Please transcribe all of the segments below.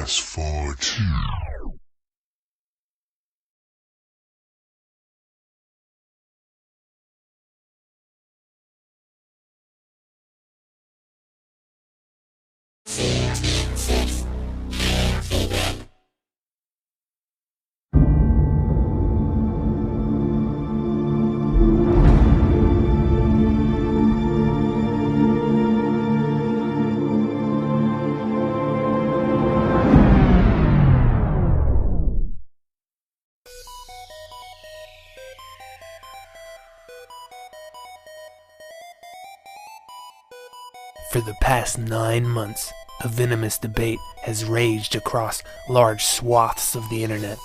Fast Forward 2. For the past 9 months, a venomous debate has raged across large swaths of the internet.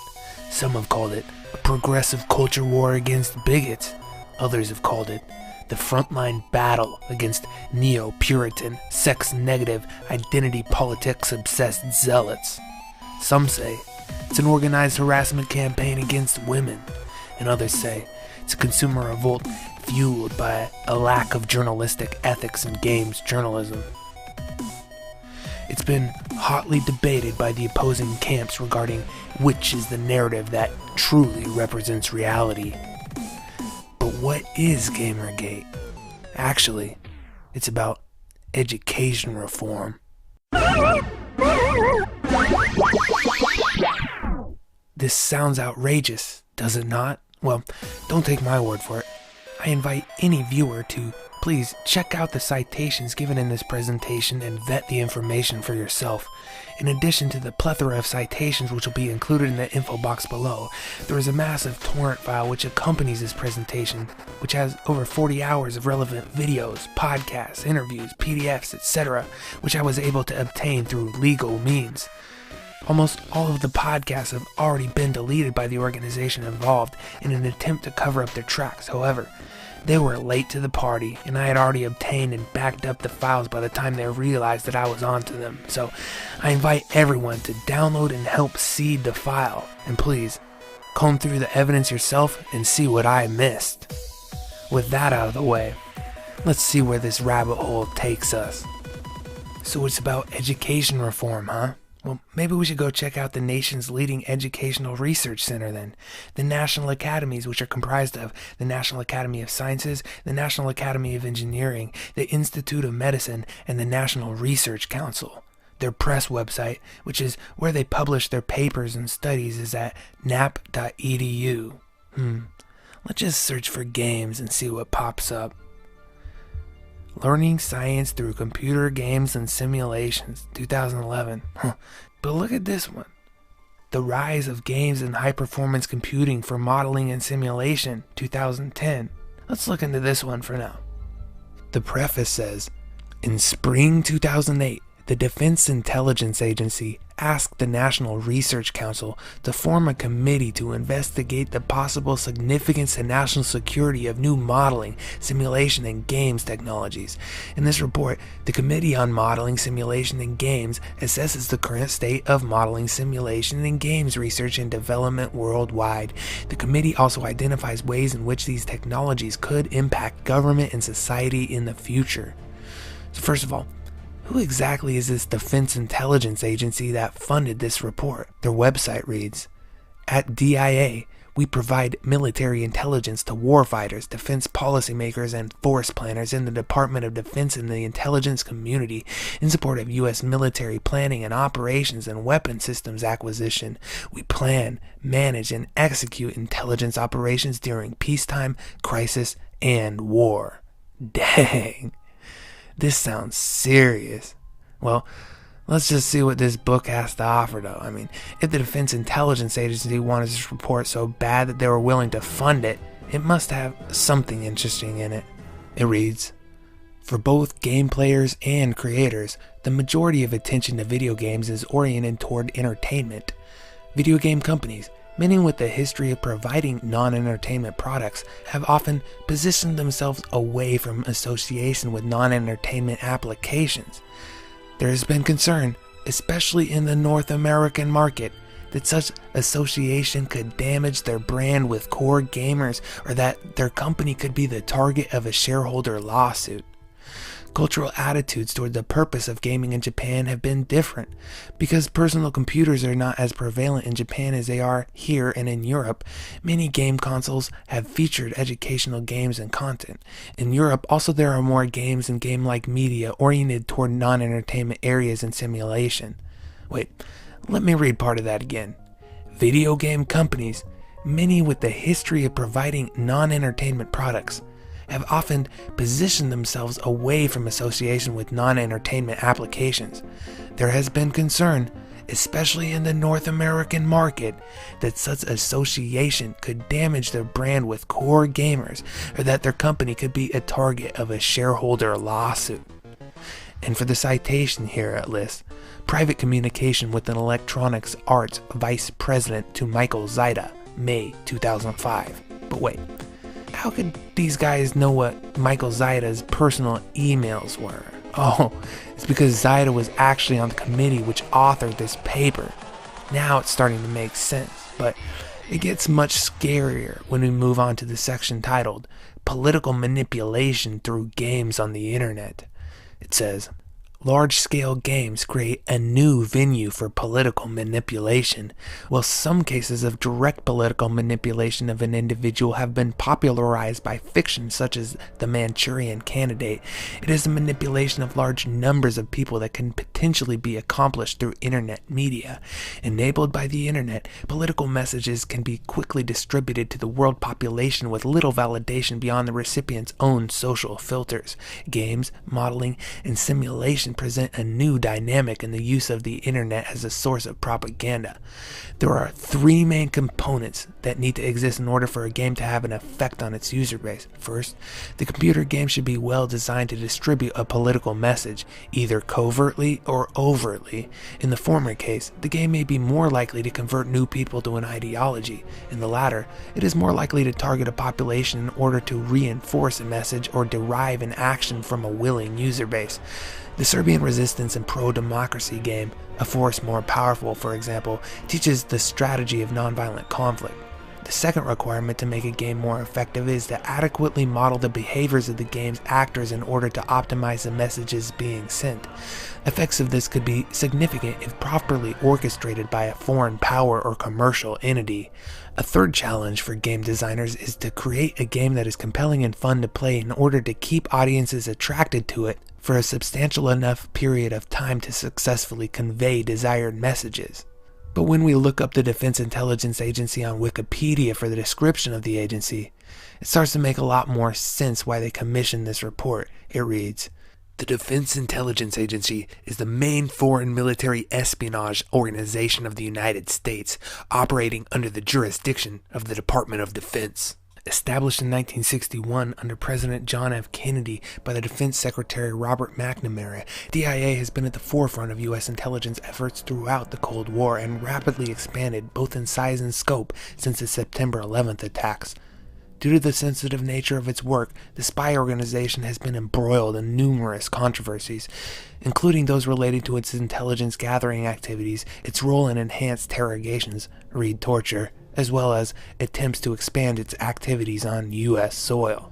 Some have called it a progressive culture war against bigots. Others have called it the frontline battle against neo-Puritan, sex-negative, identity politics-obsessed zealots. Some say it's an organized harassment campaign against women, and others say it's a consumer revolt fueled by a lack of journalistic ethics in games journalism. It's been hotly debated by the opposing camps regarding which is the narrative that truly represents reality. But what is Gamergate? Actually, it's about education reform. This sounds outrageous, does it not? Well, don't take my word for it. I invite any viewer to please check out the citations given in this presentation and vet the information for yourself. In addition to the plethora of citations which will be included in the info box below, there is a massive torrent file which accompanies this presentation, which has over 40 hours of relevant videos, podcasts, interviews, PDFs, etc., which I was able to obtain through legal means. Almost all of the podcasts have already been deleted by the organization involved in an attempt to cover up their tracks. However, they were late to the party, and I had already obtained and backed up the files by the time they realized that I was onto them. So I invite everyone to download and help seed the file. And please, comb through the evidence yourself and see what I missed. With that out of the way, let's see where this rabbit hole takes us. So it's about education reform, huh? Well, maybe we should go check out the nation's leading educational research center then. The National Academies, which are comprised of the National Academy of Sciences, the National Academy of Engineering, the Institute of Medicine, and the National Research Council. Their press website, which is where they publish their papers and studies, is at nap.edu. Let's just search for games and see what pops up. Learning Science Through Computer Games and Simulations, 2011. But look at this one. The Rise of Games and High-Performance Computing for Modeling and Simulation, 2010. Let's look into this one for now. The preface says, in spring 2008, the Defense Intelligence Agency asked the National Research Council to form a committee to investigate the possible significance to national security of new modeling, simulation, and games technologies. In this report, the Committee on Modeling, Simulation, and Games assesses the current state of modeling, simulation, and games research and development worldwide. The committee also identifies ways in which these technologies could impact government and society in the future. So first of all, who exactly is this Defense Intelligence Agency that funded this report? Their website reads, at DIA, we provide military intelligence to warfighters, defense policymakers, and force planners in the Department of Defense and the intelligence community in support of U.S. military planning and operations and weapon systems acquisition. We plan, manage, and execute intelligence operations during peacetime, crisis, and war. Dang. This sounds serious. Well, let's just see what this book has to offer, though. I mean, if the Defense Intelligence Agency wanted this report so bad that they were willing to fund it, it must have something interesting in it. It reads, for both game players and creators, the majority of attention to video games is oriented toward entertainment. Video game companies, many with a history of providing non-entertainment products, have often positioned themselves away from association with non-entertainment applications. There has been concern, especially in the North American market, that such association could damage their brand with core gamers or that their company could be the target of a shareholder lawsuit. Cultural attitudes toward the purpose of gaming in Japan have been different. Because personal computers are not as prevalent in Japan as they are here and in Europe, many game consoles have featured educational games and content. In Europe, also there are more games and game-like media oriented toward non-entertainment areas and simulation. Wait, let me read part of that again. Video game companies, many with the history of providing non-entertainment products, have often positioned themselves away from association with non-entertainment applications. There has been concern, especially in the North American market, that such association could damage their brand with core gamers, or that their company could be a target of a shareholder lawsuit. And for the citation here at list, private communication with an electronics arts vice president to Michael Zaida, May 2005. But wait, how could these guys know what Michael Zaida's personal emails were? Oh, it's because Zaida was actually on the committee which authored this paper. Now it's starting to make sense, but it gets much scarier when we move on to the section titled Political Manipulation Through Games on the Internet. It says, large-scale games create a new venue for political manipulation. While some cases of direct political manipulation of an individual have been popularized by fiction such as The Manchurian Candidate, it is a manipulation of large numbers of people that can potentially be accomplished through internet media. Enabled by the internet, political messages can be quickly distributed to the world population with little validation beyond the recipient's own social filters. Games, modeling, and simulation present a new dynamic in the use of the internet as a source of propaganda. There are three main components that need to exist in order for a game to have an effect on its user base. First, the computer game should be well designed to distribute a political message, either covertly or overtly. In the former case, the game may be more likely to convert new people to an ideology. In the latter, it is more likely to target a population in order to reinforce a message or derive an action from a willing user base. The Serbian resistance and pro-democracy game, A Force More Powerful, for example, teaches the strategy of nonviolent conflict. The second requirement to make a game more effective is to adequately model the behaviors of the game's actors in order to optimize the messages being sent. Effects of this could be significant if properly orchestrated by a foreign power or commercial entity. A third challenge for game designers is to create a game that is compelling and fun to play in order to keep audiences attracted to it for a substantial enough period of time to successfully convey desired messages. But when we look up the Defense Intelligence Agency on Wikipedia for the description of the agency, it starts to make a lot more sense why they commissioned this report. It reads, "The Defense Intelligence Agency is the main foreign military espionage organization of the United States, operating under the jurisdiction of the Department of Defense." Established in 1961 under President John F. Kennedy by the Defense Secretary Robert McNamara, DIA has been at the forefront of U.S. intelligence efforts throughout the Cold War and rapidly expanded both in size and scope since the September 11th attacks. Due to the sensitive nature of its work, the spy organization has been embroiled in numerous controversies, including those related to its intelligence gathering activities, its role in enhanced interrogations, read torture, as well as attempts to expand its activities on U.S. soil.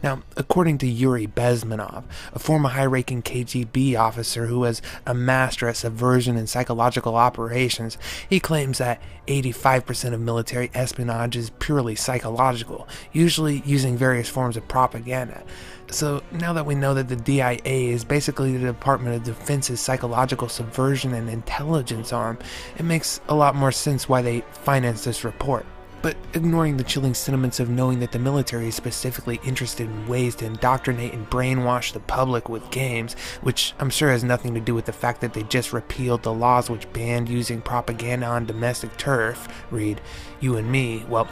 Now, according to Yuri Bezmenov, a former high-ranking KGB officer who was a master at subversion and psychological operations, he claims that 85% of military espionage is purely psychological, usually using various forms of propaganda. So now that we know that the DIA is basically the Department of Defense's psychological subversion and intelligence arm, it makes a lot more sense why they financed this report. But ignoring the chilling sentiments of knowing that the military is specifically interested in ways to indoctrinate and brainwash the public with games, which I'm sure has nothing to do with the fact that they just repealed the laws which banned using propaganda on domestic turf, read you and me, well,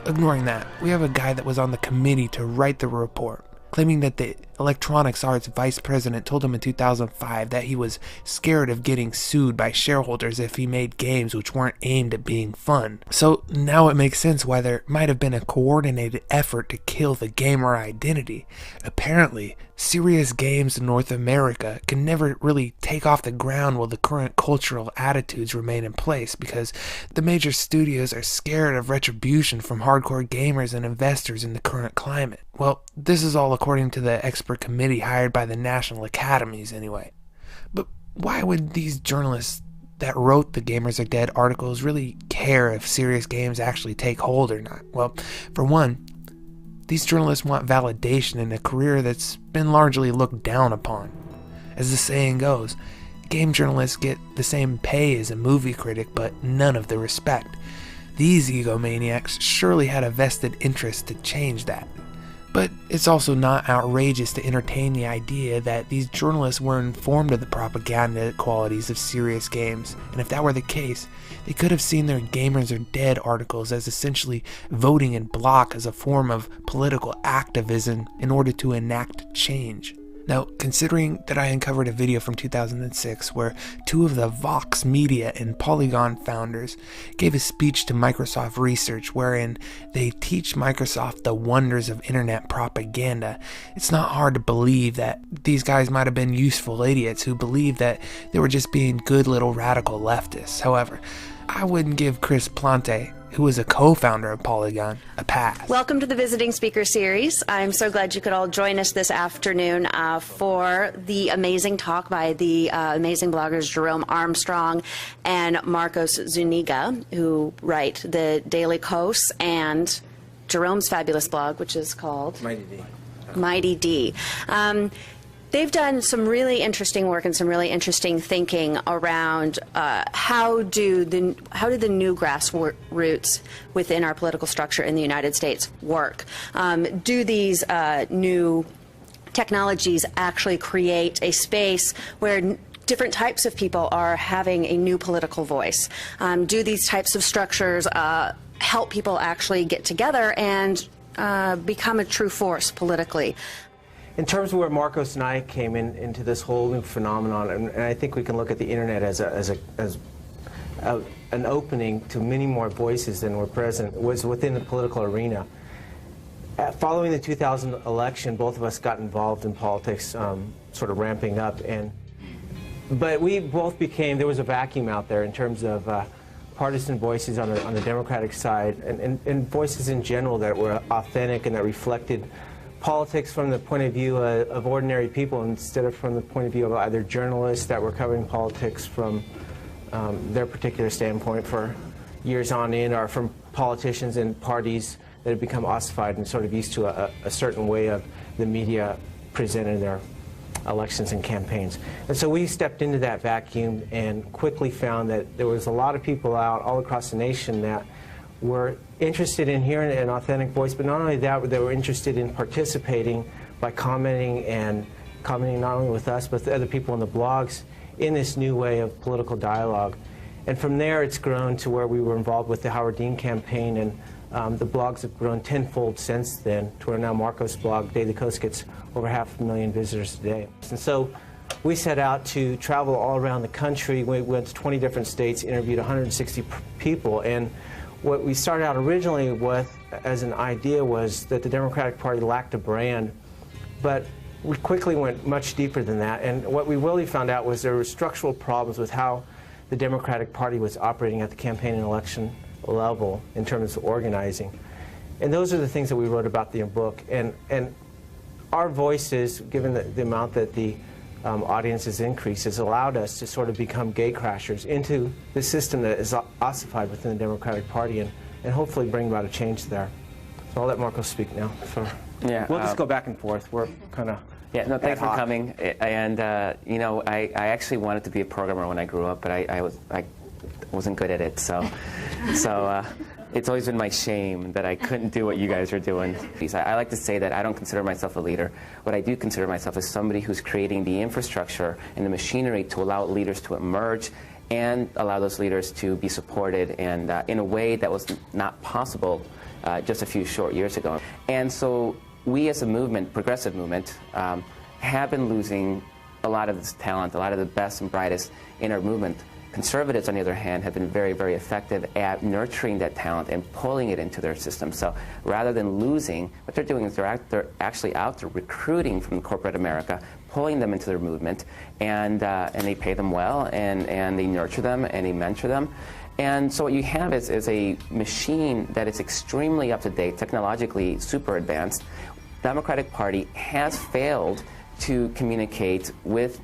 ignoring that, we have a guy that was on the committee to write the report, claiming that the Electronics Arts vice president told him in 2005 that he was scared of getting sued by shareholders if he made games which weren't aimed at being fun. So now it makes sense why there might have been a coordinated effort to kill the gamer identity. Apparently, serious games in North America can never really take off the ground while the current cultural attitudes remain in place because the major studios are scared of retribution from hardcore gamers and investors in the current climate. Well, this is all according to the expert committee hired by the National Academies anyway. But why would these journalists that wrote the Gamers Are Dead articles really care if serious games actually take hold or not? Well, for one, these journalists want validation in a career that's been largely looked down upon. As the saying goes, game journalists get the same pay as a movie critic, but none of the respect. These egomaniacs surely had a vested interest to change that. But it's also not outrageous to entertain the idea that these journalists were informed of the propaganda qualities of serious games, and if that were the case, they could have seen their Gamers Are Dead articles as essentially voting in bloc as a form of political activism in order to enact change. Now, considering that I uncovered a video from 2006 where two of the Vox Media and Polygon founders gave a speech to Microsoft Research wherein they teach Microsoft the wonders of internet propaganda, it's not hard to believe that these guys might have been useful idiots who believed that they were just being good little radical leftists. However, I wouldn't give Chris Plante, who was a co-founder of Polygon, a pass. Welcome to the Visiting Speaker Series. I'm so glad you could all join us this afternoon for the amazing talk by the amazing bloggers Jerome Armstrong and Marcos Zuniga, who write the Daily Kos and Jerome's fabulous blog, which is called Mighty D. Mighty D. They've done some really interesting work and some really interesting thinking around how do the new grassroots within our political structure in the United States work? Do these new technologies actually create a space where different types of people are having a new political voice? Do these types of structures help people actually get together and become a true force politically? In terms of where Marcos and I came into this whole new phenomenon, and I think we can look at the internet as an opening to many more voices than were present, was within the political arena. Following the 2000 election, both of us got involved in politics, sort of ramping up, but we both became, there was a vacuum out there in terms of partisan voices on the Democratic side, and voices in general that were authentic and that reflected politics from the point of view of ordinary people instead of from the point of view of either journalists that were covering politics from their particular standpoint for years on end, or from politicians and parties that had become ossified and sort of used to a certain way of the media presenting their elections and campaigns. And so we stepped into that vacuum and quickly found that there was a lot of people out all across the nation that were interested in hearing an authentic voice, but not only that, they were interested in participating by commenting not only with us, but with other people on the blogs in this new way of political dialogue. And from there, it's grown to where we were involved with the Howard Dean campaign, and the blogs have grown tenfold since then, to where now Marcos' blog, Daily Kos, gets over 500,000 visitors a day. And so we set out to travel all around the country. We went to 20 different states, interviewed 160 people, and what we started out originally with as an idea was that the Democratic Party lacked a brand, but we quickly went much deeper than that. And what we really found out was there were structural problems with how the Democratic Party was operating at the campaign and election level in terms of organizing. And those are the things that we wrote about in the book. And our voices, given the amount that the audience has increased, has allowed us to sort of become gatecrashers into the system that is ossified within the Democratic Party, and hopefully bring about a change there. So I'll let Marcos speak now. So yeah, we'll just go back and forth. We're kind of no, thanks for coming. And you know, I actually wanted to be a programmer when I grew up, but I wasn't good at it. So it's always been my shame that I couldn't do what you guys are doing. I like to say that I don't consider myself a leader. What I do consider myself is somebody who's creating the infrastructure and the machinery to allow leaders to emerge and allow those leaders to be supported, and in a way that was not possible just a few short years ago. And so we as a movement, progressive movement, have been losing a lot of this talent, a lot of the best and brightest in our movement. Conservatives, on the other hand, have been very, very effective at nurturing that talent and pulling it into their system. So rather than losing, what they're doing is they're actually out there recruiting from corporate America, pulling them into their movement, and they pay them well, and they nurture them, and they mentor them. And so what you have is a machine that is extremely up-to-date, technologically super advanced, Democratic Party has failed to communicate with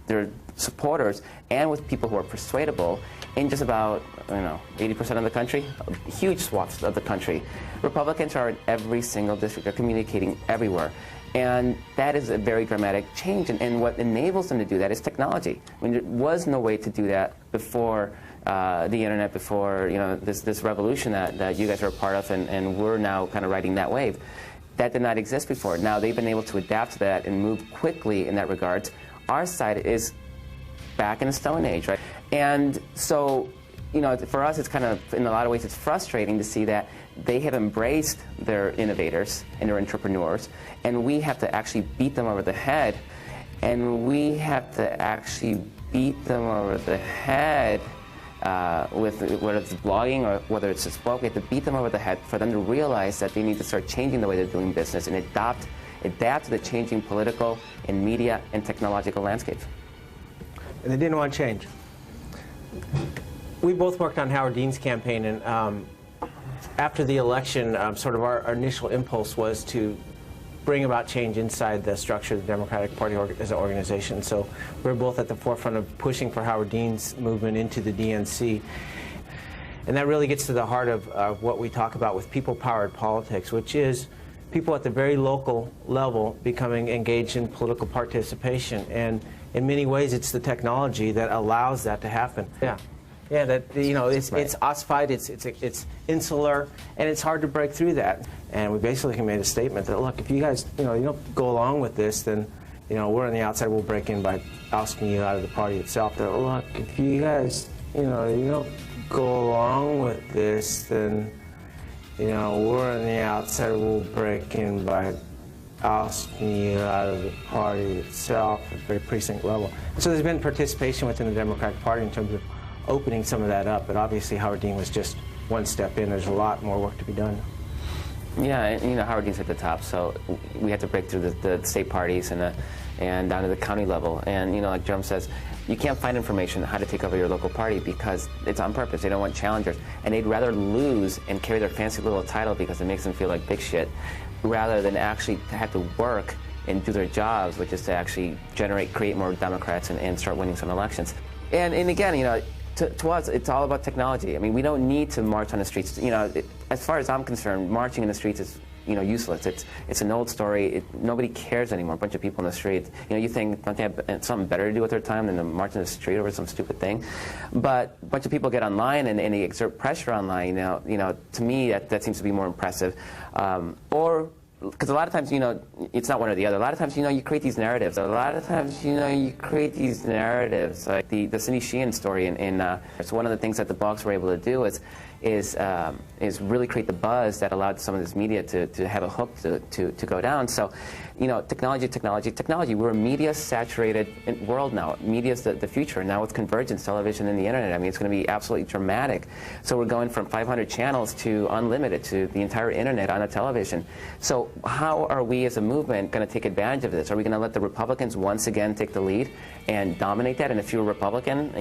their supporters and with people who are persuadable in just about 80% of the country, huge swaths of the country. Republicans are in every single district. They're communicating everywhere. And that is a very dramatic change. And what enables them to do that is technology. I mean, there was no way to do that before the internet, before this revolution that you guys are a part of, and we're now kind of riding that wave. That did not exist before. Now they've been able to adapt to that and move quickly in that regard. Our side is back in the Stone Age, right? And so, for us, it's kind of, in a lot of ways, it's frustrating to see that they have embraced their innovators and their entrepreneurs, and we have to actually beat them over the head, and we have to actually beat them over the head with whether it's blogging or whether it's just blog. We have to beat them over the head for them to realize that they need to start changing the way they're doing business and adapt to the changing political and media and technological landscapes. And they didn't want to change. We both worked on Howard Dean's campaign, and after the election, sort of our initial impulse was to bring about change inside the structure of the Democratic Party as an organization. So we're both at the forefront of pushing for Howard Dean's movement into the DNC. And that really gets to the heart of what we talk about with people-powered politics, which is people at the very local level becoming engaged in political participation. And in many ways, it's the technology that allows that to happen. Yeah, that it's ossified, it's insular, and it's hard to break through that. And we basically made a statement that, look, if you guys you don't go along with this, then we're on the outside. We'll break in by ousting you out of the party itself. That, look, if you guys you don't go along with this, then we're on the outside. We'll break in by ousting you out of the party itself at the very precinct level. So there's been participation within the Democratic Party in terms of opening some of that up, but obviously Howard Dean was just one step in. There's a lot more work to be done. Yeah, and Howard Dean's at the top, so we have to break through the state parties and down to the county level. And like Jerome says, you can't find information on how to take over your local party because it's on purpose. They don't want challengers, and they'd rather lose and carry their fancy little title because it makes them feel like big shit, rather than actually have to work and do their jobs, which is to actually create more Democrats and start winning some elections. And again, to us, it's all about technology. I mean, we don't need to march on the streets. As far as I'm concerned, marching in the streets is, useless. It's an old story. Nobody cares anymore. A bunch of people in the street. You think, don't they have something better to do with their time than to march in the street over some stupid thing? But a bunch of people get online and they exert pressure online. To me, that seems to be more impressive. Because a lot of times, it's not one or the other. A lot of times, you create these narratives. A lot of times, you create these narratives. Like the Cindy Sheehan story. It's one of the things that the blogs were able to do is really create the buzz that allowed some of this media to have a hook to go down. So, technology. We're a media-saturated world now. Media's the future. Now with convergence, television, and the internet, I mean, it's going to be absolutely dramatic. So we're going from 500 channels to unlimited, to the entire internet on a television. So how are we as a movement going to take advantage of this? Are we going to let the Republicans once again take the lead and dominate that? And if you're a Republican,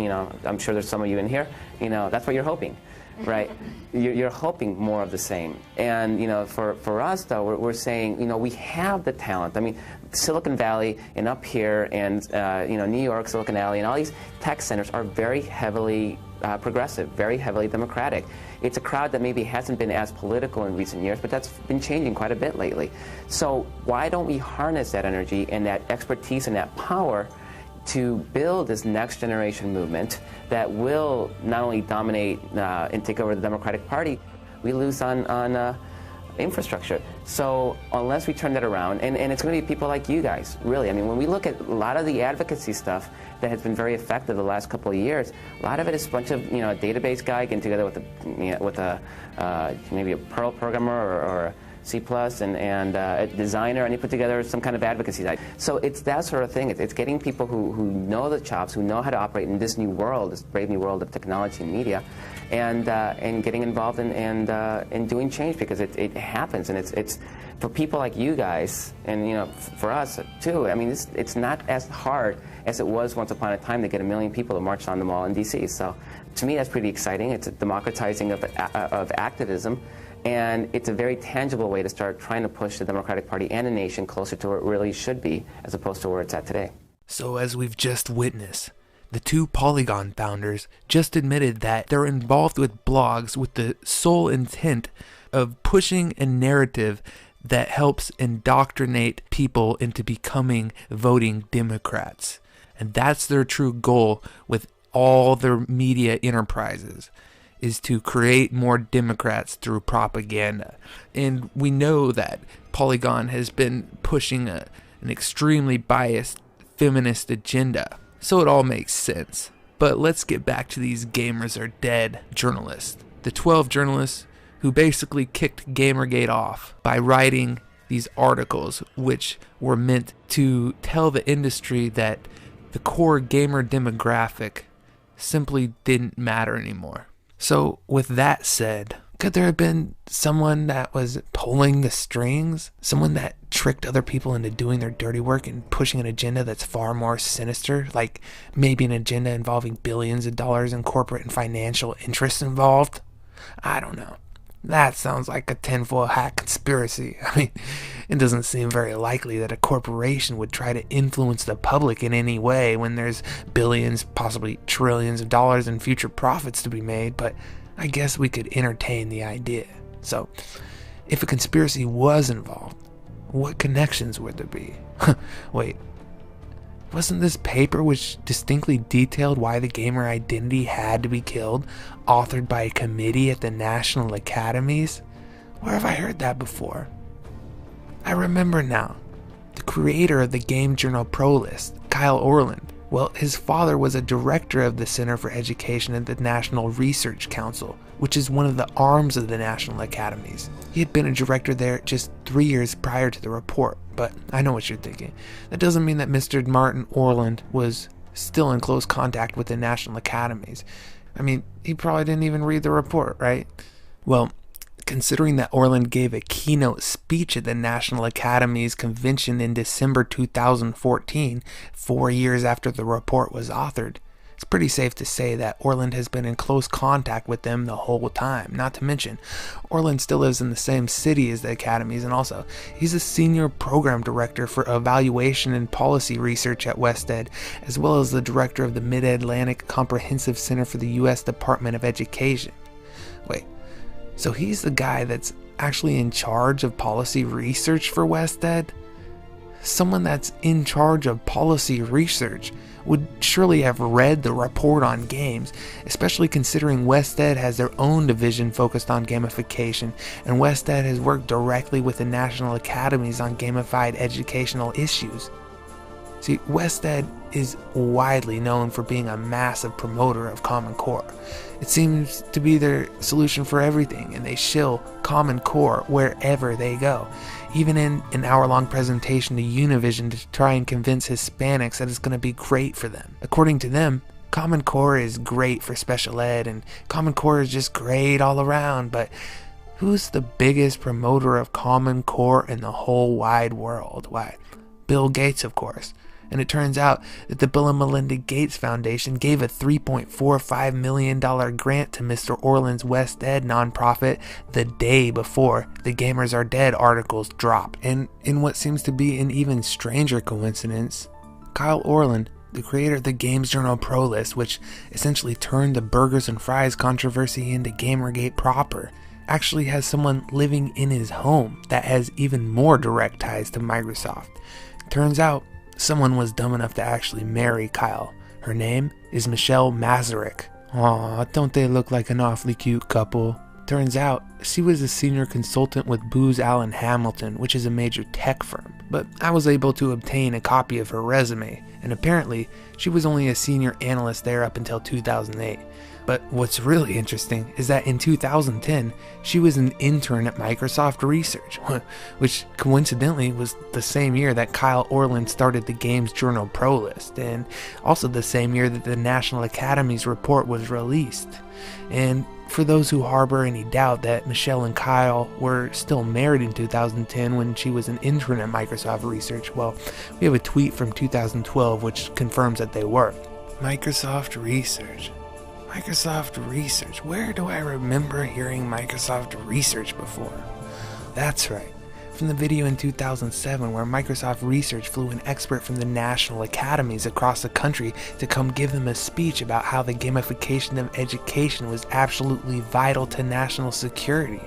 I'm sure there's some of you in here, that's what you're hoping. Right? You're hoping more of the same. And, for us, though, we're saying, we have the talent. I mean, Silicon Valley and up here and, New York, Silicon Valley, and all these tech centers are very heavily progressive, very heavily democratic. It's a crowd that maybe hasn't been as political in recent years, but that's been changing quite a bit lately. So why don't we harness that energy and that expertise and that power to build this next generation movement that will not only dominate and take over the Democratic Party, we lose on infrastructure. So unless we turn that around, and it's going to be people like you guys, really. I mean, when we look at a lot of the advocacy stuff that has been very effective the last couple of years, a lot of it is a bunch of, a database guy getting together with maybe a Perl programmer or C++ and a designer, and you put together some kind of advocacy site. So it's that sort of thing. It's getting people who know the chops, who know how to operate in this new world, this brave new world of technology and media, and getting involved in doing change, because it happens, and it's for people like you guys, and for us too. I mean, it's not as hard as it was once upon a time to get 1 million people to march on the mall in D.C. So to me, that's pretty exciting. It's a democratizing of activism. And it's a very tangible way to start trying to push the Democratic Party and the nation closer to where it really should be, as opposed to where it's at today. So as we've just witnessed, the two Polygon founders just admitted that they're involved with blogs with the sole intent of pushing a narrative that helps indoctrinate people into becoming voting Democrats. And that's their true goal with all their media enterprises, is to create more Democrats through propaganda. And we know that Polygon has been pushing an extremely biased feminist agenda. So it all makes sense. But let's get back to these Gamers Are Dead journalists. The 12 journalists who basically kicked Gamergate off by writing these articles which were meant to tell the industry that the core gamer demographic simply didn't matter anymore. So with that said, could there have been someone that was pulling the strings? Someone that tricked other people into doing their dirty work and pushing an agenda that's far more sinister? Like maybe an agenda involving billions of dollars in corporate and financial interests involved? I don't know. That sounds like a tinfoil hat conspiracy. I mean, it doesn't seem very likely that a corporation would try to influence the public in any way when there's billions, possibly trillions of dollars in future profits to be made, but I guess we could entertain the idea. So, if a conspiracy was involved, what connections would there be? Wait, wasn't this paper, which distinctly detailed why the gamer identity had to be killed, authored by a committee at the National Academies? Where have I heard that before? I remember now. The creator of the game journal ProList, Kyle Orland. Well, his father was a director of the Center for Education at the National Research Council, which is one of the arms of the National Academies. He had been a director there just 3 years prior to the report, but I know what you're thinking. That doesn't mean that Mr. Martin Orland was still in close contact with the National Academies. I mean, he probably didn't even read the report, right? Well, considering that Orland gave a keynote speech at the National Academies convention in December 2014, 4 years after the report was authored, it's pretty safe to say that Orland has been in close contact with them the whole time. Not to mention, Orland still lives in the same city as the academies, and also, he's a senior program director for evaluation and policy research at WestEd, as well as the director of the Mid-Atlantic Comprehensive Center for the U.S. Department of Education. Wait, so he's the guy that's actually in charge of policy research for WestEd? Someone that's in charge of policy research would surely have read the report on games, especially considering WestEd has their own division focused on gamification, and WestEd has worked directly with the National Academies on gamified educational issues. See, WestEd is widely known for being a massive promoter of Common Core. It seems to be their solution for everything, and they shill Common Core wherever they go. Even in an hour-long presentation to Univision to try and convince Hispanics that it's going to be great for them. According to them, Common Core is great for special ed, and Common Core is just great all around, but who's the biggest promoter of Common Core in the whole wide world? Why, Bill Gates, of course. And it turns out that the Bill and Melinda Gates Foundation gave a $3.45 million grant to Mr. Orland's WestEd nonprofit the day before the Gamers Are Dead articles dropped. And in what seems to be an even stranger coincidence, Kyle Orland, the creator of the Games Journal ProList, which essentially turned the burgers and fries controversy into Gamergate proper, actually has someone living in his home that has even more direct ties to Microsoft. Turns out, someone was dumb enough to actually marry Kyle. Her name is Michelle Mazurek. Aw, don't they look like an awfully cute couple? Turns out, she was a senior consultant with Booz Allen Hamilton, which is a major tech firm. But I was able to obtain a copy of her resume, and apparently, she was only a senior analyst there up until 2008. But what's really interesting is that in 2010, she was an intern at Microsoft Research, which coincidentally was the same year that Kyle Orland started the Games Journal ProList, and also the same year that the National Academies report was released. And for those who harbor any doubt that Michelle and Kyle were still married in 2010 when she was an intern at Microsoft Research, well, we have a tweet from 2012 which confirms that they were. Microsoft Research. Microsoft Research. Where do I remember hearing Microsoft Research before? That's right. From the video in 2007 where Microsoft Research flew an expert from the national academies across the country to come give them a speech about how the gamification of education was absolutely vital to national security.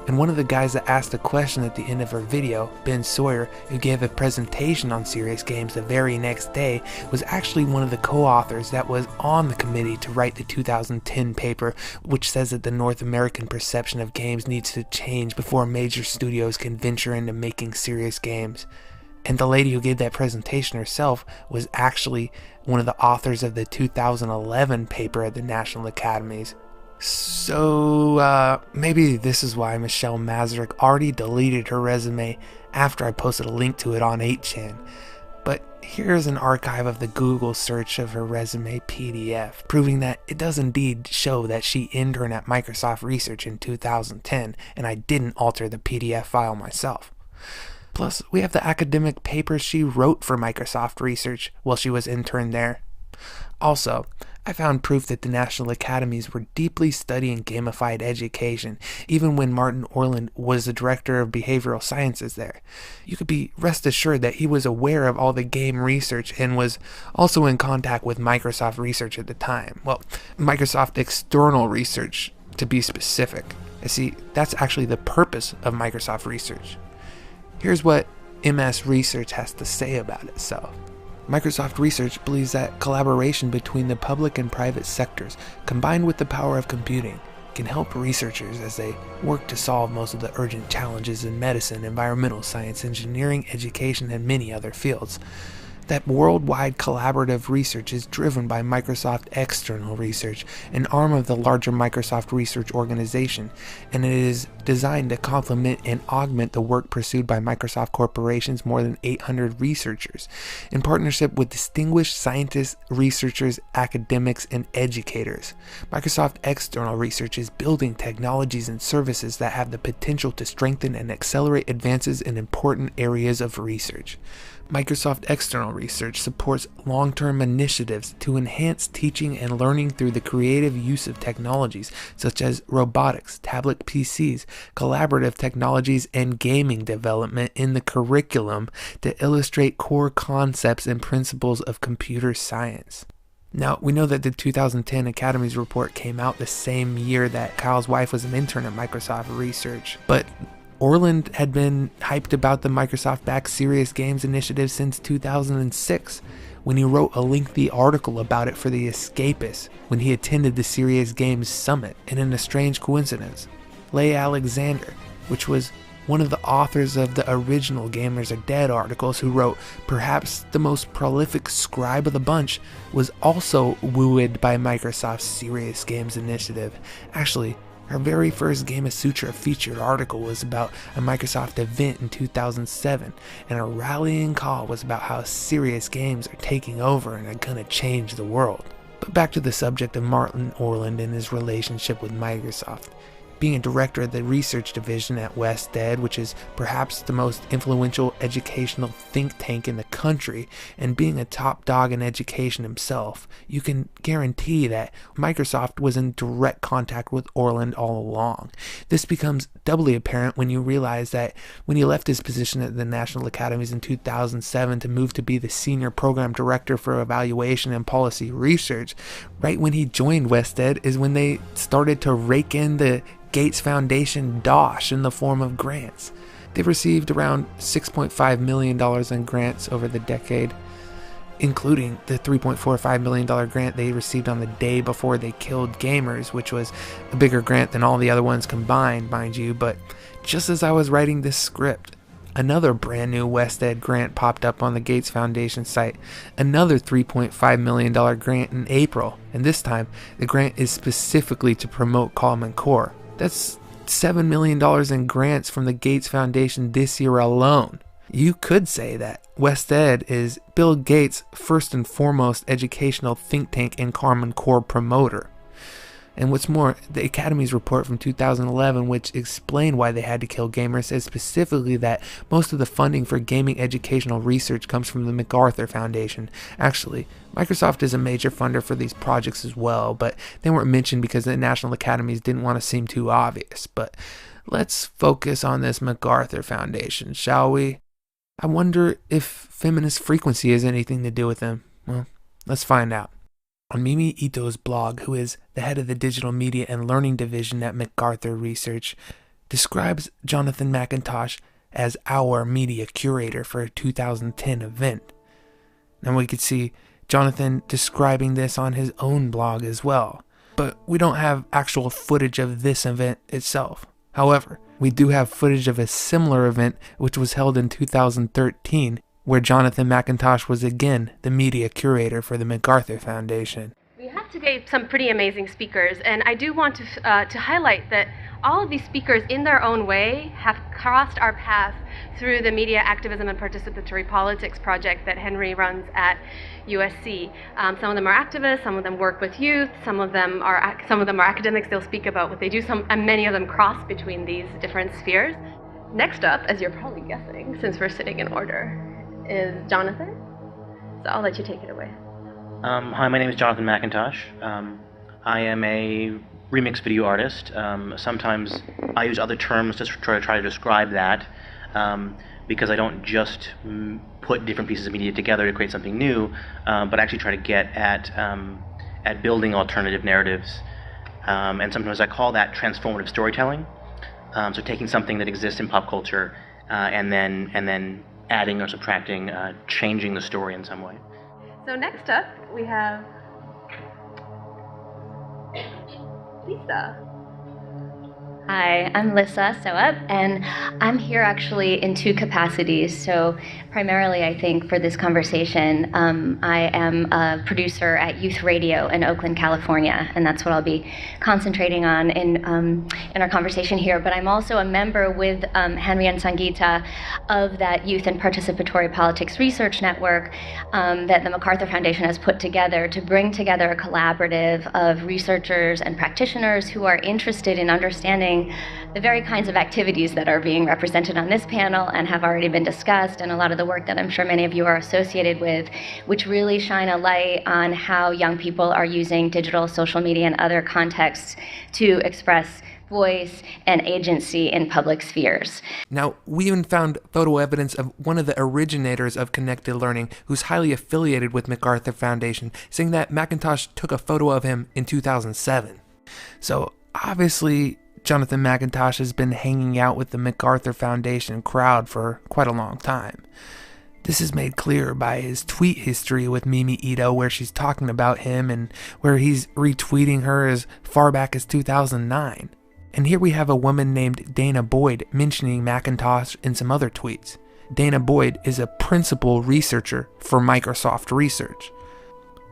And one of the guys that asked a question at the end of her video, Ben Sawyer, who gave a presentation on serious games the very next day, was actually one of the co-authors that was on the committee to write the 2010 paper, which says that the North American perception of games needs to change before major studios can venture into making serious games. And the lady who gave that presentation herself was actually one of the authors of the 2011 paper at the National Academies. So, maybe this is why Michelle Mazurek already deleted her resume after I posted a link to it on 8chan. But here's an archive of the Google search of her resume PDF, proving that it does indeed show that she interned at Microsoft Research in 2010, and I didn't alter the PDF file myself. Plus, we have the academic papers she wrote for Microsoft Research while she was interned there. Also, I found proof that the National Academies were deeply studying gamified education, even when Martin Orland was the director of behavioral sciences there. You could be rest assured that he was aware of all the game research and was also in contact with Microsoft Research at the time. Well, Microsoft External Research, to be specific. You see, that's actually the purpose of Microsoft Research. Here's what MS Research has to say about itself. Microsoft Research believes that collaboration between the public and private sectors, combined with the power of computing, can help researchers as they work to solve most of the urgent challenges in medicine, environmental science, engineering, education, and many other fields. That worldwide collaborative research is driven by Microsoft External Research, an arm of the larger Microsoft Research organization, and it is designed to complement and augment the work pursued by Microsoft Corporation's more than 800 researchers, in partnership with distinguished scientists, researchers, academics, and educators. Microsoft External Research is building technologies and services that have the potential to strengthen and accelerate advances in important areas of research. Microsoft External Research supports long-term initiatives to enhance teaching and learning through the creative use of technologies such as robotics, tablet PCs, collaborative technologies, and gaming development in the curriculum to illustrate core concepts and principles of computer science. Now, we know that the 2010 Academies report came out the same year that Kyle's wife was an intern at Microsoft Research, but Orland had been hyped about the Microsoft-backed Serious Games initiative since 2006, when he wrote a lengthy article about it for The Escapist when he attended the Serious Games Summit. And in a strange coincidence, Leigh Alexander, which was one of the authors of the original Gamers Are Dead articles, who wrote perhaps the most prolific scribe of the bunch, was also wooed by Microsoft's Serious Games initiative. Actually, her very first Gamasutra featured article was about a Microsoft event in 2007, and her rallying call was about how serious games are taking over and are gonna change the world. But back to the subject of Martin Orland and his relationship with Microsoft. Being a director of the research division at WestEd, which is perhaps the most influential educational think tank in the country, and being a top dog in education himself, you can guarantee that Microsoft was in direct contact with Orland all along. This becomes doubly apparent when you realize that when he left his position at the National Academies in 2007 to move to be the Senior Program Director for Evaluation and Policy Research, right when he joined WestEd is when they started to rake in the Gates Foundation dosh in the form of grants. They've received around $6.5 million in grants over the decade, including the $3.45 million grant they received on the day before they killed gamers, which was a bigger grant than all the other ones combined, mind you. But just as I was writing this script, another brand new WestEd grant popped up on the Gates Foundation site, another $3.5 million grant in April, and this time the grant is specifically to promote Common Core. That's $7 million in grants from the Gates Foundation this year alone. You could say that WestEd is Bill Gates' first and foremost educational think tank and Common Core promoter. And what's more, the Academy's report from 2011, which explained why they had to kill gamers, says specifically that most of the funding for gaming educational research comes from the MacArthur Foundation. Actually, Microsoft is a major funder for these projects as well, but they weren't mentioned because the national academies didn't want to seem too obvious. But let's focus on this MacArthur Foundation, shall we? I wonder if feminist frequency has anything to do with them. Well, let's find out. On Mimi Ito's blog, who is the head of the Digital Media and Learning Division at MacArthur Research, describes Jonathan McIntosh as our media curator for a 2010 event. Now we could see Jonathan describing this on his own blog as well, but we don't have actual footage of this event itself. However, we do have footage of a similar event which was held in 2013, where Jonathan McIntosh was again the media curator for the MacArthur Foundation. We have today some pretty amazing speakers, and I do want to highlight that all of these speakers in their own way have crossed our path through the Media Activism and Participatory Politics project that Henry runs at USC. Some of them are activists, some of them work with youth, some of them are academics. They'll speak about what they do, and many of them cross between these different spheres. Next up, as you're probably guessing, since we're sitting in order, is Jonathan. So I'll let you take it away. Hi, my name is Jonathan McIntosh. I am a remix video artist. Sometimes I use other terms to try to describe that, because I don't just put different pieces of media together to create something new, but actually try to get at building alternative narratives. And sometimes I call that transformative storytelling. So taking something that exists in pop culture and then adding or subtracting, changing the story in some way. So next up, we have Lisa. Hi, I'm Lissa Soap, and I'm here actually in two capacities. So primarily, I think, for this conversation, I am a producer at Youth Radio in Oakland, California, and that's what I'll be concentrating on in our conversation here. But I'm also a member with Henry and Sangeeta of that Youth and Participatory Politics Research Network that the MacArthur Foundation has put together to bring together a collaborative of researchers and practitioners who are interested in understanding the very kinds of activities that are being represented on this panel and have already been discussed, and a lot of the work that I'm sure many of you are associated with, which really shine a light on how young people are using digital, social media, and other contexts to express voice and agency in public spheres. Now, we even found photo evidence of one of the originators of Connected Learning, who's highly affiliated with MacArthur Foundation, saying that McIntosh took a photo of him in 2007. So, obviously, Jonathan McIntosh has been hanging out with the MacArthur Foundation crowd for quite a long time. This is made clear by his tweet history with Mimi Ito, where she's talking about him and where he's retweeting her as far back as 2009. And here we have a woman named Dana Boyd mentioning McIntosh in some other tweets. Dana Boyd is a principal researcher for Microsoft Research.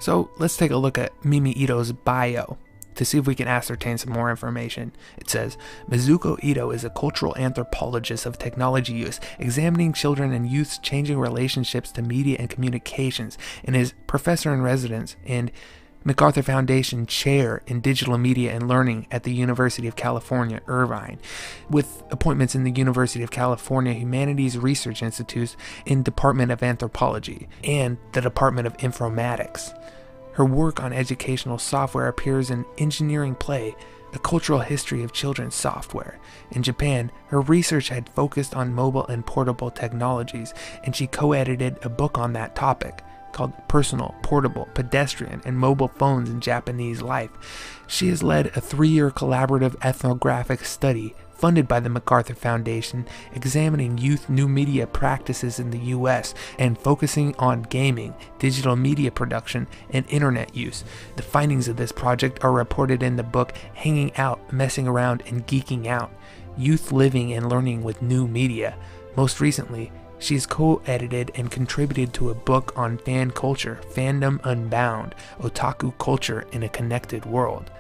So let's take a look at Mimi Ito's bio to see if we can ascertain some more information. It says, Mizuko Ito is a cultural anthropologist of technology use, examining children and youth's changing relationships to media and communications, and is professor in residence and MacArthur Foundation Chair in Digital Media and Learning at the University of California, Irvine, with appointments in the University of California Humanities Research Institute in Department of Anthropology and the Department of Informatics. Her work on educational software appears in Engineering Play, A Cultural History of Children's Software. In Japan, her research had focused on mobile and portable technologies, and she co-edited a book on that topic called Personal, Portable, Pedestrian, and Mobile Phones in Japanese Life. She has led a 3-year collaborative ethnographic study funded by the MacArthur Foundation, examining youth new media practices in the U.S. and focusing on gaming, digital media production, and internet use. The findings of this project are reported in the book Hanging Out, Messing Around, and Geeking Out, Youth Living and Learning with New Media. Most recently, she's co-edited and contributed to a book on fan culture, Fandom Unbound, Otaku Culture in a Connected World.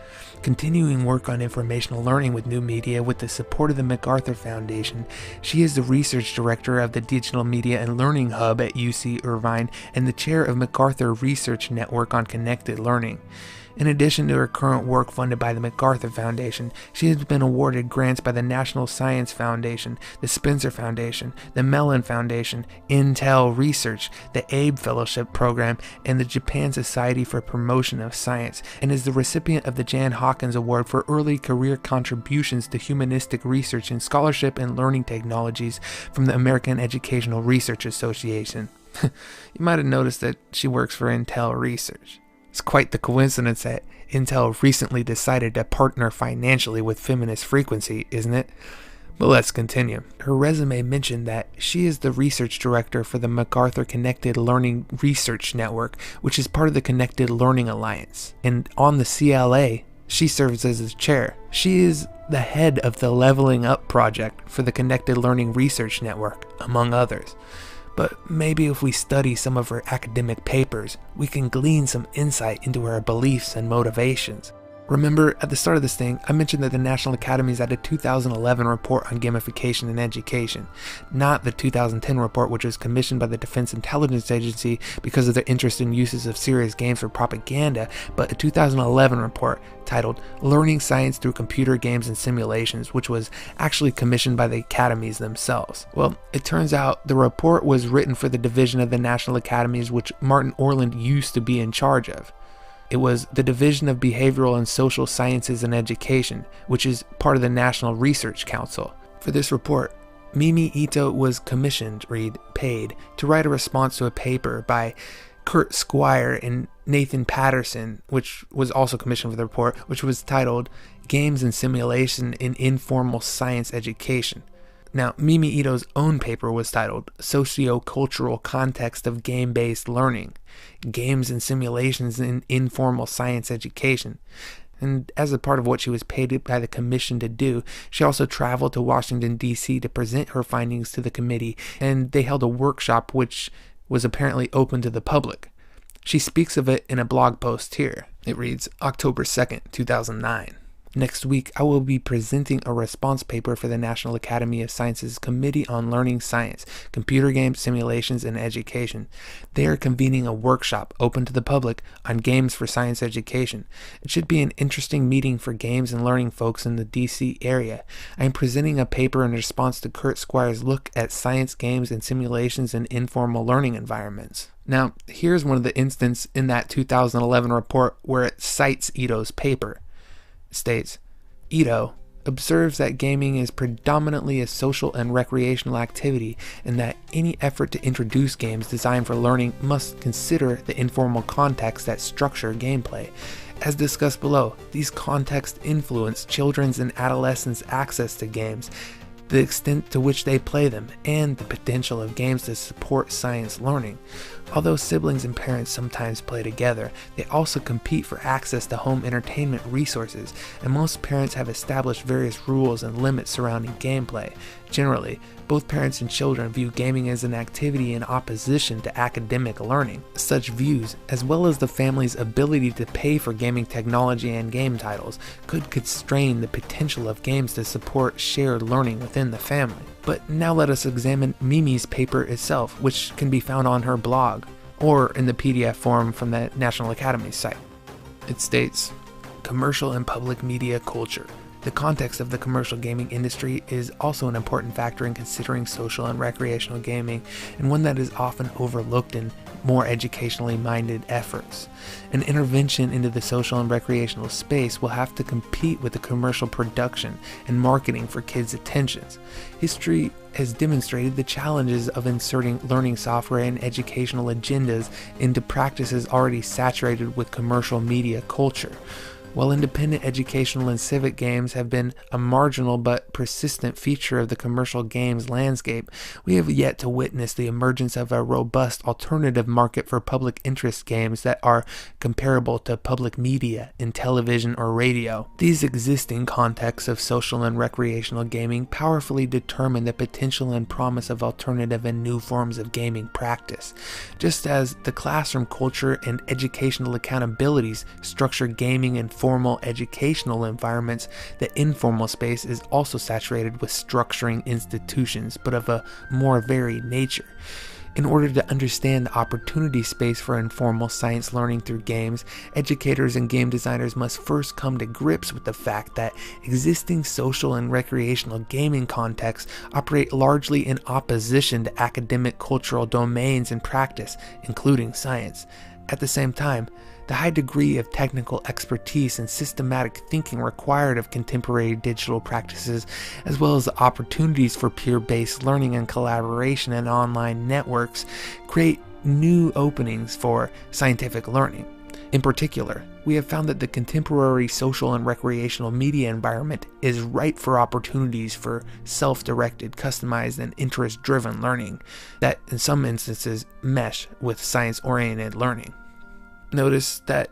Continuing work on informational learning with new media with the support of the MacArthur Foundation, she is the research director of the Digital Media and Learning Hub at UC Irvine and the chair of MacArthur Research Network on Connected Learning. In addition to her current work funded by the MacArthur Foundation, she has been awarded grants by the National Science Foundation, the Spencer Foundation, the Mellon Foundation, Intel Research, the Abe Fellowship Program, and the Japan Society for Promotion of Science, and is the recipient of the Jan Hawkins Award for early career contributions to humanistic research in scholarship and learning technologies from the American Educational Research Association. You might have noticed that she works for Intel Research. It's quite the coincidence that Intel recently decided to partner financially with Feminist Frequency, isn't it? But let's continue. Her resume mentioned that she is the research director for the MacArthur Connected Learning Research Network, which is part of the Connected Learning Alliance. And on the CLA, she serves as its chair. She is the head of the Leveling Up project for the Connected Learning Research Network, among others. But maybe if we study some of her academic papers, we can glean some insight into her beliefs and motivations. Remember, at the start of this thing, I mentioned that the National Academies had a 2011 report on gamification in education, not the 2010 report, which was commissioned by the Defense Intelligence Agency because of their interest in uses of serious games for propaganda, but a 2011 report titled Learning Science Through Computer Games and Simulations, which was actually commissioned by the academies themselves. Well, it turns out the report was written for the division of the National Academies which Martin Orland used to be in charge of. It was the Division of Behavioral and Social Sciences and Education, which is part of the National Research Council. For this report, Mimi Ito was commissioned, paid, to write a response to a paper by Kurt Squire and Nathan Patterson, which was also commissioned for the report, which was titled Games and Simulation in Informal Science Education. Now, Mimi Ito's own paper was titled Socio-Cultural Context of Game-Based Learning, Games and Simulations in Informal Science Education. And as a part of what she was paid by the commission to do, she also traveled to Washington, D.C. to present her findings to the committee, and they held a workshop which was apparently open to the public. She speaks of it in a blog post here. It reads, October 2nd, 2009. Next week, I will be presenting a response paper for the National Academy of Sciences Committee on Learning Science, Computer Games, Simulations, and Education. They are convening a workshop open to the public on games for science education. It should be an interesting meeting for games and learning folks in the DC area. I am presenting a paper in response to Kurt Squire's look at science games and simulations in informal learning environments. Now, here's one of the instances in that 2011 report where it cites Ito's paper. States, Ito observes that gaming is predominantly a social and recreational activity and that any effort to introduce games designed for learning must consider the informal contexts that structure gameplay. As discussed below, these contexts influence children's and adolescents' access to games, the extent to which they play them, and the potential of games to support science learning. Although siblings and parents sometimes play together, they also compete for access to home entertainment resources, and most parents have established various rules and limits surrounding gameplay. Generally, both parents and children view gaming as an activity in opposition to academic learning. Such views, as well as the family's ability to pay for gaming technology and game titles, could constrain the potential of games to support shared learning within the family. But now let us examine Mimi's paper itself, which can be found on her blog, or in the PDF form from the National Academy's site. It states, Commercial and Public Media Culture. The context of the commercial gaming industry is also an important factor in considering social and recreational gaming, and one that is often overlooked in more educationally minded efforts. An intervention into the social and recreational space will have to compete with the commercial production and marketing for kids' attentions. History has demonstrated the challenges of inserting learning software and educational agendas into practices already saturated with commercial media culture. While independent educational and civic games have been a marginal but persistent feature of the commercial games landscape, we have yet to witness the emergence of a robust alternative market for public interest games that are comparable to public media in television or radio. These existing contexts of social and recreational gaming powerfully determine the potential and promise of alternative and new forms of gaming practice. Just as the classroom culture and educational accountabilities structure gaming and formal educational environments, the informal space is also saturated with structuring institutions, but of a more varied nature. In order to understand the opportunity space for informal science learning through games, educators and game designers must first come to grips with the fact that existing social and recreational gaming contexts operate largely in opposition to academic cultural domains and practice, including science. At the same time, the high degree of technical expertise and systematic thinking required of contemporary digital practices, as well as the opportunities for peer-based learning and collaboration in online networks, create new openings for scientific learning. In particular, we have found that the contemporary social and recreational media environment is ripe for opportunities for self-directed, customized, and interest-driven learning that, in some instances, mesh with science-oriented learning. Notice that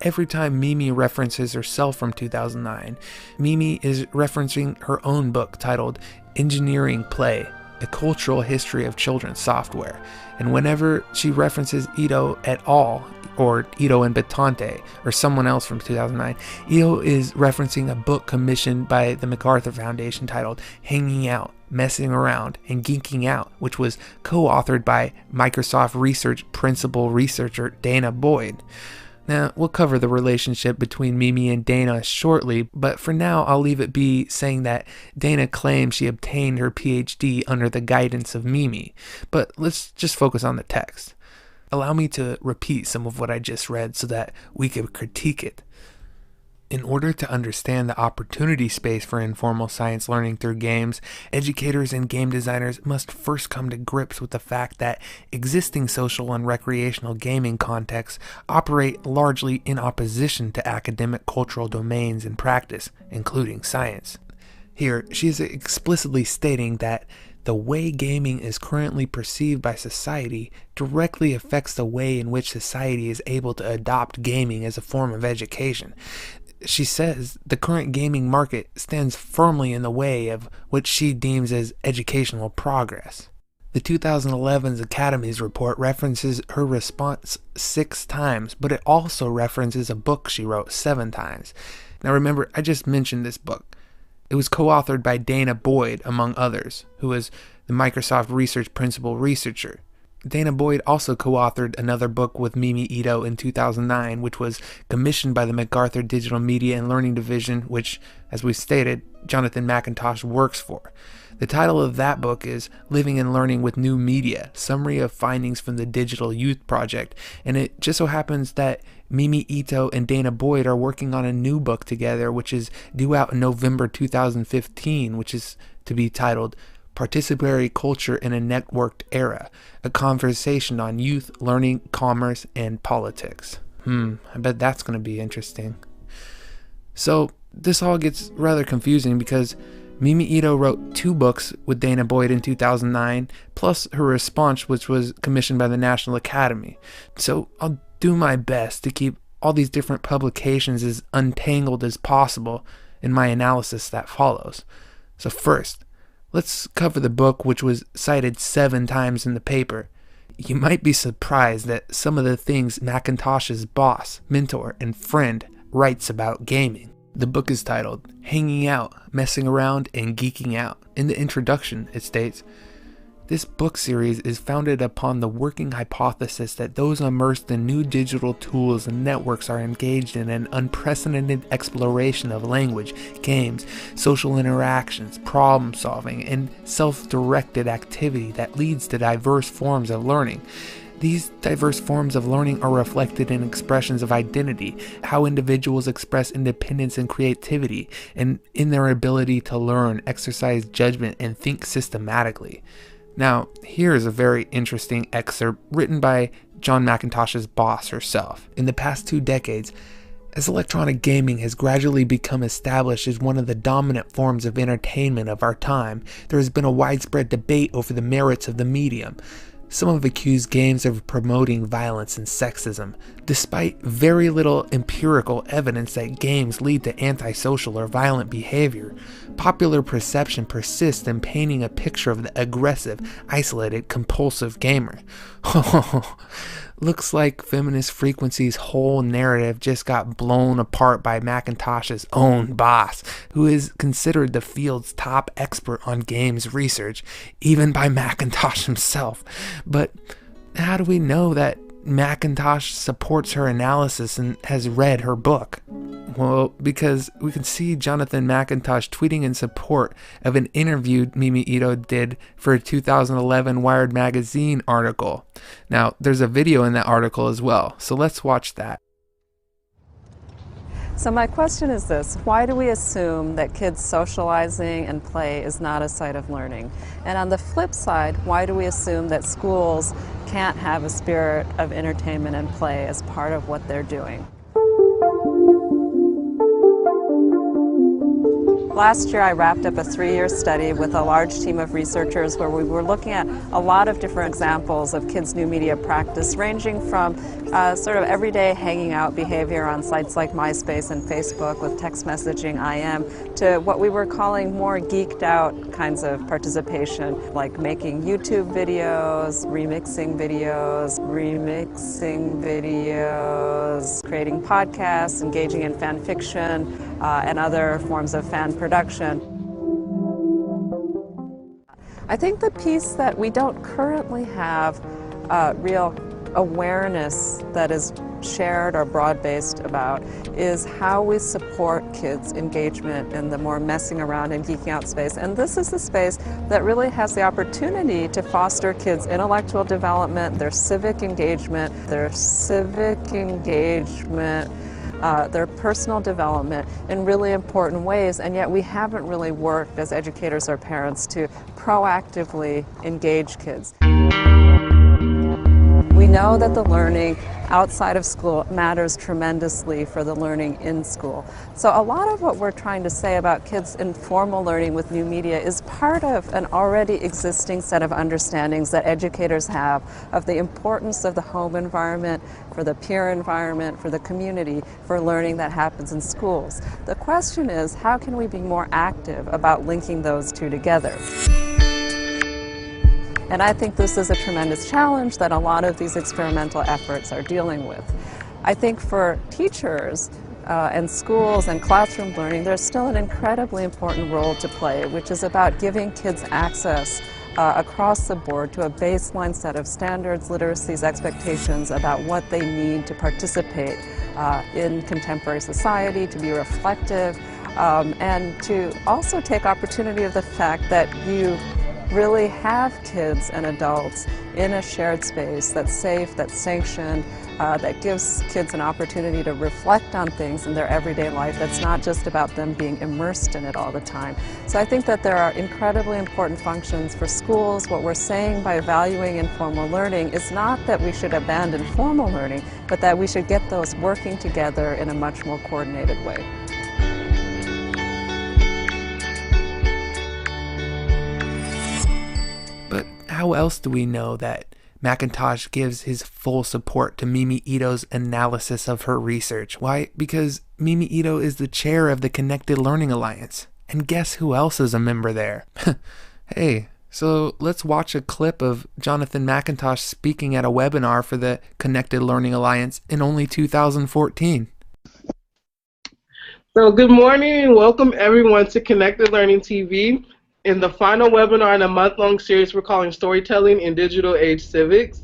every time Mimi references herself from 2009, Mimi is referencing her own book titled Engineering Play, A Cultural History of Children's Software. And whenever she references Ito et al., or Ito and Batante, or someone else from 2009, Ito is referencing a book commissioned by the MacArthur Foundation titled Hanging Out, Messing Around, and Geeking Out, which was co-authored by Microsoft Research principal researcher Dana Boyd. Now, we'll cover the relationship between Mimi and Dana shortly, but for now I'll leave it be saying that Dana claims she obtained her PhD under the guidance of Mimi. But let's just focus on the text. Allow me to repeat some of what I just read so that we can critique it. In order to understand the opportunity space for informal science learning through games, educators and game designers must first come to grips with the fact that existing social and recreational gaming contexts operate largely in opposition to academic cultural domains and practice, including science. Here, she is explicitly stating that the way gaming is currently perceived by society directly affects the way in which society is able to adopt gaming as a form of education. She says the current gaming market stands firmly in the way of what she deems as educational progress. The 2011 Academy's report references her response 6 times, but it also references a book she wrote 7 times. Now remember, I just mentioned this book. It was co-authored by Dana Boyd, among others, who is the Microsoft Research principal researcher. Dana Boyd also co-authored another book with Mimi Ito in 2009, which was commissioned by the MacArthur Digital Media and Learning Division, which, as we stated, Jonathan McIntosh works for. The title of that book is Living and Learning with New Media, Summary of Findings from the Digital Youth Project, and it just so happens that Mimi Ito and Dana Boyd are working on a new book together, which is due out in November 2015, which is to be titled Participatory Culture in a Networked Era, a conversation on youth, learning, commerce, and politics. I bet that's going to be interesting. So this all gets rather confusing because Mimi Ito wrote 2 books with Dana Boyd in 2009, plus her response, which was commissioned by the National Academy. So I'll do my best to keep all these different publications as untangled as possible in my analysis that follows. So first, let's cover the book, which was cited 7 times in the paper. You might be surprised that some of the things McIntosh's boss, mentor, and friend writes about gaming. The book is titled Hanging Out, Messing Around, and Geeking Out. In the introduction, it states, "This book series is founded upon the working hypothesis that those immersed in new digital tools and networks are engaged in an unprecedented exploration of language, games, social interactions, problem solving, and self-directed activity that leads to diverse forms of learning. These diverse forms of learning are reflected in expressions of identity, how individuals express independence and creativity, and in their ability to learn, exercise judgment, and think systematically." Now, here is a very interesting excerpt written by John McIntosh's boss herself. In the past 2 decades, as electronic gaming has gradually become established as one of the dominant forms of entertainment of our time, there has been a widespread debate over the merits of the medium. Some have accused games of promoting violence and sexism, despite very little empirical evidence that games lead to antisocial or violent behavior. Popular perception persists in painting a picture of the aggressive, isolated, compulsive gamer. Looks like Feminist Frequency's whole narrative just got blown apart by Macintosh's own boss, who is considered the field's top expert on games research, even by Macintosh himself. But how do we know that Macintosh supports her analysis and has read her book? Well, because we can see Jonathan McIntosh tweeting in support of an interview Mimi Ito did for a 2011 Wired magazine article. Now, there's a video in that article as well, so let's watch that. So my question is this: why do we assume that kids socializing and play is not a site of learning? And on the flip side, why do we assume that schools can't have a spirit of entertainment and play as part of what they're doing? Last year I wrapped up a 3-year study with a large team of researchers where we were looking at a lot of different examples of kids' new media practice, ranging from sort of everyday hanging out behavior on sites like MySpace and Facebook with text messaging, IM, to what we were calling more geeked out kinds of participation, like making YouTube videos, creating podcasts, engaging in fan fiction, and other forms of fan production. I think the piece that we don't currently have real awareness that is shared or broad-based about is how we support kids' engagement in the more messing around and geeking out space. And this is the space that really has the opportunity to foster kids' intellectual development, their civic engagement, their personal development in really important ways, and yet we haven't really worked as educators or parents to proactively engage kids. We know that the learning outside of school matters tremendously for the learning in school. So a lot of what we're trying to say about kids' informal learning with new media is part of an already existing set of understandings that educators have of the importance of the home environment, for the peer environment, for the community, for learning that happens in schools. The question is, how can we be more active about linking those two together? And I think this is a tremendous challenge that a lot of these experimental efforts are dealing with. I think for teachers and schools and classroom learning, there's still an incredibly important role to play, which is about giving kids access across the board to a baseline set of standards, literacies, expectations about what they need to participate in contemporary society, to be reflective, and to also take opportunity of the fact that you really have kids and adults in a shared space that's safe, that's sanctioned, that gives kids an opportunity to reflect on things in their everyday life. That's not just about them being immersed in it all the time. So I think that there are incredibly important functions for schools. What we're saying by valuing informal learning is not that we should abandon formal learning, but that we should get those working together in a much more coordinated way. How else do we know that McIntosh gives his full support to Mimi Ito's analysis of her research? Why? Because Mimi Ito is the chair of the Connected Learning Alliance. And guess who else is a member there? Hey, so let's watch a clip of Jonathan McIntosh speaking at a webinar for the Connected Learning Alliance in only 2014. So good morning and welcome everyone to Connected Learning TV. In the final webinar in a month-long series we're calling Storytelling in Digital Age Civics.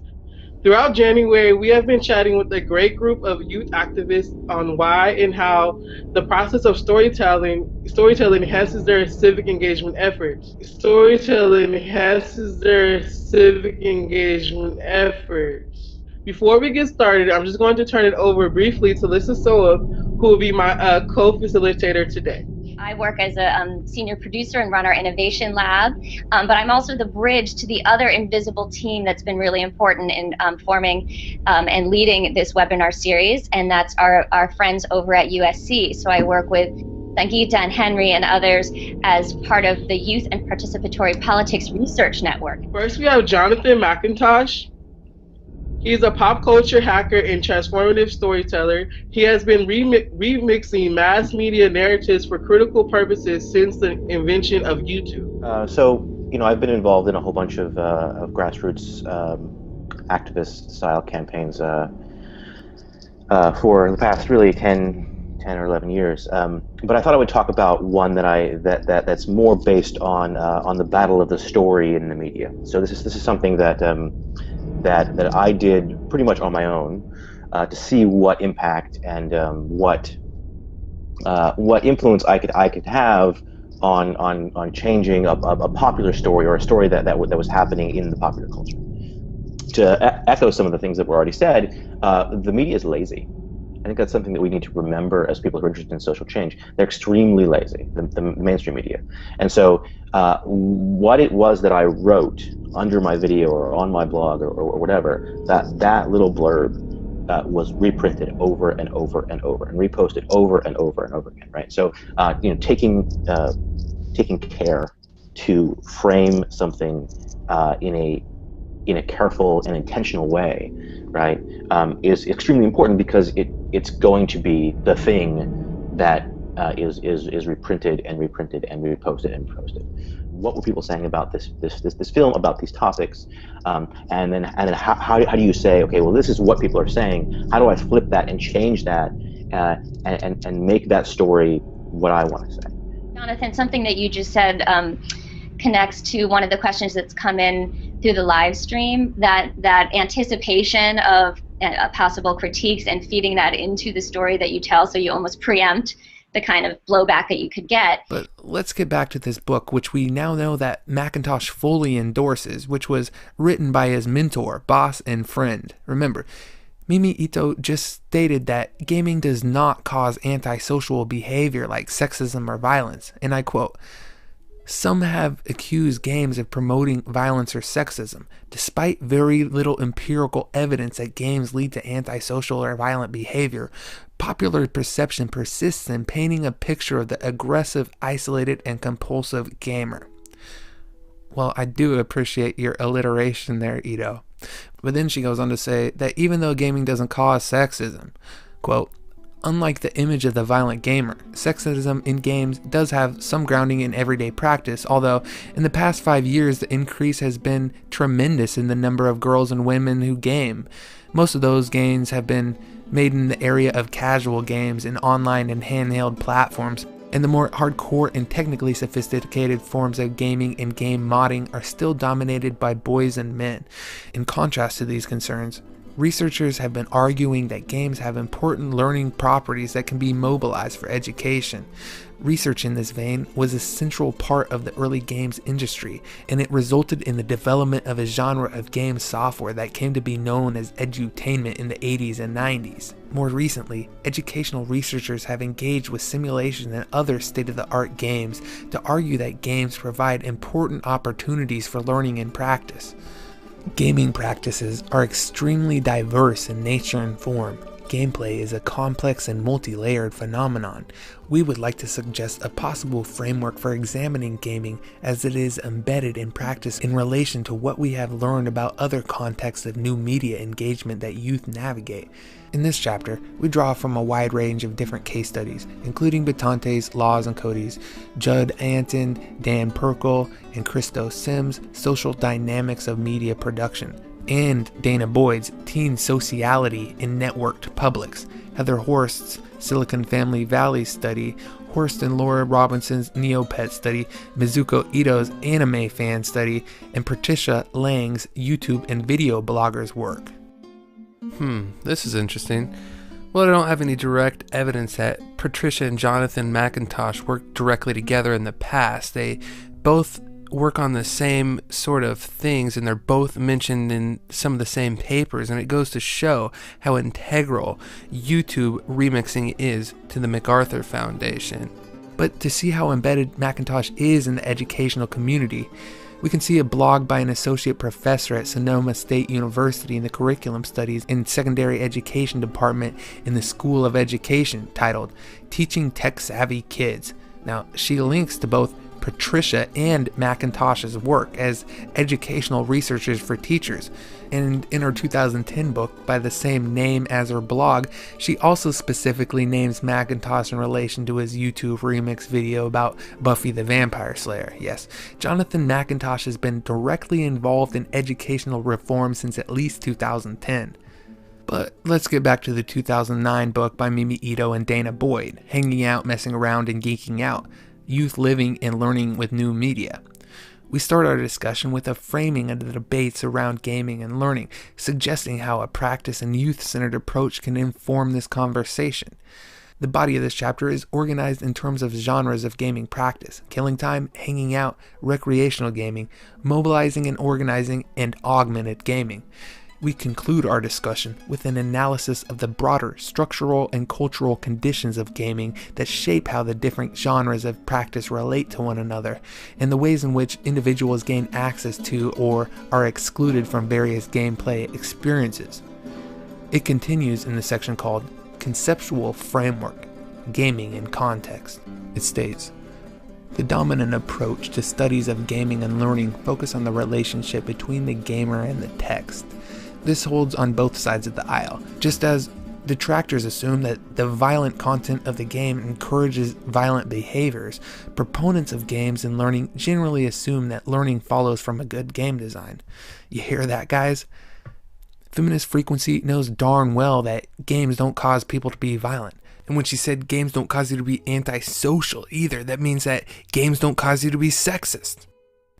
Throughout January, we have been chatting with a great group of youth activists on why and how the process of storytelling enhances their civic engagement efforts. Before we get started, I'm just going to turn it over briefly to Lissa Soap, who will be my co-facilitator today. I work as a senior producer and run our innovation lab, but I'm also the bridge to the other invisible team that's been really important in forming and leading this webinar series, and that's our friends over at USC. So I work with Sangeeta and Henry and others as part of the Youth and Participatory Politics Research Network. First, we have Jonathan McIntosh. He's a pop culture hacker and transformative storyteller. He has been remixing mass media narratives for critical purposes since the invention of YouTube. So, I've been involved in a whole bunch of grassroots activist-style campaigns for the past really 10 or 11 years. But I thought I would talk about one that's more based on the battle of the story in the media. So this is something that I did pretty much on my own to see what impact and what influence I could have on changing a popular story, or a story that was happening in the popular culture. To echo some of the things that were already said, the media is lazy. I think that's something that we need to remember as people who are interested in social change. They're extremely lazy, the mainstream media. And so what it was that I wrote under my video or on my blog or whatever, that little blurb was reprinted over and over and over and reposted over and over and over again, right? So, taking care to frame something in a careful and intentional way, right, is extremely important, because it's going to be the thing that is reprinted and reprinted and reposted and reposted. What were people saying about this film, about these topics, and then how do you say, okay, well, this is what people are saying. How do I flip that and change that and make that story what I want to say? Jonathan, something that you just said connects to one of the questions that's come in through the live stream, that anticipation of possible critiques and feeding that into the story that you tell, so you almost preempt the kind of blowback that you could get. But let's get back to this book, which we now know that McIntosh fully endorses, which was written by his mentor, boss, and friend. Remember, Mimi Ito just stated that gaming does not cause antisocial behavior like sexism or violence, and I quote, "Some have accused games of promoting violence or sexism, despite very little empirical evidence that games lead to antisocial or violent behavior. Popular perception persists in painting a picture of the aggressive, isolated, and compulsive gamer." Well, I do appreciate your alliteration there, Ito. But then she goes on to say that even though gaming doesn't cause sexism, quote, "Unlike the image of the violent gamer, sexism in games does have some grounding in everyday practice, although in the past 5 years the increase has been tremendous in the number of girls and women who game. Most of those gains have been made in the area of casual games and online and handheld platforms, and the more hardcore and technically sophisticated forms of gaming and game modding are still dominated by boys and men. In contrast to these concerns, researchers have been arguing that games have important learning properties that can be mobilized for education. Research in this vein was a central part of the early games industry, and it resulted in the development of a genre of game software that came to be known as edutainment in the 80s and 90s. More recently, educational researchers have engaged with simulation and other state-of-the-art games to argue that games provide important opportunities for learning and practice. Gaming practices are extremely diverse in nature and form. Gameplay is a complex and multi-layered phenomenon. We would like to suggest a possible framework for examining gaming as it is embedded in practice in relation to what we have learned about other contexts of new media engagement that youth navigate. In this chapter, we draw from a wide range of different case studies, including Batante's Laws and Cody's, Judd Anton, Dan Perkel, and Christo Sims' Social Dynamics of Media Production, and Dana Boyd's Teen Sociality in Networked Publics, Heather Horst's Silicon Family Valley study, Horst and Laura Robinson's Neopet study, Mizuko Ito's anime fan study, and Patricia Lang's YouTube and video bloggers work. This is interesting. Well, I don't have any direct evidence that Patricia and Jonathan McIntosh worked directly together in the past. They both work on the same sort of things, and they're both mentioned in some of the same papers, and it goes to show how integral YouTube remixing is to the MacArthur Foundation. But to see how embedded McIntosh is in the educational community, we can see a blog by an associate professor at Sonoma State University in the Curriculum Studies and Secondary Education Department in the School of Education titled Teaching Tech-Savvy Kids. Now, she links to both Patricia and McIntosh's work as educational researchers for teachers. And in her 2010 book, by the same name as her blog, she also specifically names McIntosh in relation to his YouTube remix video about Buffy the Vampire Slayer. Yes, Jonathan McIntosh has been directly involved in educational reform since at least 2010. But let's get back to the 2009 book by Mimi Ito and Dana Boyd, Hanging Out, Messing Around, and Geeking Out, Youth Living and Learning with New Media. We start our discussion with a framing of the debates around gaming and learning, suggesting how a practice and youth-centered approach can inform this conversation. The body of this chapter is organized in terms of genres of gaming practice: killing time, hanging out, recreational gaming, mobilizing and organizing, and augmented gaming. We conclude our discussion with an analysis of the broader structural and cultural conditions of gaming that shape how the different genres of practice relate to one another, and the ways in which individuals gain access to or are excluded from various gameplay experiences. It continues in the section called Conceptual Framework, Gaming in Context. It states, the dominant approach to studies of gaming and learning focus on the relationship between the gamer and the text. This holds on both sides of the aisle. Just as detractors assume that the violent content of the game encourages violent behaviors, proponents of games and learning generally assume that learning follows from a good game design. You hear that, guys? Feminist Frequency knows darn well that games don't cause people to be violent. And when she said games don't cause you to be antisocial either, that means that games don't cause you to be sexist.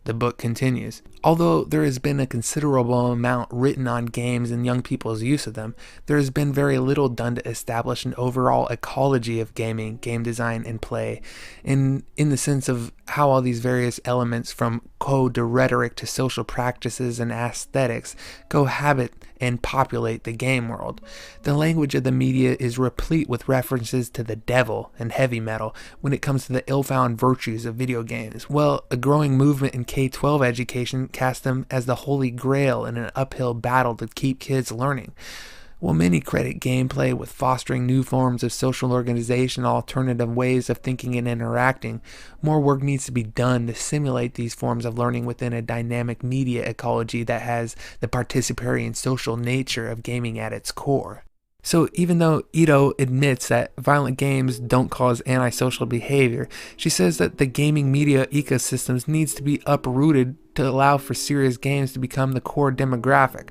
The book continues. Although there has been a considerable amount written on games and young people's use of them, there has been very little done to establish an overall ecology of gaming, game design, and play, in the sense of how all these various elements, from code to rhetoric to social practices and aesthetics, cohabit and populate the game world. The language of the media is replete with references to the devil and heavy metal when it comes to the ill-found virtues of video games. Well, a growing movement in K-12 education casts them as the holy grail in an uphill battle to keep kids learning. While many credit gameplay with fostering new forms of social organization, alternative ways of thinking and interacting, more work needs to be done to simulate these forms of learning within a dynamic media ecology that has the participatory and social nature of gaming at its core. So even though Ito admits that violent games don't cause antisocial behavior, she says that the gaming media ecosystems needs to be uprooted to allow for serious games to become the core demographic.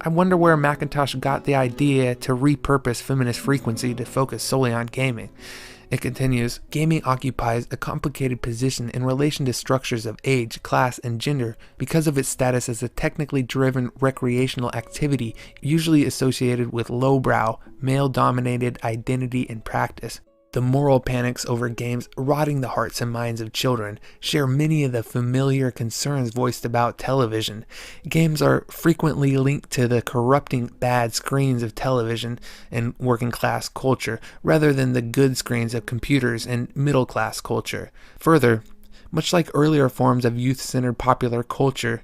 I wonder where McIntosh got the idea to repurpose Feminist Frequency to focus solely on gaming. It continues, gaming occupies a complicated position in relation to structures of age, class, and gender because of its status as a technically driven recreational activity usually associated with lowbrow, male-dominated identity and practice. The moral panics over games rotting the hearts and minds of children share many of the familiar concerns voiced about television. Games are frequently linked to the corrupting bad screens of television and working class culture, rather than the good screens of computers and middle class culture. Further, much like earlier forms of youth-centered popular culture,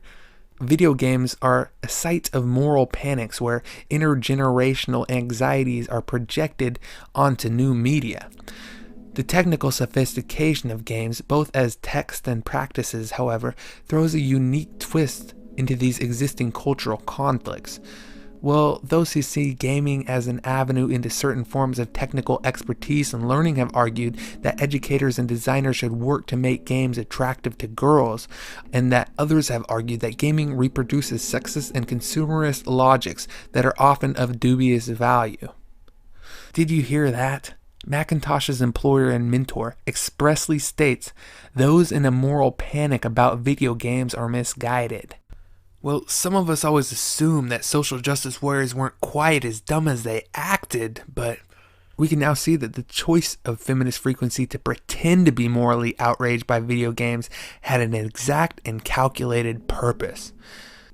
video games are a site of moral panics where intergenerational anxieties are projected onto new media. The technical sophistication of games, both as text and practices, however, throws a unique twist into these existing cultural conflicts. Well, those who see gaming as an avenue into certain forms of technical expertise and learning have argued that educators and designers should work to make games attractive to girls, and that others have argued that gaming reproduces sexist and consumerist logics that are often of dubious value. Did you hear that? McIntosh's employer and mentor expressly states those in a moral panic about video games are misguided. Well, some of us always assumed that social justice warriors weren't quite as dumb as they acted, but we can now see that the choice of Feminist Frequency to pretend to be morally outraged by video games had an exact and calculated purpose.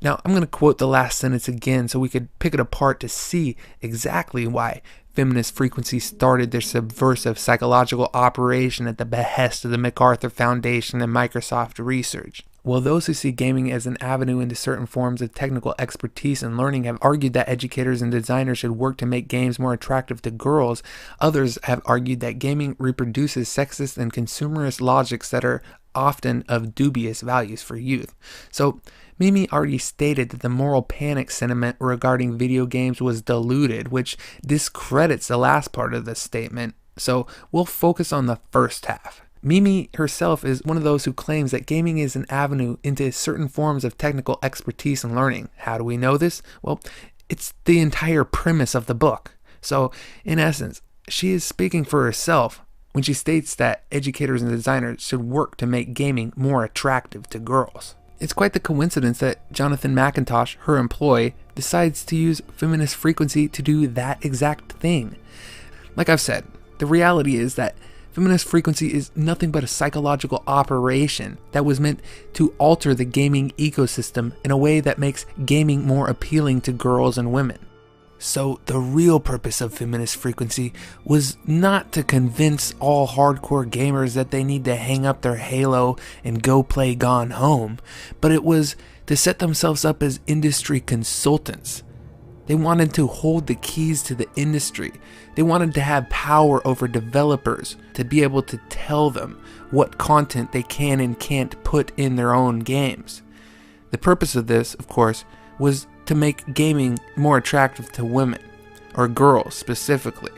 Now, I'm going to quote the last sentence again so we could pick it apart to see exactly why Feminist Frequency started their subversive psychological operation at the behest of the MacArthur Foundation and Microsoft Research. While those who see gaming as an avenue into certain forms of technical expertise and learning have argued that educators and designers should work to make games more attractive to girls, others have argued that gaming reproduces sexist and consumerist logics that are often of dubious values for youth. So, Mimi already stated that the moral panic sentiment regarding video games was diluted, which discredits the last part of the statement. So, we'll focus on the first half. Mimi herself is one of those who claims that gaming is an avenue into certain forms of technical expertise and learning. How do we know this? Well, it's the entire premise of the book. So, in essence, she is speaking for herself when she states that educators and designers should work to make gaming more attractive to girls. It's quite the coincidence that Jonathan McIntosh, her employee, decides to use Feminist Frequency to do that exact thing. Like I've said, the reality is that Feminist Frequency is nothing but a psychological operation that was meant to alter the gaming ecosystem in a way that makes gaming more appealing to girls and women. So the real purpose of Feminist Frequency was not to convince all hardcore gamers that they need to hang up their Halo and go play Gone Home, but it was to set themselves up as industry consultants. They wanted to hold the keys to the industry. They wanted to have power over developers to be able to tell them what content they can and can't put in their own games. The purpose of this, of course, was to make gaming more attractive to women, or girls specifically.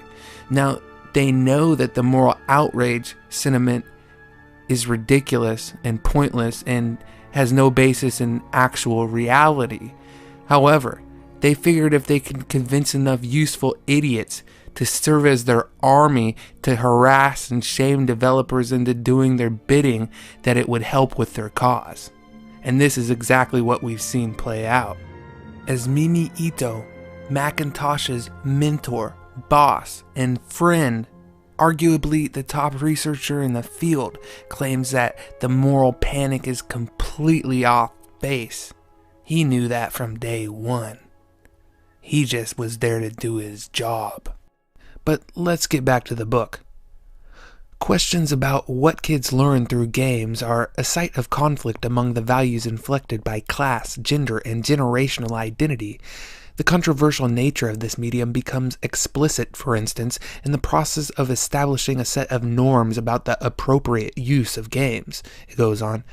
Now, they know that the moral outrage sentiment is ridiculous and pointless and has no basis in actual reality. However, they figured if they could convince enough useful idiots to serve as their army to harass and shame developers into doing their bidding, that it would help with their cause. And this is exactly what we've seen play out. As Mimi Ito, McIntosh's mentor, boss, and friend, arguably the top researcher in the field, claims that the moral panic is completely off base. He knew that from day one. He just was there to do his job. But let's get back to the book. Questions about what kids learn through games are a site of conflict among the values inflected by class, gender, and generational identity. The controversial nature of this medium becomes explicit, for instance, in the process of establishing a set of norms about the appropriate use of games. It goes on.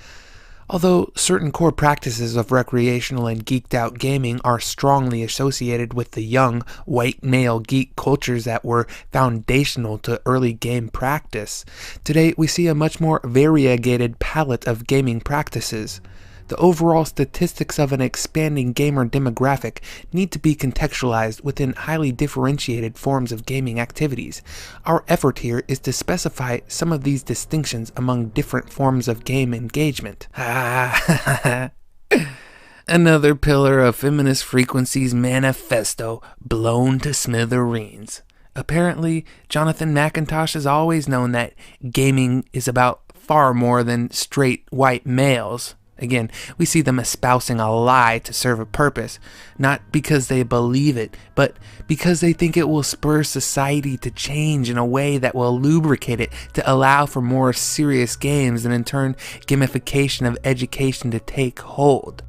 Although certain core practices of recreational and geeked out gaming are strongly associated with the young, white male geek cultures that were foundational to early game practice, today we see a much more variegated palette of gaming practices. The overall statistics of an expanding gamer demographic need to be contextualized within highly differentiated forms of gaming activities. Our effort here is to specify some of these distinctions among different forms of game engagement. Another pillar of Feminist Frequency's manifesto blown to smithereens. Apparently, Jonathan McIntosh has always known that gaming is about far more than straight white males. Again, we see them espousing a lie to serve a purpose, not because they believe it, but because they think it will spur society to change in a way that will lubricate it to allow for more serious games and in turn gamification of education to take hold.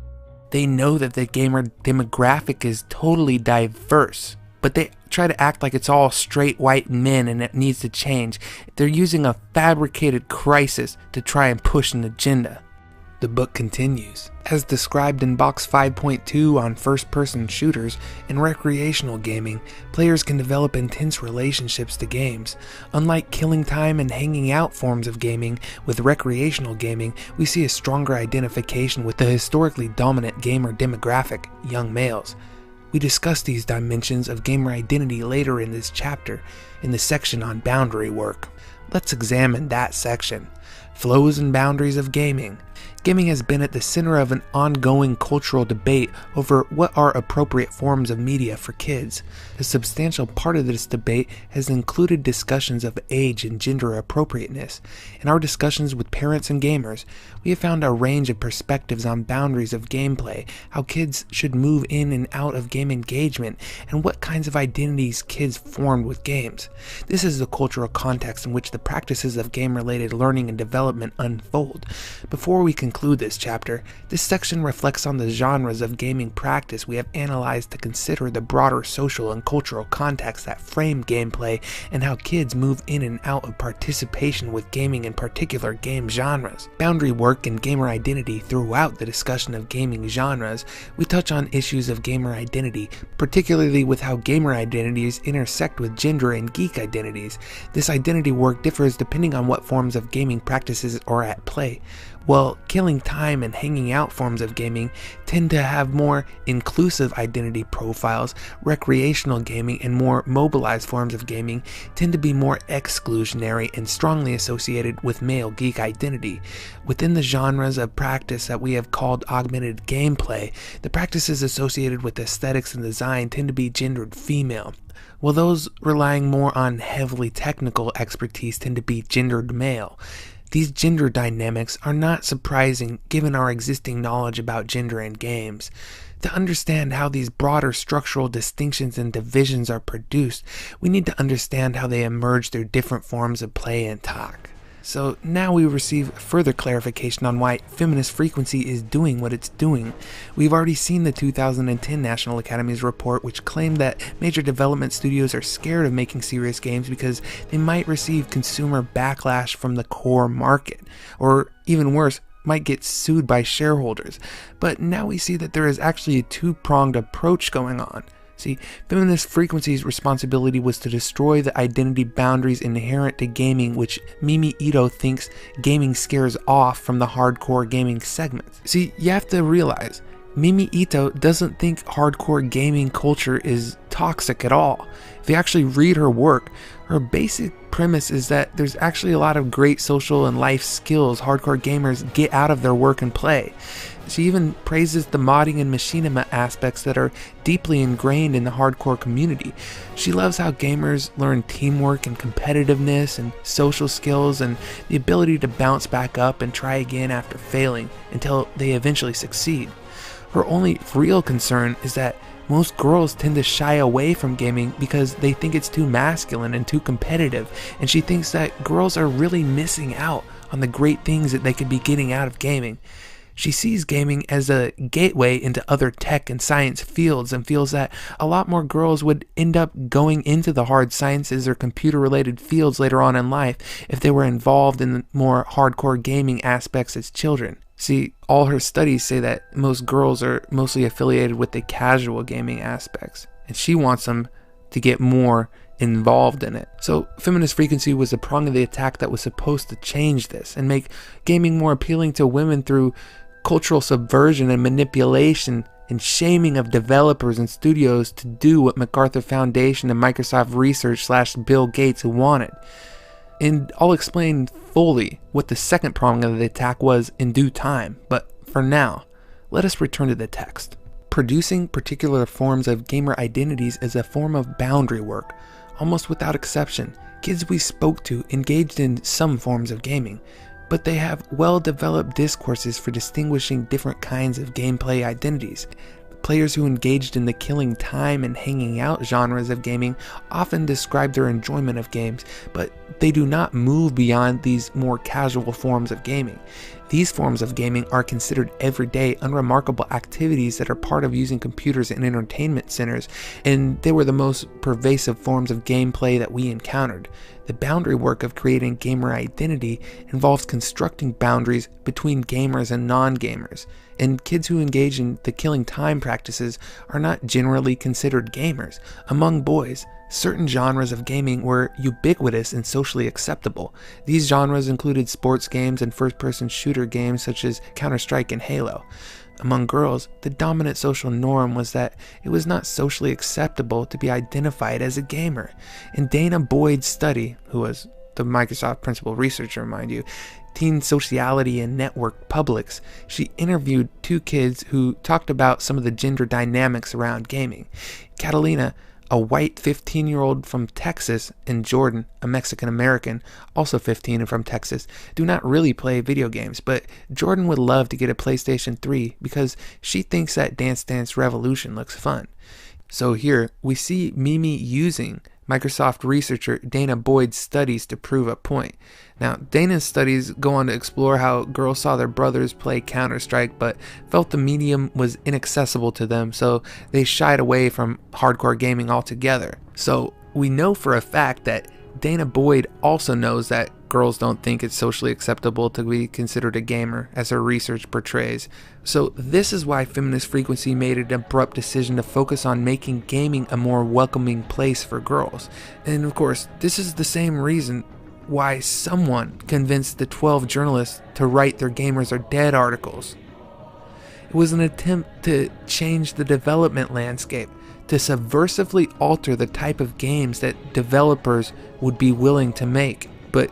They know that the gamer demographic is totally diverse, but they try to act like it's all straight white men and it needs to change. They're using a fabricated crisis to try and push an agenda. The book continues. As described in Box 5.2 on first-person shooters, in recreational gaming, players can develop intense relationships to games. Unlike killing time and hanging out forms of gaming, with recreational gaming, we see a stronger identification with the historically dominant gamer demographic, young males. We discuss these dimensions of gamer identity later in this chapter, in the section on boundary work. Let's examine that section. Flows and boundaries of gaming. Gaming has been at the center of an ongoing cultural debate over what are appropriate forms of media for kids. A substantial part of this debate has included discussions of age and gender appropriateness. In our discussions with parents and gamers, we have found a range of perspectives on boundaries of gameplay, how kids should move in and out of game engagement, and what kinds of identities kids formed with games. This is the cultural context in which the practices of game-related learning and development unfold. Before we we conclude this chapter, this section reflects on the genres of gaming practice we have analyzed to consider the broader social and cultural contexts that frame gameplay and how kids move in and out of participation with gaming in particular game genres. Boundary work and gamer identity. Throughout the discussion of gaming genres, we touch on issues of gamer identity, particularly with how gamer identities intersect with gender and geek identities. This identity work differs depending on what forms of gaming practices are at play. While killing time and hanging out forms of gaming tend to have more inclusive identity profiles, recreational gaming and more mobilized forms of gaming tend to be more exclusionary and strongly associated with male geek identity. Within the genres of practice that we have called augmented gameplay, the practices associated with aesthetics and design tend to be gendered female, while those relying more on heavily technical expertise tend to be gendered male. These gender dynamics are not surprising given our existing knowledge about gender in games. To understand how these broader structural distinctions and divisions are produced, we need to understand how they emerge through different forms of play and talk. So now we receive further clarification on why Feminist Frequency is doing what it's doing. We've already seen the 2010 National Academy's report, which claimed that major development studios are scared of making serious games because they might receive consumer backlash from the core market, or even worse, might get sued by shareholders. But now we see that there is actually a two-pronged approach going on. See, Feminist Frequency's responsibility was to destroy the identity boundaries inherent to gaming, which Mimi Ito thinks gaming scares off from the hardcore gaming segments. See, you have to realize, Mimi Ito doesn't think hardcore gaming culture is toxic at all. If you actually read her work, her basic premise is that there's actually a lot of great social and life skills hardcore gamers get out of their work and play. She even praises the modding and machinima aspects that are deeply ingrained in the hardcore community. She loves how gamers learn teamwork and competitiveness and social skills and the ability to bounce back up and try again after failing until they eventually succeed. Her only real concern is that most girls tend to shy away from gaming because they think it's too masculine and too competitive, and she thinks that girls are really missing out on the great things that they could be getting out of gaming. She sees gaming as a gateway into other tech and science fields and feels that a lot more girls would end up going into the hard sciences or computer-related fields later on in life if they were involved in the more hardcore gaming aspects as children. See, all her studies say that most girls are mostly affiliated with the casual gaming aspects, and she wants them to get more involved in it. So Feminist Frequency was a prong of the attack that was supposed to change this and make gaming more appealing to women through cultural subversion and manipulation and shaming of developers and studios to do what MacArthur Foundation and Microsoft Research / Bill Gates wanted. And I'll explain fully what the second prong of the attack was in due time, but for now, let us return to the text. Producing particular forms of gamer identities is a form of boundary work. Almost without exception, kids we spoke to engaged in some forms of gaming, but they have well-developed discourses for distinguishing different kinds of gameplay identities. Players who engaged in the killing time and hanging out genres of gaming often describe their enjoyment of games, but they do not move beyond these more casual forms of gaming. These forms of gaming are considered everyday, unremarkable activities that are part of using computers in entertainment centers, and they were the most pervasive forms of gameplay that we encountered. The boundary work of creating gamer identity involves constructing boundaries between gamers and non-gamers, and kids who engage in the killing time practices are not generally considered gamers. Among boys, certain genres of gaming were ubiquitous and socially acceptable. These genres included sports games and first-person shooter games such as Counter-Strike and Halo. Among girls, the dominant social norm was that it was not socially acceptable to be identified as a gamer. In Dana Boyd's study, who was the Microsoft principal researcher, mind you, Teen Sociality and Network Publics, she interviewed two kids who talked about some of the gender dynamics around gaming. Catalina, a white 15-year-old from Texas, and Jordan, a Mexican-American, also 15 and from Texas, do not really play video games, but Jordan would love to get a PlayStation 3 because she thinks that Dance Dance Revolution looks fun. So here, we see Mimi using Microsoft researcher Dana Boyd's studies to prove a point. Now, Dana's studies go on to explore how girls saw their brothers play Counter-Strike but felt the medium was inaccessible to them, so they shied away from hardcore gaming altogether. So we know for a fact that Dana Boyd also knows that girls don't think it's socially acceptable to be considered a gamer, as her research portrays. So this is why Feminist Frequency made an abrupt decision to focus on making gaming a more welcoming place for girls. And of course, this is the same reason why someone convinced the 12 journalists to write their gamers are dead articles. It was an attempt to change the development landscape, to subversively alter the type of games that developers would be willing to make. But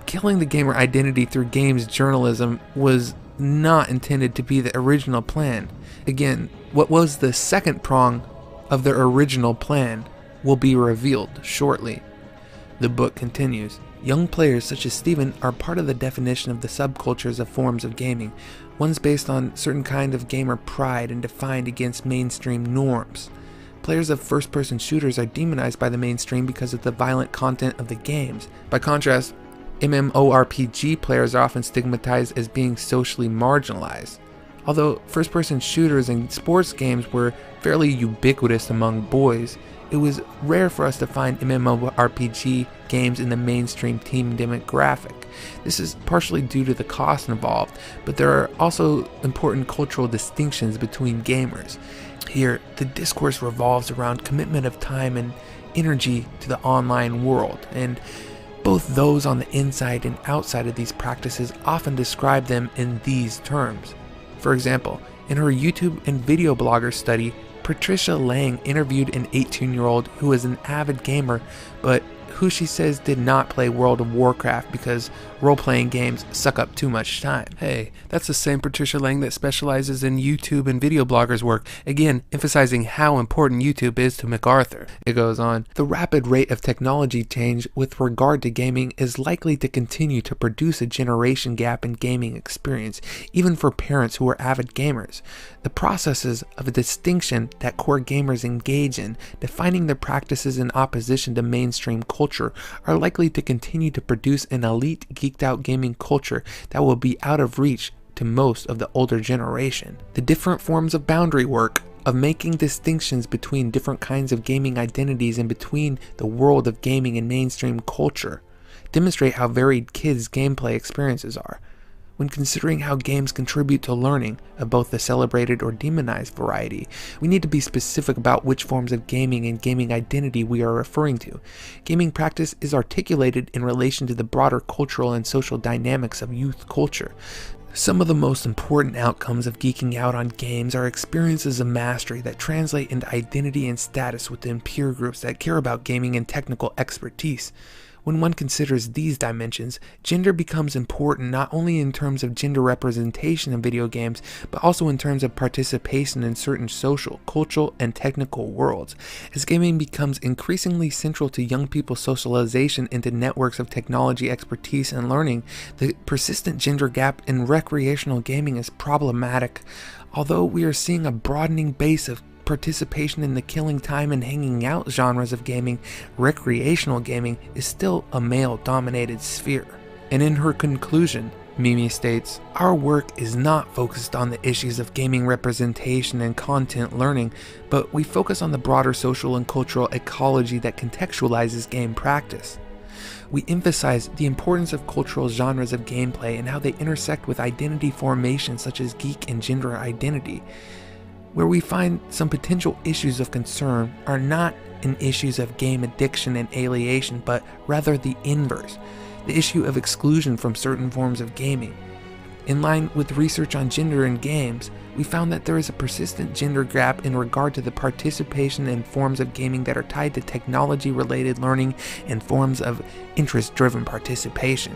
killing the gamer identity through games journalism was not intended to be the original plan. Again, what was the second prong of their original plan will be revealed shortly. The book continues. Young players such as Steven are part of the definition of the subcultures of forms of gaming, ones based on certain kind of gamer pride and defined against mainstream norms. Players of first-person shooters are demonized by the mainstream because of the violent content of the games. By contrast, MMORPG players are often stigmatized as being socially marginalized. Although first-person shooters and sports games were fairly ubiquitous among boys, it was rare for us to find MMORPG games in the mainstream teen demographic. This is partially due to the cost involved, but there are also important cultural distinctions between gamers. Here, the discourse revolves around commitment of time and energy to the online world, and both those on the inside and outside of these practices often describe them in these terms. For example, in her YouTube and video blogger study, Patricia Lang interviewed an 18-year-old who was an avid gamer, but who she says did not play World of Warcraft because role-playing games suck up too much time. Hey, that's the same Patricia Lang that specializes in YouTube and video bloggers work, again emphasizing how important YouTube is to MacArthur. It goes on, the rapid rate of technology change with regard to gaming is likely to continue to produce a generation gap in gaming experience, even for parents who are avid gamers. The processes of a distinction that core gamers engage in, defining their practices in opposition to mainstream culture, are likely to continue to produce an elite, geeked out gaming culture that will be out of reach to most of the older generation. The different forms of boundary work, of making distinctions between different kinds of gaming identities and between the world of gaming and mainstream culture, demonstrate how varied kids' gameplay experiences are. When considering how games contribute to learning of both the celebrated or demonized variety, we need to be specific about which forms of gaming and gaming identity we are referring to. Gaming practice is articulated in relation to the broader cultural and social dynamics of youth culture. Some of the most important outcomes of geeking out on games are experiences of mastery that translate into identity and status within peer groups that care about gaming and technical expertise. When one considers these dimensions, gender becomes important not only in terms of gender representation in video games, but also in terms of participation in certain social, cultural, and technical worlds. As gaming becomes increasingly central to young people's socialization into networks of technology expertise and learning, the persistent gender gap in recreational gaming is problematic. Although we are seeing a broadening base of participation in the killing time and hanging out genres of gaming, recreational gaming is still a male-dominated sphere. And in her conclusion, Mimi states, "Our work is not focused on the issues of gaming representation and content learning, but we focus on the broader social and cultural ecology that contextualizes game practice. We emphasize the importance of cultural genres of gameplay and how they intersect with identity formation such as geek and gender identity. Where we find some potential issues of concern are not in issues of game addiction and alienation, but rather the inverse, the issue of exclusion from certain forms of gaming. In line with research on gender in games, we found that there is a persistent gender gap in regard to the participation in forms of gaming that are tied to technology-related learning and forms of interest-driven participation.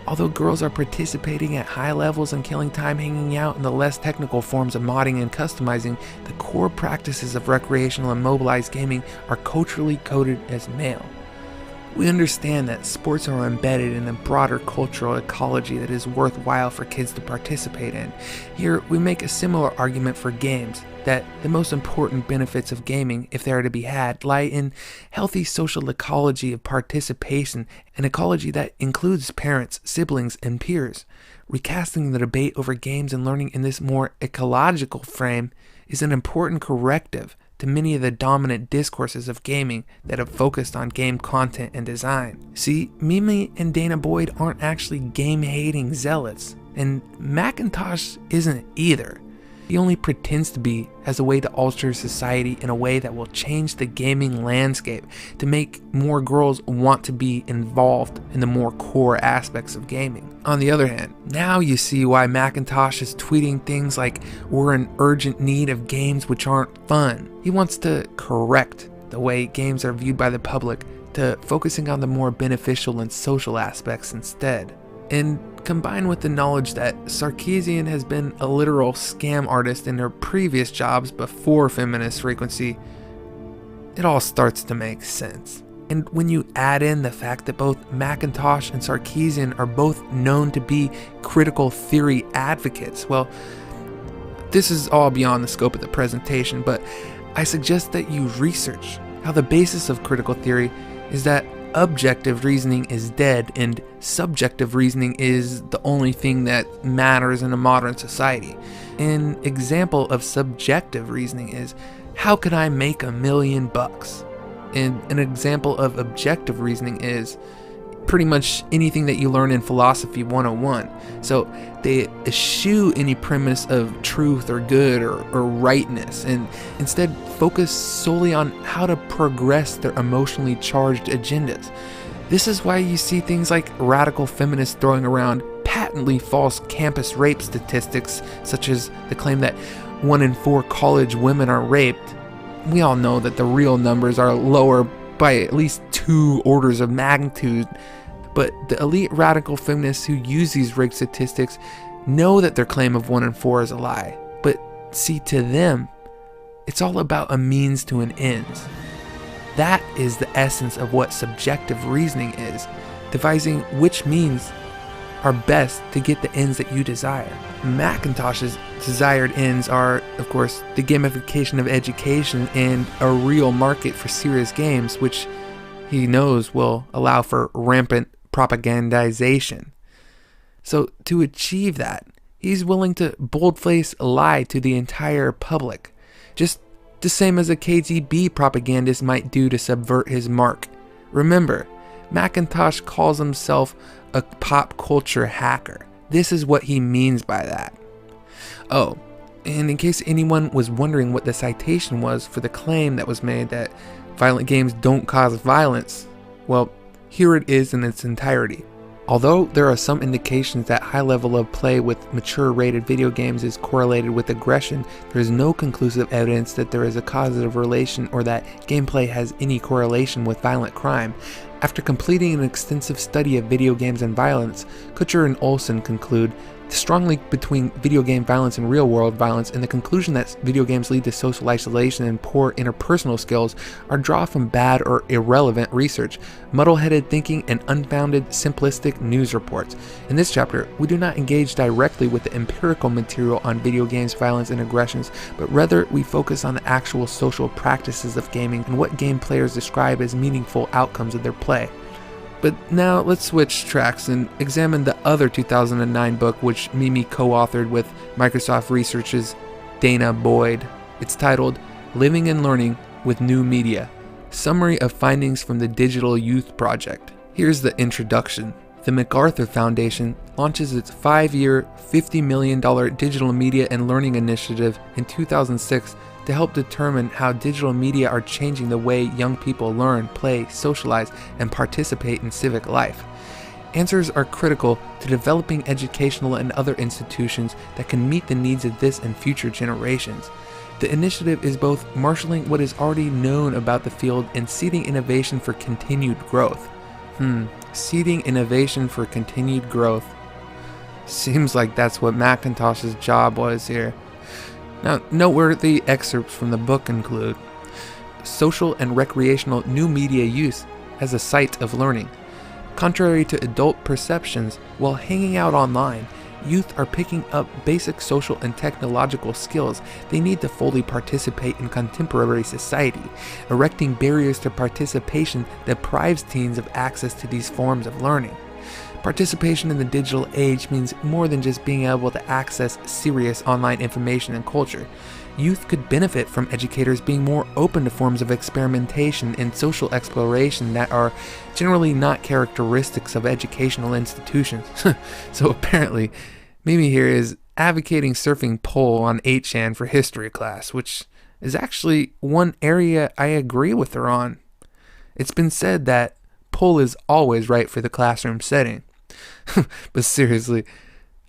Although girls are participating at high levels and killing time hanging out in the less technical forms of modding and customizing, the core practices of recreational and mobilized gaming are culturally coded as male. We understand that sports are embedded in a broader cultural ecology that is worthwhile for kids to participate in. Here, we make a similar argument for games. that the most important benefits of gaming, if they are to be had, lie in healthy social ecology of participation, an ecology that includes parents, siblings, and peers. Recasting the debate over games and learning in this more ecological frame is an important corrective to many of the dominant discourses of gaming that have focused on game content and design. See, Mimi and Dana Boyd aren't actually game-hating zealots, and Macintosh isn't either. He only pretends to be as a way to alter society in a way that will change the gaming landscape to make more girls want to be involved in the more core aspects of gaming. On the other hand, now you see why Macintosh is tweeting things like, "We're in urgent need of games which aren't fun." He wants to correct the way games are viewed by the public to focusing on the more beneficial and social aspects instead. And combined with the knowledge that Sarkeesian has been a literal scam artist in her previous jobs before Feminist Frequency, it all starts to make sense. And when you add in the fact that both Macintosh and Sarkeesian are both known to be critical theory advocates, well, this is all beyond the scope of the presentation, but I suggest that you research how the basis of critical theory is that objective reasoning is dead and subjective reasoning is the only thing that matters in a modern society. An example of subjective reasoning is, how could I make $1 million? And an example of objective reasoning is pretty much anything that you learn in Philosophy 101. So they eschew any premise of truth or good or rightness, and instead focus solely on how to progress their emotionally charged agendas. This is why you see things like radical feminists throwing around patently false campus rape statistics, such as the claim that 1 in 4 college women are raped. We all know that the real numbers are lower by at least 2 orders of magnitude, but the elite radical feminists who use these rigged statistics know that their claim of 1 in 4 is a lie. But see, to them, it's all about a means to an end. That is the essence of what subjective reasoning is, devising which means are best to get the ends that you desire. Macintosh's desired ends are, of course, the gamification of education and a real market for serious games, which he knows will allow for rampant propagandization. So to achieve that, he's willing to boldface lie to the entire public, just the same as a KGB propagandist might do to subvert his mark. Remember, Macintosh calls himself a pop culture hacker. This is what he means by that. Oh, and in case anyone was wondering what the citation was for the claim that was made that violent games don't cause violence, well, here it is in its entirety. Although there are some indications that high level of play with mature rated video games is correlated with aggression, there is no conclusive evidence that there is a causative relation or that gameplay has any correlation with violent crime. After completing an extensive study of video games and violence, Kutcher and Olson conclude the strong link between video game violence and real-world violence, and the conclusion that video games lead to social isolation and poor interpersonal skills are drawn from bad or irrelevant research, muddle-headed thinking, and unfounded simplistic news reports. In this chapter, we do not engage directly with the empirical material on video games violence and aggressions, but rather we focus on the actual social practices of gaming and what game players describe as meaningful outcomes of their play. But now let's switch tracks and examine the other 2009 book which Mimi co-authored with Microsoft Research's Dana Boyd. It's titled Living and Learning with New Media, Summary of Findings from the Digital Youth Project. Here's the introduction. The MacArthur Foundation launches its 5-year, $50 million digital media and learning initiative in 2006 to help determine how digital media are changing the way young people learn, play, socialize, and participate in civic life. Answers are critical to developing educational and other institutions that can meet the needs of this and future generations. The initiative is both marshaling what is already known about the field and seeding innovation for continued growth. Seeding innovation for continued growth. Seems like that's what Macintosh's job was here. Now, noteworthy excerpts from the book include social and recreational new media use as a site of learning. Contrary to adult perceptions, while hanging out online, youth are picking up basic social and technological skills they need to fully participate in contemporary society. Erecting barriers to participation deprives teens of access to these forms of learning. Participation in the digital age means more than just being able to access serious online information and culture. Youth could benefit from educators being more open to forms of experimentation and social exploration that are generally not characteristics of educational institutions. So apparently, Mimi here is advocating surfing pole on 8chan for history class, which is actually one area I agree with her on. It's been said that pole is always right for the classroom setting. But seriously,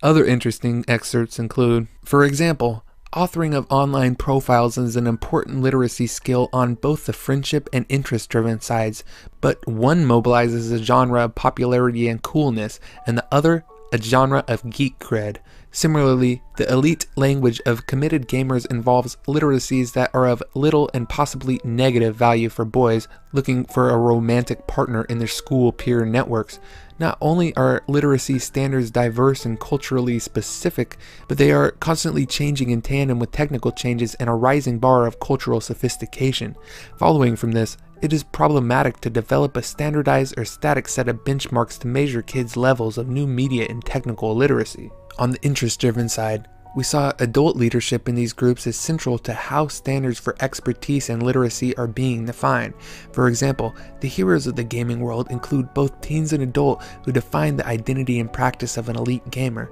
other interesting excerpts include, for example, authoring of online profiles is an important literacy skill on both the friendship and interest-driven sides, but one mobilizes a genre of popularity and coolness, and the other a genre of geek cred. Similarly, the elite language of committed gamers involves literacies that are of little and possibly negative value for boys looking for a romantic partner in their school peer networks. Not only are literacy standards diverse and culturally specific, but they are constantly changing in tandem with technical changes and a rising bar of cultural sophistication. Following from this, it is problematic to develop a standardized or static set of benchmarks to measure kids' levels of new media and technical literacy. On the interest-driven side, we saw adult leadership in these groups is central to how standards for expertise and literacy are being defined. For example, the heroes of the gaming world include both teens and adults who define the identity and practice of an elite gamer.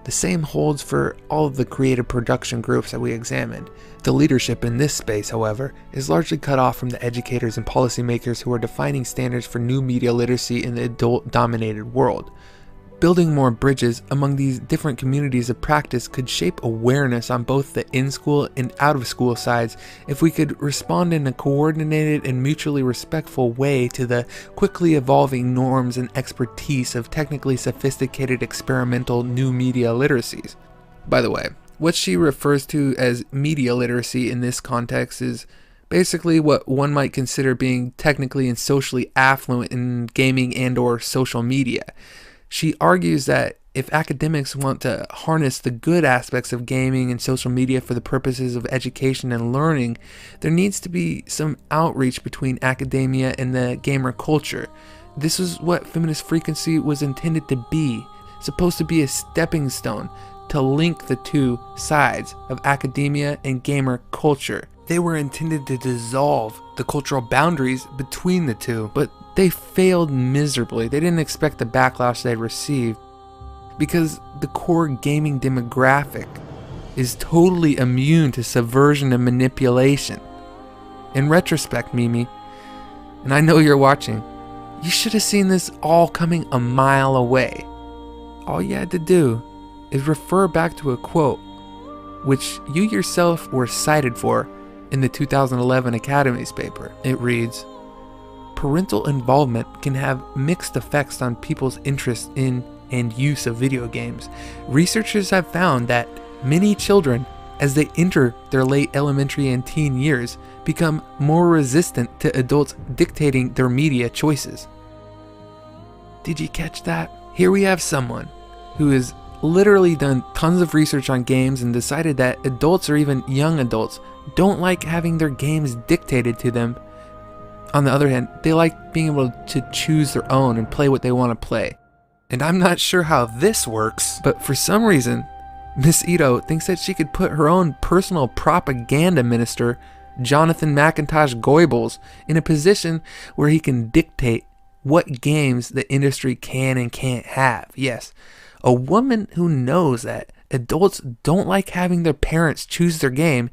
The same holds for all of the creative production groups that we examined. The leadership in this space, however, is largely cut off from the educators and policymakers who are defining standards for new media literacy in the adult-dominated world. Building more bridges among these different communities of practice could shape awareness on both the in-school and out-of-school sides if we could respond in a coordinated and mutually respectful way to the quickly evolving norms and expertise of technically sophisticated experimental new media literacies. By the way, what she refers to as media literacy in this context is basically what one might consider being technically and socially affluent in gaming and/or social media. She argues that if academics want to harness the good aspects of gaming and social media for the purposes of education and learning, there needs to be some outreach between academia and the gamer culture. This is what Feminist Frequency was intended to be, supposed to be a stepping stone to link the two sides of academia and gamer culture. They were intended to dissolve the cultural boundaries between the two, but they failed miserably. They didn't expect the backlash they received because the core gaming demographic is totally immune to subversion and manipulation. In retrospect, Mimi, and I know you're watching, you should have seen this all coming a mile away. All you had to do is refer back to a quote, which you yourself were cited for in the 2011 Academy's paper. It reads, "Parental involvement can have mixed effects on people's interest in and use of video games. Researchers have found that many children, as they enter their late elementary and teen years, become more resistant to adults dictating their media choices." Did you catch that? Here we have someone who has literally done tons of research on games and decided that adults or even young adults don't like having their games dictated to them. On the other hand, they like being able to choose their own and play what they want to play. And I'm not sure how this works, but for some reason, Miss Ito thinks that she could put her own personal propaganda minister, Jonathan McIntosh Goebbels, in a position where he can dictate what games the industry can and can't have. Yes, a woman who knows that adults don't like having their parents choose their game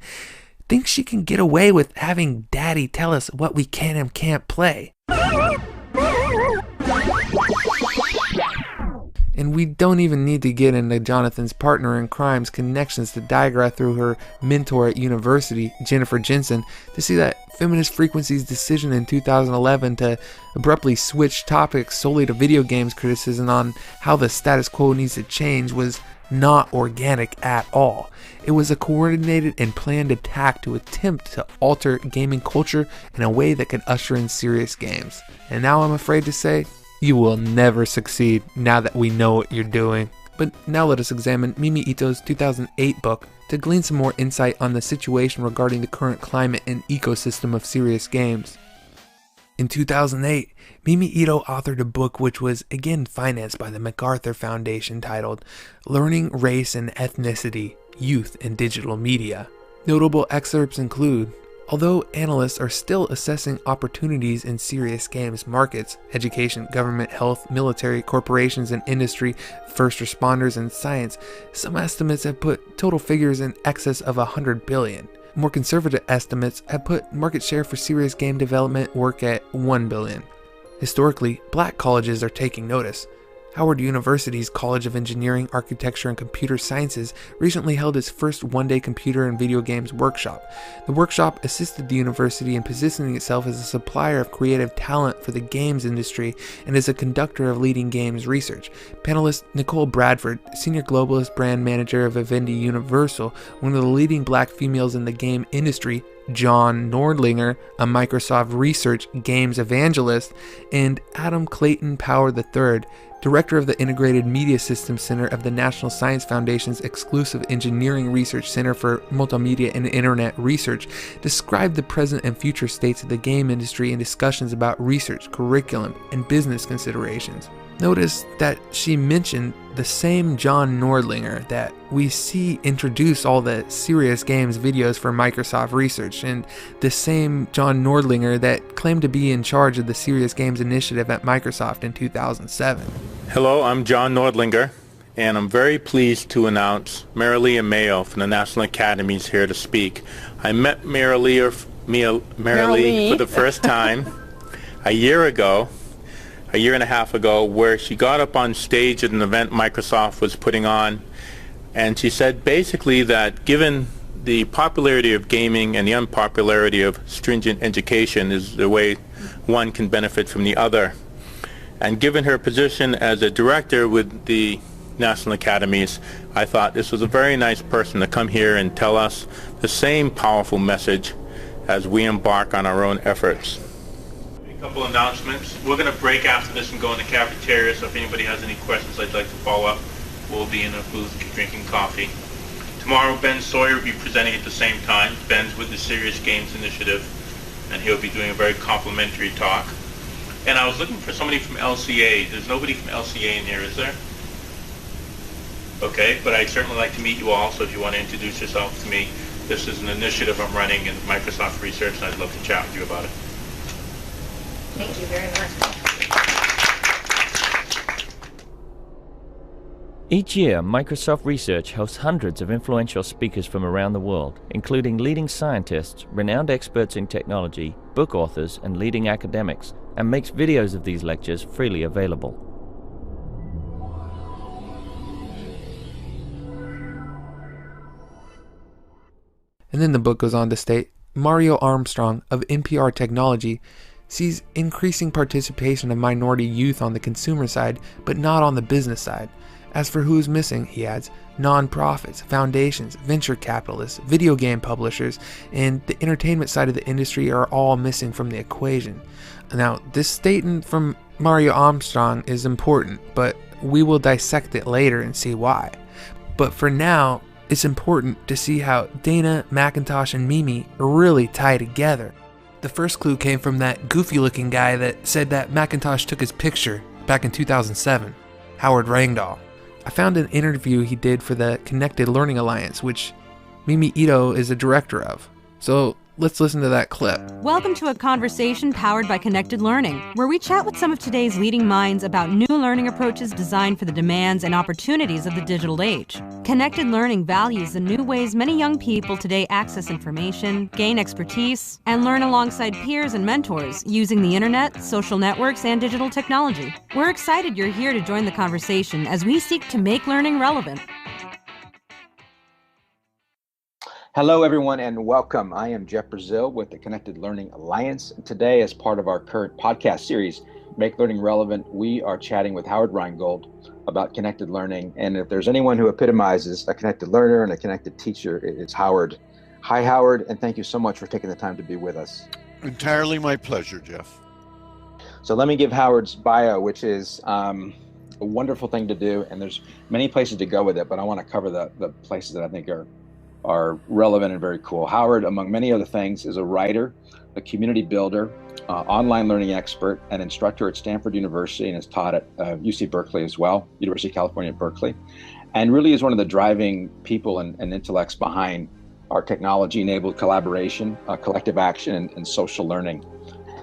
thinks she can get away with having daddy tell us what we can and can't play. And we don't even need to get into Jonathan's partner in crime's connections to digress through her mentor at university, Jennifer Jensen, to see that Feminist Frequency's decision in 2011 to abruptly switch topics solely to video games criticism on how the status quo needs to change was not organic at all. It was a coordinated and planned attack to attempt to alter gaming culture in a way that could usher in serious games. And now I'm afraid to say, you will never succeed now that we know what you're doing. But now let us examine Mimi Ito's 2008 book to glean some more insight on the situation regarding the current climate and ecosystem of serious games. In 2008, Mimi Ito authored a book which was again financed by the MacArthur Foundation titled Learning Race and Ethnicity, Youth and Digital Media. Notable excerpts include, although analysts are still assessing opportunities in serious games markets, education, government, health, military, corporations and industry, first responders and science, some estimates have put total figures in excess of 100 billion. More conservative estimates have put market share for serious game development work at 1 billion. Historically, black colleges are taking notice. Howard University's College of Engineering, Architecture, and Computer Sciences recently held its first one-day computer and video games workshop. The workshop assisted the university in positioning itself as a supplier of creative talent for the games industry and as a conductor of leading games research. Panelist Nicole Bradford, Senior Globalist Brand Manager of Vivendi Universal, one of the leading black females in the game industry, John Nordlinger, a Microsoft Research Games evangelist, and Adam Clayton Power III, Director of the Integrated Media Systems Center of the National Science Foundation's exclusive Engineering Research Center for Multimedia and Internet Research, described the present and future states of the game industry in discussions about research, curriculum, and business considerations. Notice that she mentioned the same John Nordlinger that we see introduce all the serious games videos for Microsoft Research, and the same John Nordlinger that claimed to be in charge of the Serious Games Initiative at Microsoft in 2007. Hello, I'm John Nordlinger, and I'm very pleased to announce Marilee Mayo from the National Academy is here to speak. I met Marilee for the first time a year and a half ago, where she got up on stage at an event Microsoft was putting on, and she said basically that given the popularity of gaming and the unpopularity of stringent education is the way one can benefit from the other. And given her position as a director with the National Academies, I thought this was a very nice person to come here and tell us the same powerful message as we embark on our own efforts. A couple announcements. We're going to break after this and go in the cafeteria, so if anybody has any questions they'd like to follow up, we'll be in a booth drinking coffee. Tomorrow Ben Sawyer will be presenting at the same time. Ben's with the Serious Games Initiative, and he'll be doing a very complimentary talk. And I was looking for somebody from LCA. There's nobody from LCA in here, is there? Okay, but I'd certainly like to meet you all, so if you want to introduce yourself to me, this is an initiative I'm running in Microsoft Research, and I'd love to chat with you about it. Thank you very much. Each year, Microsoft Research hosts hundreds of influential speakers from around the world, including leading scientists, renowned experts in technology, book authors, and leading academics, and makes videos of these lectures freely available. And then the book goes on to state, Mario Armstrong of NPR Technology sees increasing participation of minority youth on the consumer side, but not on the business side. As for who's missing, he adds, nonprofits, foundations, venture capitalists, video game publishers, and the entertainment side of the industry are all missing from the equation. Now, this statement from Mario Armstrong is important, but we will dissect it later and see why. But for now, it's important to see how Dana, Macintosh, and Mimi really tie together. The first clue came from that goofy-looking guy that said that Macintosh took his picture back in 2007, Howard Rangdahl. I found an interview he did for the Connected Learning Alliance, which Mimi Ito is a director of. So let's listen to that clip. Welcome to a conversation powered by Connected Learning, where we chat with some of today's leading minds about new learning approaches designed for the demands and opportunities of the digital age. Connected Learning values the new ways many young people today access information, gain expertise, and learn alongside peers and mentors using the internet, social networks, and digital technology. We're excited you're here to join the conversation as we seek to make learning relevant. Hello, everyone, and welcome. I am Jeff Brazil with the Connected Learning Alliance. Today, as part of our current podcast series, Make Learning Relevant, we are chatting with Howard Rheingold about connected learning. And if there's anyone who epitomizes a connected learner and a connected teacher, it's Howard. Hi, Howard, and thank you so much for taking the time to be with us. Entirely my pleasure, Jeff. So let me give Howard's bio, which is a wonderful thing to do, and there's many places to go with it, but I want to cover the places that I think are relevant and very cool. Howard, among many other things, is a writer, a community builder, online learning expert, and instructor at Stanford University, and has taught at UC Berkeley as well, University of California at Berkeley, and really is one of the driving people and intellects behind our technology-enabled collaboration, collective action, and social learning.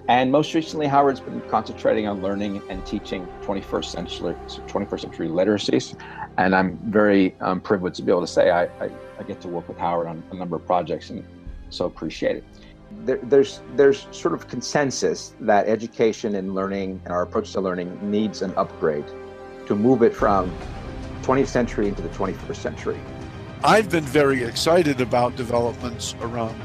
And most recently, Howard's been concentrating on learning and teaching 21st century literacies. And I'm very privileged to be able to say I get to work with Howard on a number of projects, and so appreciate it. There's sort of consensus that education and learning and our approach to learning needs an upgrade to move it from 20th century into the 21st century. I've been very excited about developments around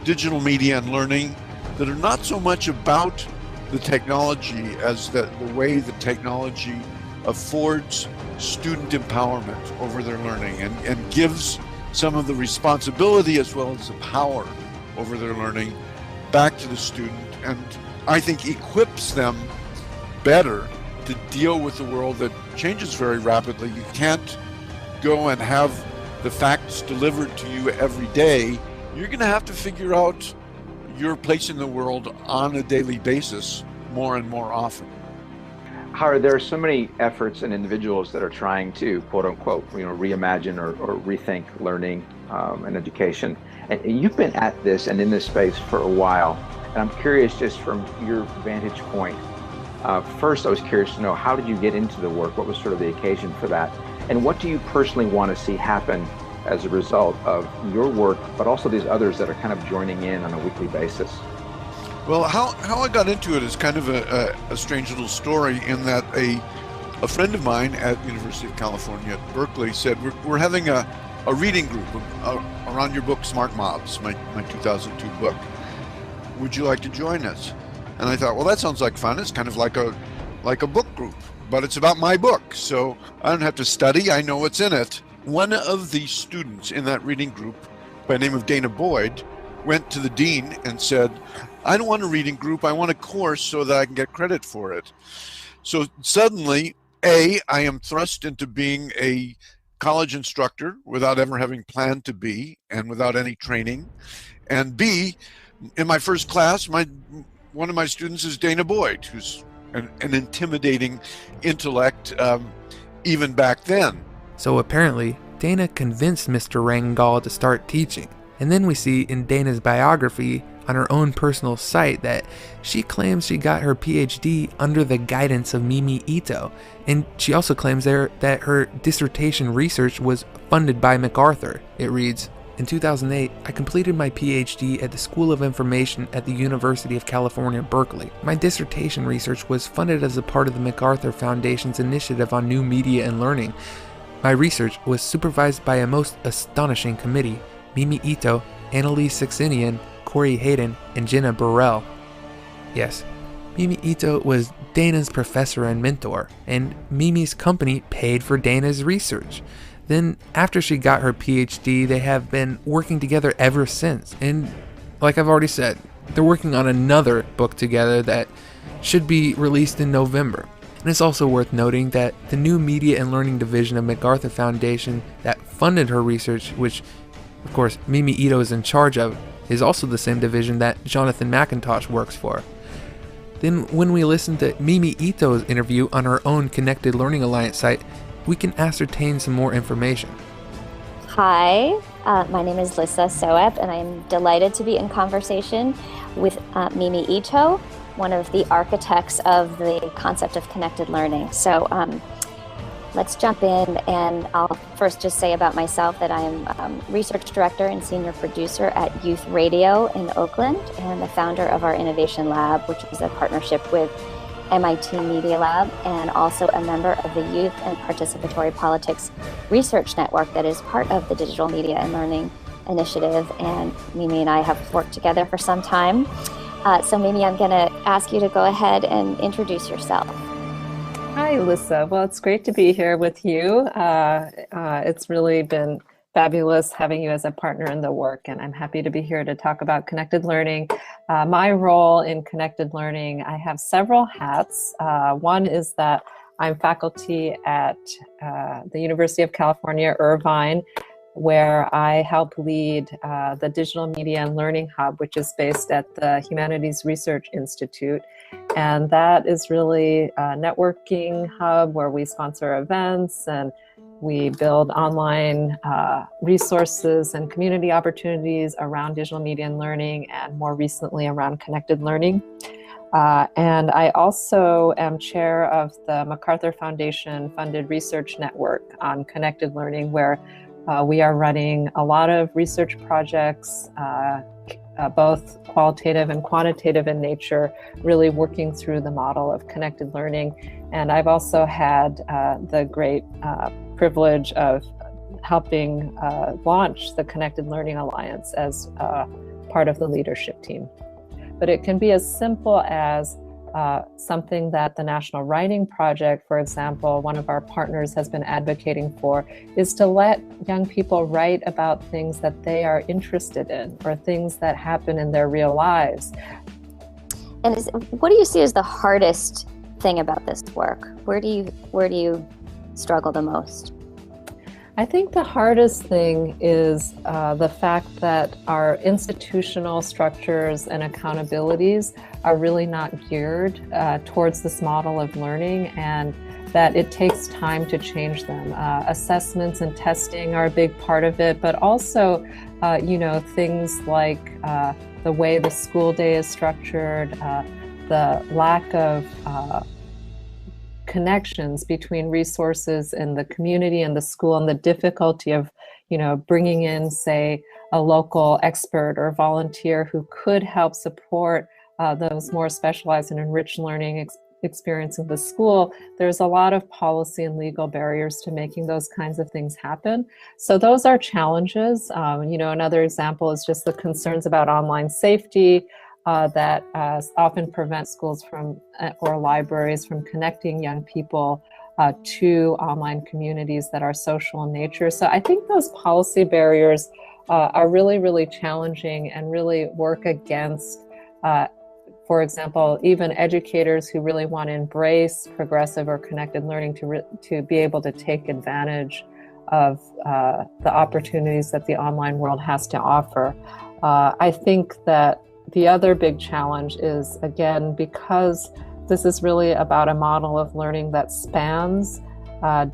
digital media and learning that are not so much about the technology as the way the technology affords student empowerment over their learning and gives some of the responsibility as well as the power over their learning back to the student, and I think equips them better to deal with the world that changes very rapidly. You can't go and have the facts delivered to you every day. You're going to have to figure out your place in the world on a daily basis more and more often. Howard, there are so many efforts and individuals that are trying to, quote unquote, reimagine or rethink learning and education. And you've been at this and in this space for a while. And I'm curious, just from your vantage point, first I was curious to know, how did you get into the work? What was sort of the occasion for that? And what do you personally want to see happen as a result of your work, but also these others that are kind of joining in on a weekly basis? Well, how I got into it is kind of a strange little story, in that a friend of mine at University of California at Berkeley said, we're having a reading group around your book, Smart Mobs, my 2002 book. Would you like to join us? And I thought, well, that sounds like fun. It's kind of like a book group, but it's about my book, so I don't have to study. I know what's in it. One of the students in that reading group, by the name of Dana Boyd, went to the dean and said, I don't want a reading group. I want a course so that I can get credit for it. So suddenly, I am thrust into being a college instructor without ever having planned to be and without any training. And B, in my first class, one of my students is Dana Boyd, who's an intimidating intellect even back then. So apparently, Dana convinced Mr. Rangal to start teaching. And then we see in Dana's biography on her own personal site that she claims she got her PhD under the guidance of Mimi Ito. And she also claims there that her dissertation research was funded by MacArthur. It reads, in 2008, I completed my PhD at the School of Information at the University of California, Berkeley. My dissertation research was funded as a part of the MacArthur Foundation's initiative on new media and learning. My research was supervised by a most astonishing committee: Mimi Ito, Annalise Saxenian, Corey Hayden, and Jenna Burrell. Yes, Mimi Ito was Dana's professor and mentor, and Mimi's company paid for Dana's research. Then, after she got her PhD, they have been working together ever since. And like I've already said, they're working on another book together that should be released in November. And it's also worth noting that the new Media and Learning Division of MacArthur Foundation that funded her research, which of course Mimi Ito is in charge of, is also the same division that Jonathan McIntosh works for. Then when we listen to Mimi Ito's interview on her own Connected Learning Alliance site, we can ascertain some more information. Hi, my name is Lissa Soep, and I'm delighted to be in conversation with Mimi Ito, one of the architects of the concept of connected learning. So let's jump in, and I'll first just say about myself that I am research director and senior producer at Youth Radio in Oakland, and the founder of our Innovation Lab, which is a partnership with MIT Media Lab, and also a member of the Youth and Participatory Politics Research Network that is part of the Digital Media and Learning Initiative. And Mimi and I have worked together for some time. So Mimi, I'm going to ask you to go ahead and introduce yourself. Hi, Lissa. Well, it's great to be here with you. It's really been fabulous having you as a partner in the work, and I'm happy to be here to talk about connected learning. My role in connected learning, I have several hats. One is that I'm faculty at the University of California, Irvine, where I help lead the Digital Media and Learning Hub, which is based at the Humanities Research Institute. And that is really a networking hub where we sponsor events and we build online resources and community opportunities around digital media and learning, and more recently around connected learning. And I also am chair of the MacArthur Foundation funded research network on connected learning, where we are running a lot of research projects, both qualitative and quantitative in nature, really working through the model of connected learning. And I've also had the great privilege of helping launch the Connected Learning Alliance as part of the leadership team. But it can be as simple as something that the National Writing Project, for example, one of our partners has been advocating for, is to let young people write about things that they are interested in or things that happen in their real lives. And what do you see as the hardest thing about this work? Where do you struggle the most? I think the hardest thing is the fact that our institutional structures and accountabilities are really not geared towards this model of learning, and that it takes time to change them. Assessments and testing are a big part of it, but also, things like the way the school day is structured, the lack of connections between resources in the community and the school, and the difficulty of, bringing in, say, a local expert or volunteer who could help support those more specialized and enriched learning experience in the school. There's a lot of policy and legal barriers to making those kinds of things happen. So those are challenges. Another example is just the concerns about online safety, that often prevent schools or libraries from connecting young people to online communities that are social in nature. So I think those policy barriers are really, really challenging and really work against, for example, even educators who really want to embrace progressive or connected learning to be able to take advantage of the opportunities that the online world has to offer. I think that the other big challenge is, again, because this is really about a model of learning that spans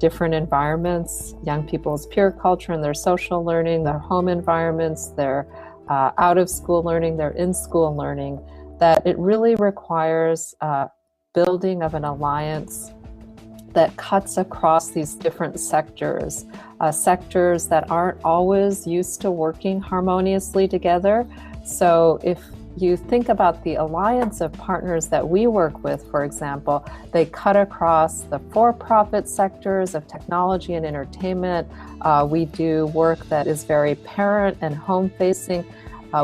different environments, young people's peer culture and their social learning, their home environments, their out-of-school learning, their in-school learning, that it really requires building of an alliance that cuts across these different sectors, sectors that aren't always used to working harmoniously together. So if you think about the alliance of partners that we work with, for example, they cut across the for-profit sectors of technology and entertainment. We do work that is very parent and home-facing.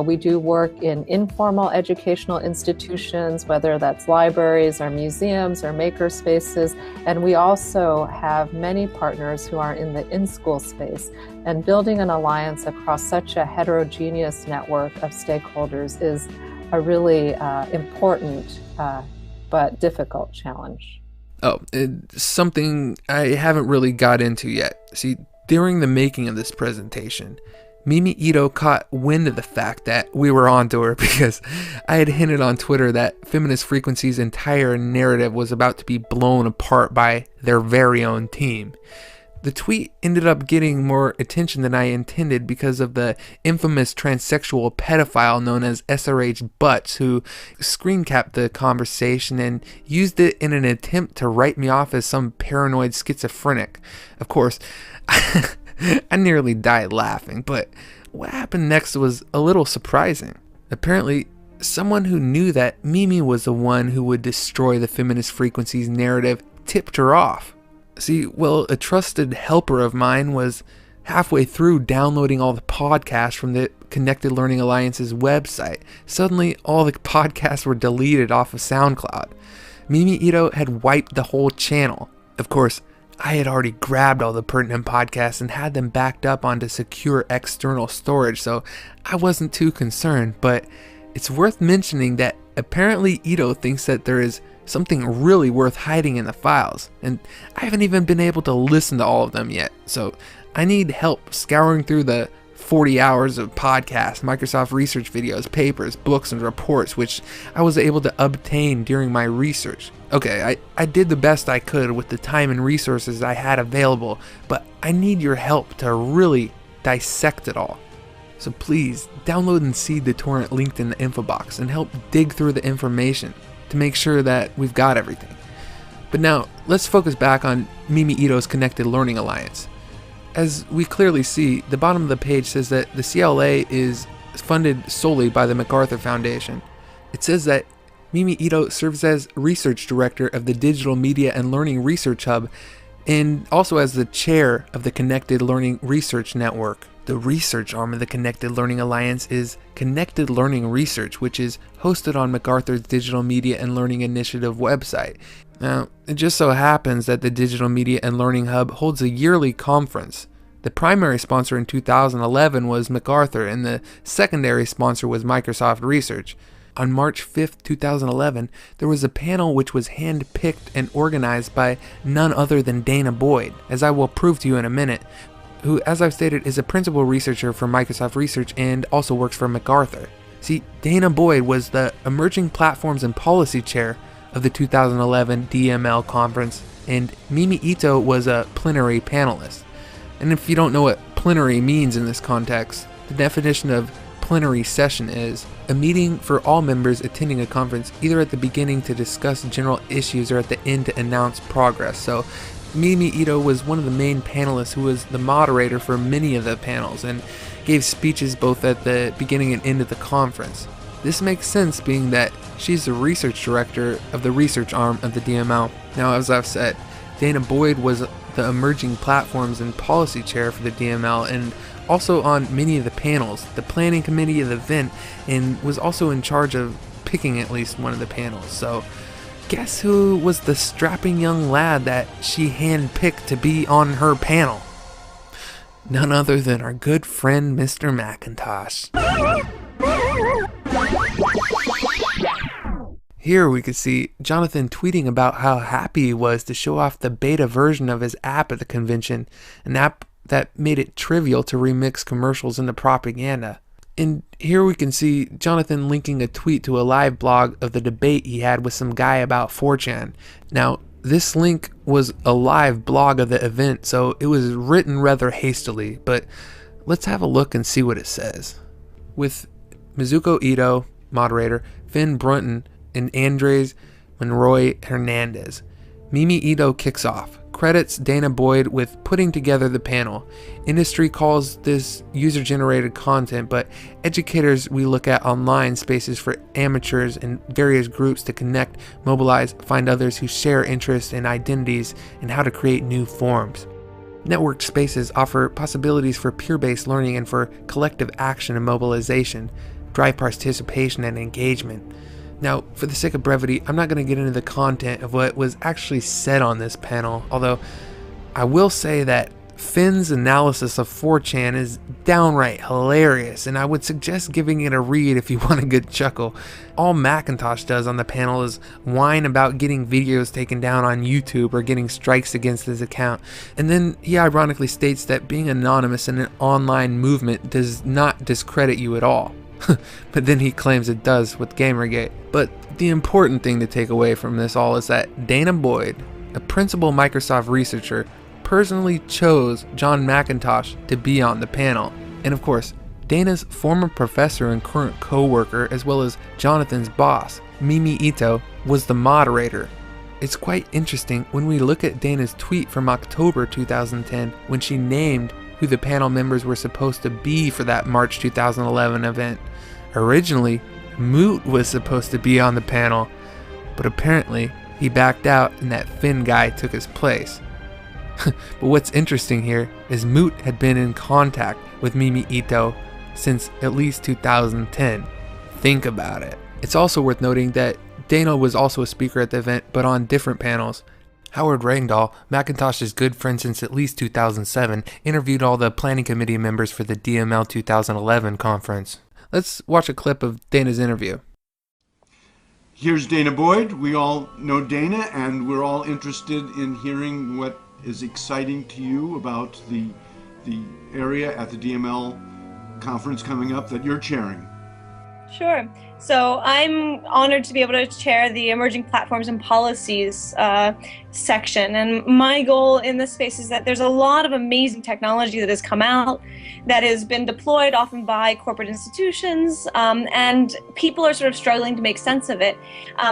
We do work in informal educational institutions, whether that's libraries or museums or maker spaces. And we also have many partners who are in the in-school space. And building an alliance across such a heterogeneous network of stakeholders is a really important but difficult challenge. Oh, it's something I haven't really got into yet. See, during the making of this presentation, Mimi Ito caught wind of the fact that we were onto her because I had hinted on Twitter that Feminist Frequency's entire narrative was about to be blown apart by their very own team. The tweet ended up getting more attention than I intended because of the infamous transsexual pedophile known as SRH Butts, who screen capped the conversation and used it in an attempt to write me off as some paranoid schizophrenic. Of course, I nearly died laughing, but what happened next was a little surprising. Apparently, someone who knew that Mimi was the one who would destroy the Feminist Frequency's narrative tipped her off. See, well, a trusted helper of mine was halfway through downloading all the podcasts from the Connected Learning Alliance's website. Suddenly, all the podcasts were deleted off of SoundCloud. Mimi Ito had wiped the whole channel. Of course, I had already grabbed all the pertinent podcasts and had them backed up onto secure external storage, so I wasn't too concerned, but it's worth mentioning that apparently Ito thinks that there is something really worth hiding in the files, and I haven't even been able to listen to all of them yet, so I need help scouring through the 40 hours of podcasts, Microsoft research videos, papers, books, and reports, which I was able to obtain during my research. Okay, I did the best I could with the time and resources I had available, but I need your help to really dissect it all. So please, download and seed the torrent linked in the info box and help dig through the information to make sure that we've got everything. But now, let's focus back on Mimi Ito's Connected Learning Alliance. As we clearly see, the bottom of the page says that the CLA is funded solely by the MacArthur Foundation. It says that Mimi Ito serves as Research Director of the Digital Media and Learning Research Hub and also as the chair of the Connected Learning Research Network. The research arm of the Connected Learning Alliance is Connected Learning Research, which is hosted on MacArthur's Digital Media and Learning Initiative website. Now, it just so happens that the Digital Media and Learning Hub holds a yearly conference. The primary sponsor in 2011 was MacArthur, and the secondary sponsor was Microsoft Research. On March 5th, 2011, there was a panel which was hand-picked and organized by none other than Dana Boyd, as I will prove to you in a minute, who, as I've stated, is a principal researcher for Microsoft Research and also works for MacArthur. See, Dana Boyd was the Emerging Platforms and Policy Chair of the 2011 DML conference, and Mimi Ito was a plenary panelist. And if you don't know what plenary means in this context, the definition of plenary session is a meeting for all members attending a conference, either at the beginning to discuss general issues or at the end to announce progress. So Mimi Ito was one of the main panelists who was the moderator for many of the panels and gave speeches both at the beginning and end of the conference. This makes sense being that she's the research director of the research arm of the DML. Now, as I've said, Dana Boyd was the Emerging Platforms and Policy Chair for the DML and also on many of the panels, the planning committee of the event, and was also in charge of picking at least one of the panels. So guess who was the strapping young lad that she handpicked to be on her panel? None other than our good friend Mr. Macintosh. Here we could see Jonathan tweeting about how happy he was to show off the beta version of his app at the convention, an app that made it trivial to remix commercials into propaganda. And here we can see Jonathan linking a tweet to a live blog of the debate he had with some guy about 4chan. Now, this link was a live blog of the event, so it was written rather hastily, but let's have a look and see what it says. With Mizuko Ito, moderator, Finn Brunton, and Andres Monroy Hernandez, Mimi Ito kicks off. Credits Dana Boyd with putting together the panel. Industry calls this user-generated content, but educators we look at online spaces for amateurs and various groups to connect, mobilize, find others who share interests and identities, and how to create new forms. Networked spaces offer possibilities for peer-based learning and for collective action and mobilization, drive participation and engagement. Now, for the sake of brevity, I'm not going to get into the content of what was actually said on this panel, although I will say that Finn's analysis of 4chan is downright hilarious, and I would suggest giving it a read if you want a good chuckle. All Macintosh does on the panel is whine about getting videos taken down on YouTube or getting strikes against his account, and then he ironically states that being anonymous in an online movement does not discredit you at all. But then he claims it does with Gamergate. But the important thing to take away from this all is that Dana Boyd, a principal Microsoft researcher, personally chose John Macintosh to be on the panel. And of course, Dana's former professor and current co-worker, as well as Jonathan's boss, Mimi Ito, was the moderator. It's quite interesting when we look at Dana's tweet from October 2010 when she named who the panel members were supposed to be for that March 2011 event. Originally, Moot was supposed to be on the panel, but apparently he backed out and that Finn guy took his place. But what's interesting here is Moot had been in contact with Mimi Ito since at least 2010. Think about it. It's also worth noting that Dana was also a speaker at the event, but on different panels. Howard Rangdahl, Macintosh's good friend since at least 2007, interviewed all the planning committee members for the DML 2011 conference. Let's watch a clip of Dana's interview. Here's Dana Boyd. We all know Dana, and we're all interested in hearing what is exciting to you about the area at the DML conference coming up that you're chairing. Sure. So I'm honored to be able to chair the Emerging Platforms and Policies section. And my goal in this space is that there's a lot of amazing technology that has come out that has been deployed often by corporate institutions, and people are sort of struggling to make sense of it.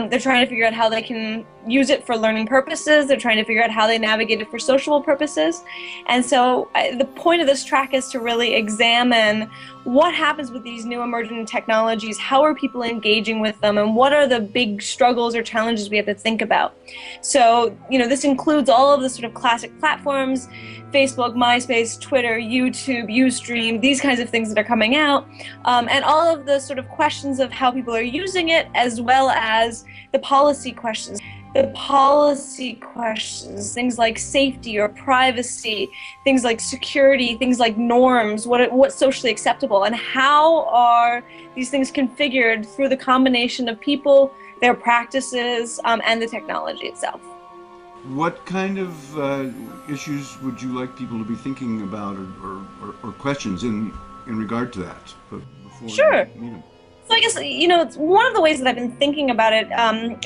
They're trying to figure out how they can use it for learning purposes. They're trying to figure out how they navigate it for social purposes. And so the point of this track is to really examine what happens with these new emerging technologies, how are people engaging with them, and what are the big struggles or challenges we have to think about. So, this includes all of the sort of classic platforms, Facebook, MySpace, Twitter, YouTube, Ustream, these kinds of things that are coming out, and all of the sort of questions of how people are using it, as well as the policy questions. The policy questions, things like safety or privacy, things like security, things like norms, what's socially acceptable, and how are these things configured through the combination of people, their practices, and the technology itself. What kind of issues would you like people to be thinking about, or questions in regard to that? Sure. So I guess, one of the ways that I've been thinking about it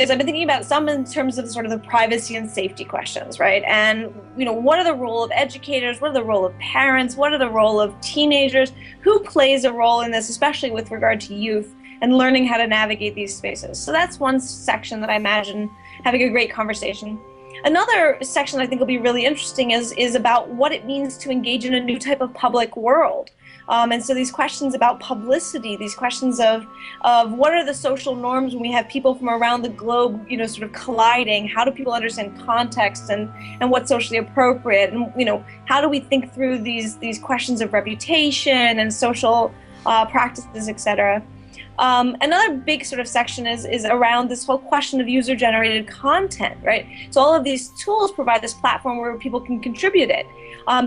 is I've been thinking about some in terms of sort of the privacy and safety questions, right? And, what are the role of educators? What are the role of parents? What are the role of teenagers? Who plays a role in this, especially with regard to youth and learning how to navigate these spaces? So that's one section that I imagine having a great conversation. Another section I think will be really interesting is about what it means to engage in a new type of public world. And so these questions about publicity, these questions of what are the social norms when we have people from around the globe, sort of colliding, how do people understand context and what's socially appropriate, and, how do we think through these questions of reputation and social practices, etc. Another big sort of section is around this whole question of user-generated content, right? So all of these tools provide this platform where people can contribute it.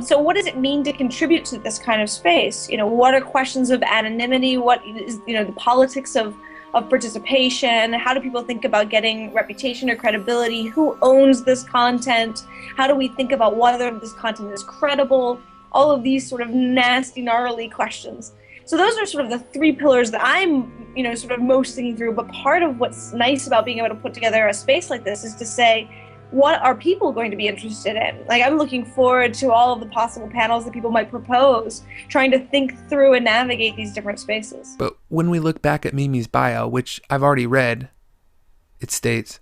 So what does it mean to contribute to this kind of space? What are questions of anonymity? What is, the politics of participation? How do people think about getting reputation or credibility? Who owns this content? How do we think about whether this content is credible? All of these sort of nasty, gnarly questions. So those are sort of the three pillars that I'm, sort of most thinking through. But part of what's nice about being able to put together a space like this is to say, what are people going to be interested in? Like, I'm looking forward to all of the possible panels that people might propose, trying to think through and navigate these different spaces. But when we look back at Mimi's bio, which I've already read, it states,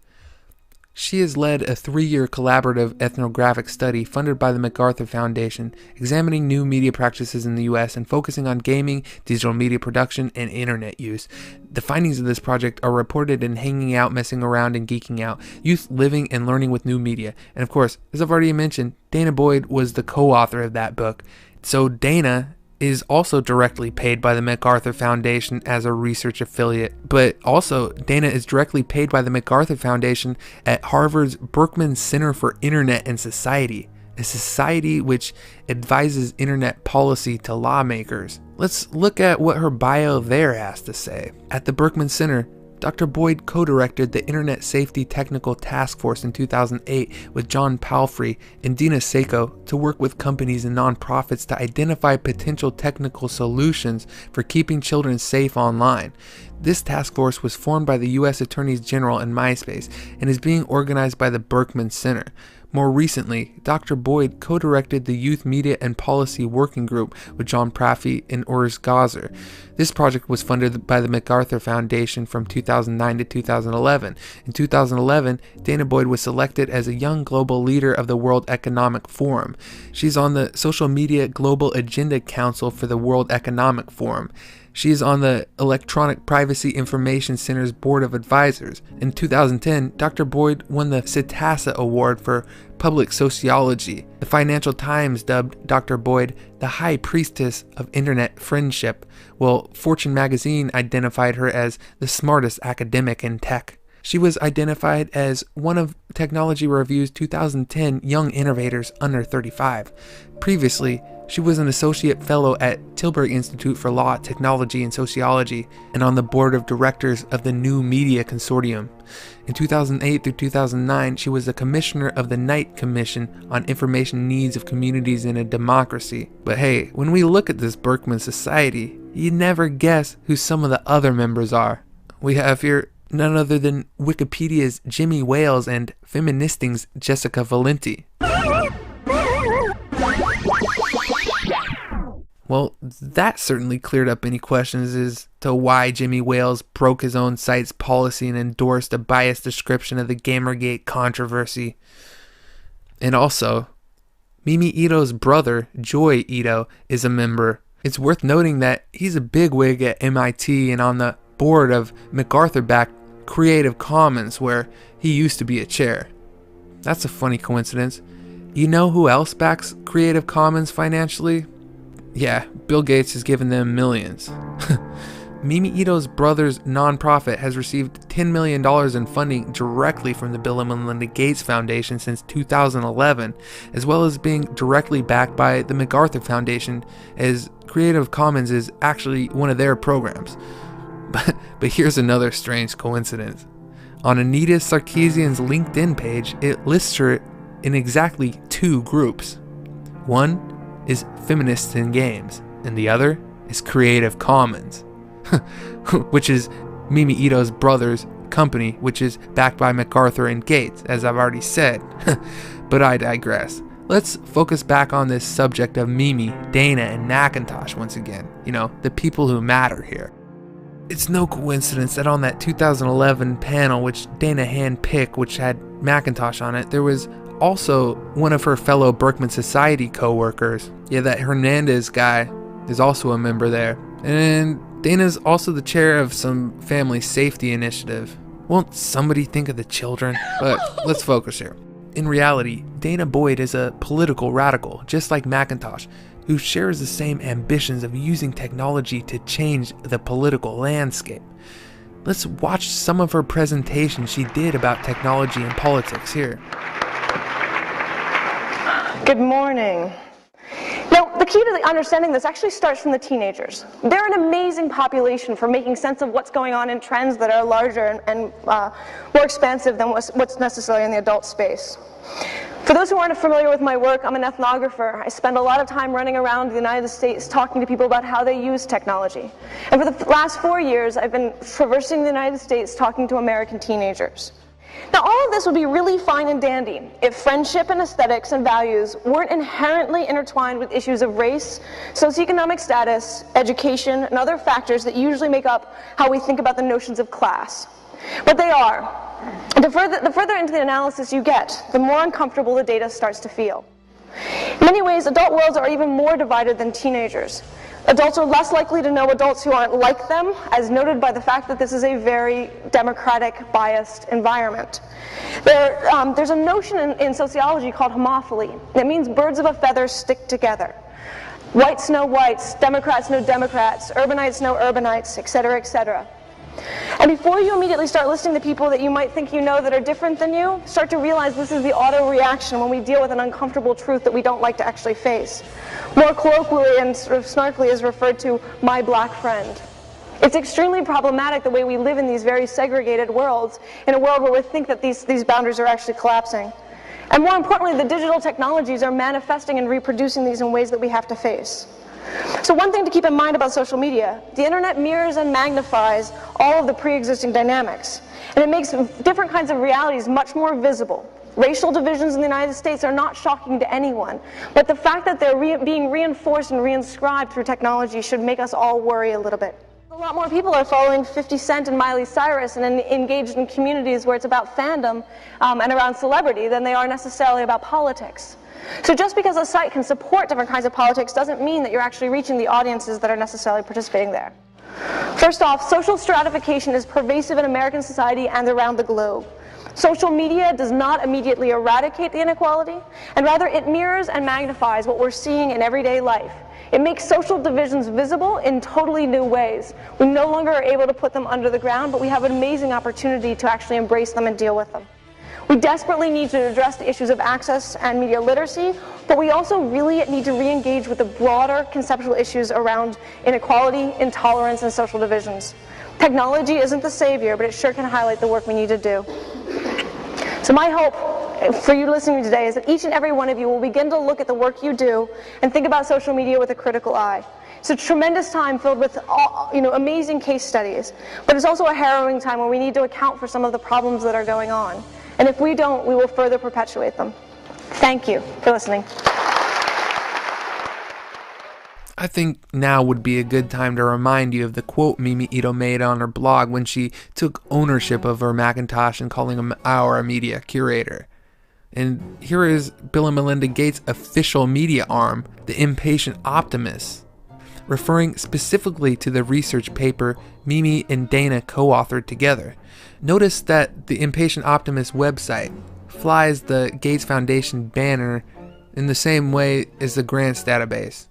she has led a 3-year collaborative ethnographic study funded by the MacArthur Foundation, examining new media practices in the U.S. and focusing on gaming, digital media production, and internet use. The findings of this project are reported in Hanging Out, Messing Around, and Geeking Out, Youth Living and Learning with New Media. And of course, as I've already mentioned, Dana Boyd was the co-author of that book. So Dana is also directly paid by the MacArthur Foundation as a research affiliate, but also Dana is directly paid by the MacArthur Foundation at Harvard's Berkman Center for Internet and Society, a society which advises internet policy to lawmakers. Let's look at what her bio there has to say. At the Berkman Center, Dr. Boyd co-directed the Internet Safety Technical Task Force in 2008 with John Palfrey and Dina Seiko to work with companies and nonprofits to identify potential technical solutions for keeping children safe online. This task force was formed by the U.S. Attorneys General and MySpace and is being organized by the Berkman Center. More recently, Dr. Boyd co-directed the Youth Media and Policy Working Group with John Praffy and Urs Gazer. This project was funded by the MacArthur Foundation from 2009 to 2011. In 2011, Dana Boyd was selected as a Young Global Leader of the World Economic Forum. She's on the Social Media Global Agenda Council for the World Economic Forum. She is on the Electronic Privacy Information Center's Board of Advisors. In 2010, Dr. Boyd won the Setasa Award for Public Sociology. The Financial Times dubbed Dr. Boyd the High Priestess of Internet Friendship, while Fortune magazine identified her as the smartest academic in tech. She was identified as one of Technology Review's 2010 Young Innovators Under 35. Previously, she was an associate fellow at Tilburg Institute for Law, Technology, and Sociology, and on the board of directors of the New Media Consortium. In 2008 through 2009, she was a commissioner of the Knight Commission on Information Needs of Communities in a Democracy. But hey, when we look at this Berkman Society, you never guess who some of the other members are. We have here none other than Wikipedia's Jimmy Wales and Feministing's Jessica Valenti. Well, that certainly cleared up any questions as to why Jimmy Wales broke his own site's policy and endorsed a biased description of the Gamergate controversy. And also, Mimi Ito's brother, Joy Ito, is a member. It's worth noting that he's a bigwig at MIT and on the board of MacArthur-backed Creative Commons, where he used to be a chair. That's a funny coincidence. You know who else backs Creative Commons financially? Yeah, Bill Gates has given them millions. Mimi Ito's brother's nonprofit has received $10 million in funding directly from the Bill and Melinda Gates Foundation since 2011, as well as being directly backed by the MacArthur Foundation, as Creative Commons is actually one of their programs. But here's another strange coincidence. On Anita Sarkeesian's LinkedIn page, it lists her in exactly two groups. One is Feminists in Games, and the other is Creative Commons, which is Mimi Ito's brother's company, which is backed by MacArthur and Gates, as I've already said. But I digress. Let's focus back on this subject of Mimi, Dana, and Macintosh once again. You know, the people who matter here. It's no coincidence that on that 2011 panel, which Dana handpicked, which had Macintosh on it, there was also one of her fellow Berkman Society co-workers. Yeah, that Hernandez guy is also a member there. And Dana's also the chair of some family safety initiative. Won't somebody think of the children? But let's focus here. In reality, Dana Boyd is a political radical, just like Macintosh, who shares the same ambitions of using technology to change the political landscape. Let's watch some of her presentation she did about technology and politics here. Good morning. Now, the key to understanding this actually starts from the teenagers. They're an amazing population for making sense of what's going on in trends that are larger and more expansive than what's necessarily in the adult space. For those who aren't familiar with my work, I'm an ethnographer. I spend a lot of time running around the United States talking to people about how they use technology. And for the last 4 years, I've been traversing the United States talking to American teenagers. Now, all of this would be really fine and dandy if friendship and aesthetics and values weren't inherently intertwined with issues of race, socioeconomic status, education, and other factors that usually make up how we think about the notions of class. But they are. The further into the analysis you get, the more uncomfortable the data starts to feel. In many ways, adult worlds are even more divided than teenagers. Adults are less likely to know adults who aren't like them, as noted by the fact that this is a very democratic, biased environment. There's a notion in sociology called homophily. That means birds of a feather stick together. Whites know whites, Democrats know Democrats, urbanites know urbanites, etc., etc. And before you immediately start listing the people that you might think you know that are different than you, start to realize this is the auto reaction when we deal with an uncomfortable truth that we don't like to actually face. More colloquially and sort of snarkily is referred to my black friend. It's extremely problematic the way we live in these very segregated worlds, in a world where we think that these boundaries are actually collapsing. And more importantly, the digital technologies are manifesting and reproducing these in ways that we have to face. So one thing to keep in mind about social media, the internet mirrors and magnifies all of the pre-existing dynamics. And it makes different kinds of realities much more visible. Racial divisions in the United States are not shocking to anyone, but the fact that they're being reinforced and reinscribed through technology should make us all worry a little bit. A lot more people are following 50 Cent and Miley Cyrus and engaged in communities where it's about fandom and around celebrity than they are necessarily about politics. So just because a site can support different kinds of politics doesn't mean that you're actually reaching the audiences that are necessarily participating there. First off, social stratification is pervasive in American society and around the globe. Social media does not immediately eradicate the inequality, and rather it mirrors and magnifies what we're seeing in everyday life. It makes social divisions visible in totally new ways. We no longer are able to put them under the ground, but we have an amazing opportunity to actually embrace them and deal with them. We desperately need to address the issues of access and media literacy, but we also really need to re-engage with the broader conceptual issues around inequality, intolerance, and social divisions. Technology isn't the savior, but it sure can highlight the work we need to do. So my hope for you listening today is that each and every one of you will begin to look at the work you do and think about social media with a critical eye. It's a tremendous time filled with amazing case studies, but it's also a harrowing time where we need to account for some of the problems that are going on. And if we don't, we will further perpetuate them. Thank you for listening. I think now would be a good time to remind you of the quote Mimi Ito made on her blog when she took ownership of her Macintosh and calling him our media curator. And here is Bill and Melinda Gates' official media arm, the Impatient Optimist, referring specifically to the research paper Mimi and Dana co-authored together. Notice that the Impatient Optimist website flies the Gates Foundation banner in the same way as the grants database.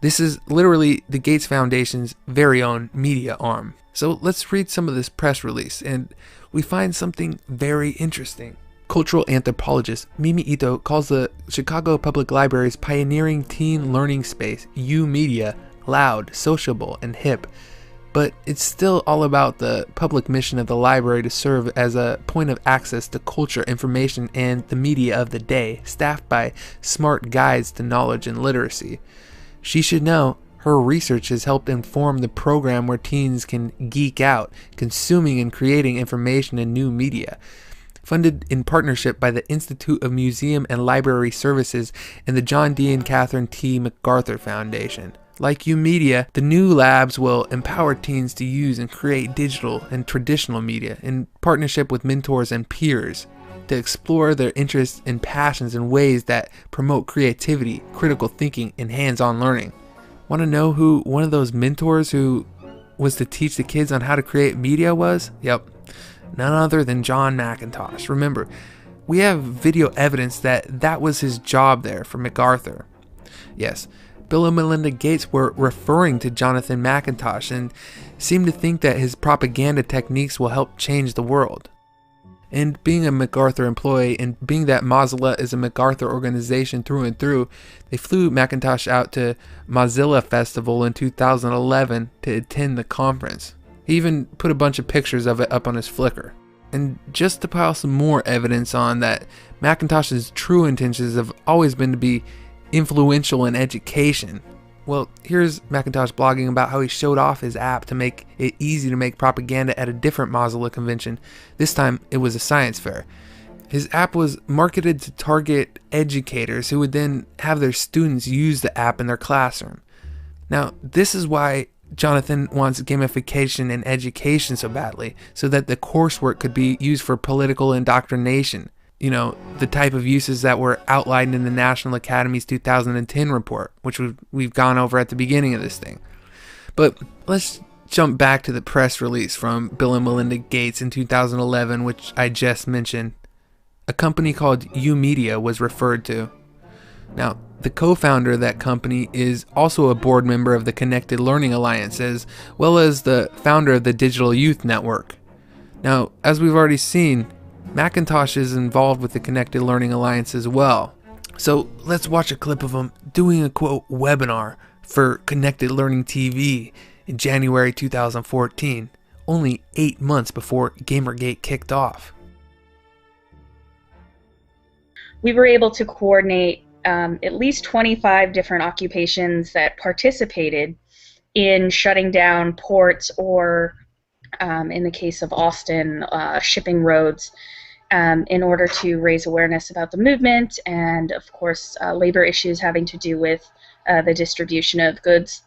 This is literally the Gates Foundation's very own media arm. So let's read some of this press release, and we find something very interesting. Cultural anthropologist Mimi Ito calls the Chicago Public Library's pioneering teen learning space, YOUmedia, loud, sociable, and hip. But it's still all about the public mission of the library to serve as a point of access to culture, information, and the media of the day, staffed by smart guides to knowledge and literacy. She should know her research has helped inform the program where teens can geek out, consuming and creating information and new media. Funded in partnership by the Institute of Museum and Library Services and the John D. and Catherine T. MacArthur Foundation. Like YOUmedia, the new labs will empower teens to use and create digital and traditional media in partnership with mentors and peers to explore their interests and passions in ways that promote creativity, critical thinking, and hands-on learning. Want to know who one of those mentors who was to teach the kids on how to create media was? Yep. None other than John McIntosh. Remember, we have video evidence that that was his job there for MacArthur. Yes, Bill and Melinda Gates were referring to Jonathan McIntosh and seem to think that his propaganda techniques will help change the world. And being a MacArthur employee and being that Mozilla is a MacArthur organization through and through, they flew McIntosh out to Mozilla Festival in 2011 to attend the conference. He even put a bunch of pictures of it up on his Flickr. And just to pile some more evidence on that, McIntosh's true intentions have always been to be influential in education. Well, here's McIntosh blogging about how he showed off his app to make it easy to make propaganda at a different Mozilla convention. This time, it was a science fair. His app was marketed to target educators who would then have their students use the app in their classroom. Now, this is why Jonathan wants gamification in education so badly, so that the coursework could be used for political indoctrination. You know, the type of uses that were outlined in the National Academy's 2010 report, which we've gone over at the beginning of this thing. But let's jump back to the press release from Bill and Melinda Gates in 2011, which I just mentioned. A company called YOUmedia was referred to. Now, the co-founder of that company is also a board member of the Connected Learning Alliance, as well as the founder of the Digital Youth Network. Now, as we've already seen, McIntosh is involved with the Connected Learning Alliance as well. So let's watch a clip of him doing a quote webinar for Connected Learning TV in January 2014, only 8 months before Gamergate kicked off. We were able to coordinate at least 25 different occupations that participated in shutting down ports or, in the case of Austin, shipping roads in order to raise awareness about the movement and, of course, labor issues having to do with the distribution of goods.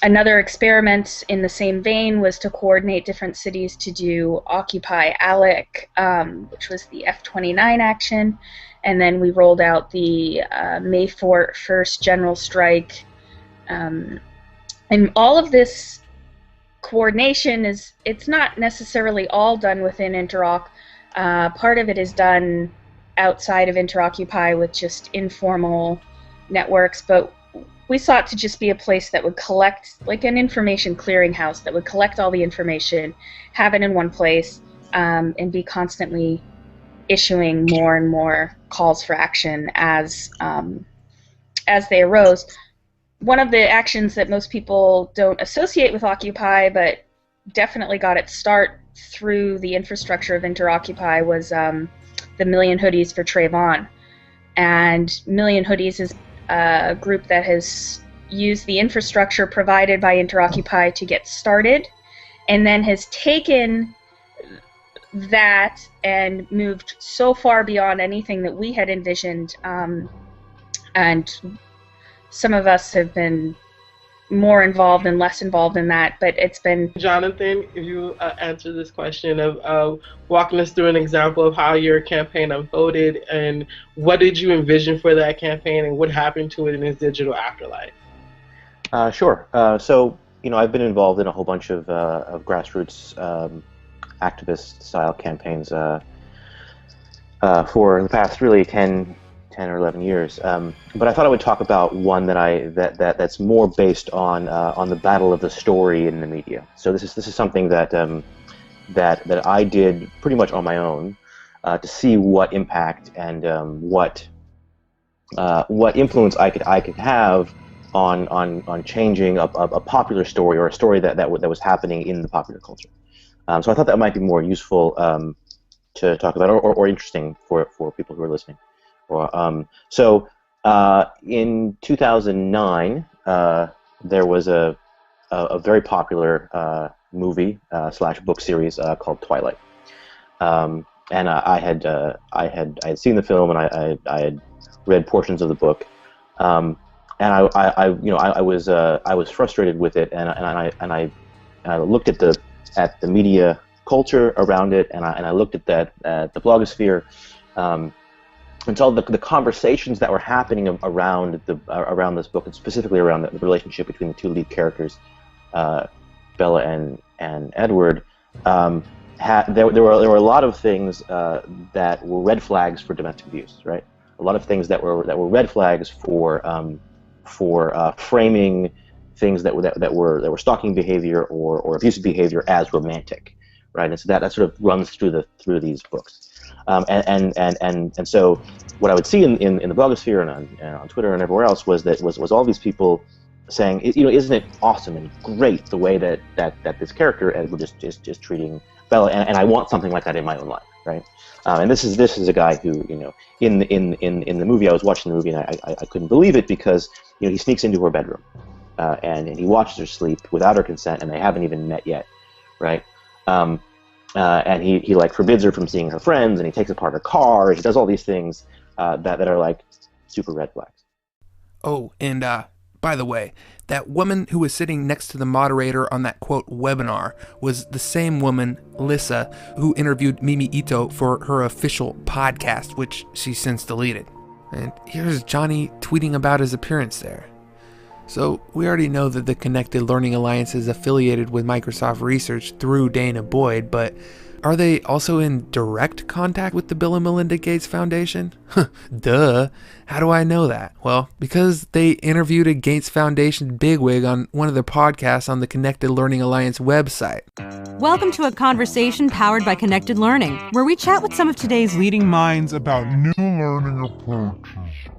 Another experiment in the same vein was to coordinate different cities to do Occupy ALEC, which was the F-29 action, and then we rolled out the May 1st general strike. And all of this coordination it's not necessarily all done within Interoc. Part of it is done outside of Interoccupy with just informal networks, but we sought to just be a place that would collect, like an information clearinghouse, that would collect all the information, have it in one place, and be constantly issuing more and more calls for action as they arose. One of the actions that most people don't associate with Occupy, but definitely got its start through the infrastructure of InterOccupy, was the Million Hoodies for Trayvon. And Million Hoodies is a group that has used the infrastructure provided by InterOccupy to get started, and then has taken that and moved so far beyond anything that we had envisioned. And some of us have been more involved and less involved in that, but it's been... Jonathan, if you answer this question of walking us through an example of how your campaign unfolded, and what did you envision for that campaign, and what happened to it in its digital afterlife? Sure. So, I've been involved in a whole bunch of grassroots activist-style campaigns for the past really 10 or 11 years. But I thought I would talk about one that's more based on the battle of the story in the media. So this is something that I did pretty much on my own to see what impact and what influence I could have on changing a popular story, or a story that was happening in the popular culture. So I thought that might be more useful to talk about, or interesting for people who are listening. So in 2009, there was a very popular movie / book series called Twilight, and I had seen the film, and I had read portions of the book, and I was frustrated with it, and I looked at the media culture around it, and I looked at the blogosphere. And so the conversations that were happening around this book, and specifically around the relationship between the two lead characters, Bella and Edward, there were a lot of things that were red flags for domestic abuse, right? A lot of things that were red flags for framing things that were stalking behavior or abusive behavior as romantic, right? And so that sort of runs through these books. And so what I would see in the blogosphere and on Twitter and everywhere else was all these people saying, isn't it awesome and great the way that this character Edward just treating Bella, and I want something like that in my own life, right? And this is a guy who, in the movie, I was watching the movie, and I couldn't believe it, because he sneaks into her bedroom and he watches her sleep without her consent, and they haven't even met yet, right? And he like forbids her from seeing her friends, and he takes apart her car. He does all these things that are like super red flags. Oh, and by the way, that woman who was sitting next to the moderator on that quote webinar was the same woman, Lissa, who interviewed Mimi Ito for her official podcast, which she since deleted. And here's Johnny tweeting about his appearance there. So we already know that the Connected Learning Alliance is affiliated with Microsoft Research through Dana Boyd, but are they also in direct contact with the Bill and Melinda Gates Foundation? Duh. How do I know that? Well, because they interviewed a Gates Foundation bigwig on one of their podcasts on the Connected Learning Alliance website. Welcome to a conversation powered by Connected Learning, where we chat with some of today's leading minds about new learning approaches.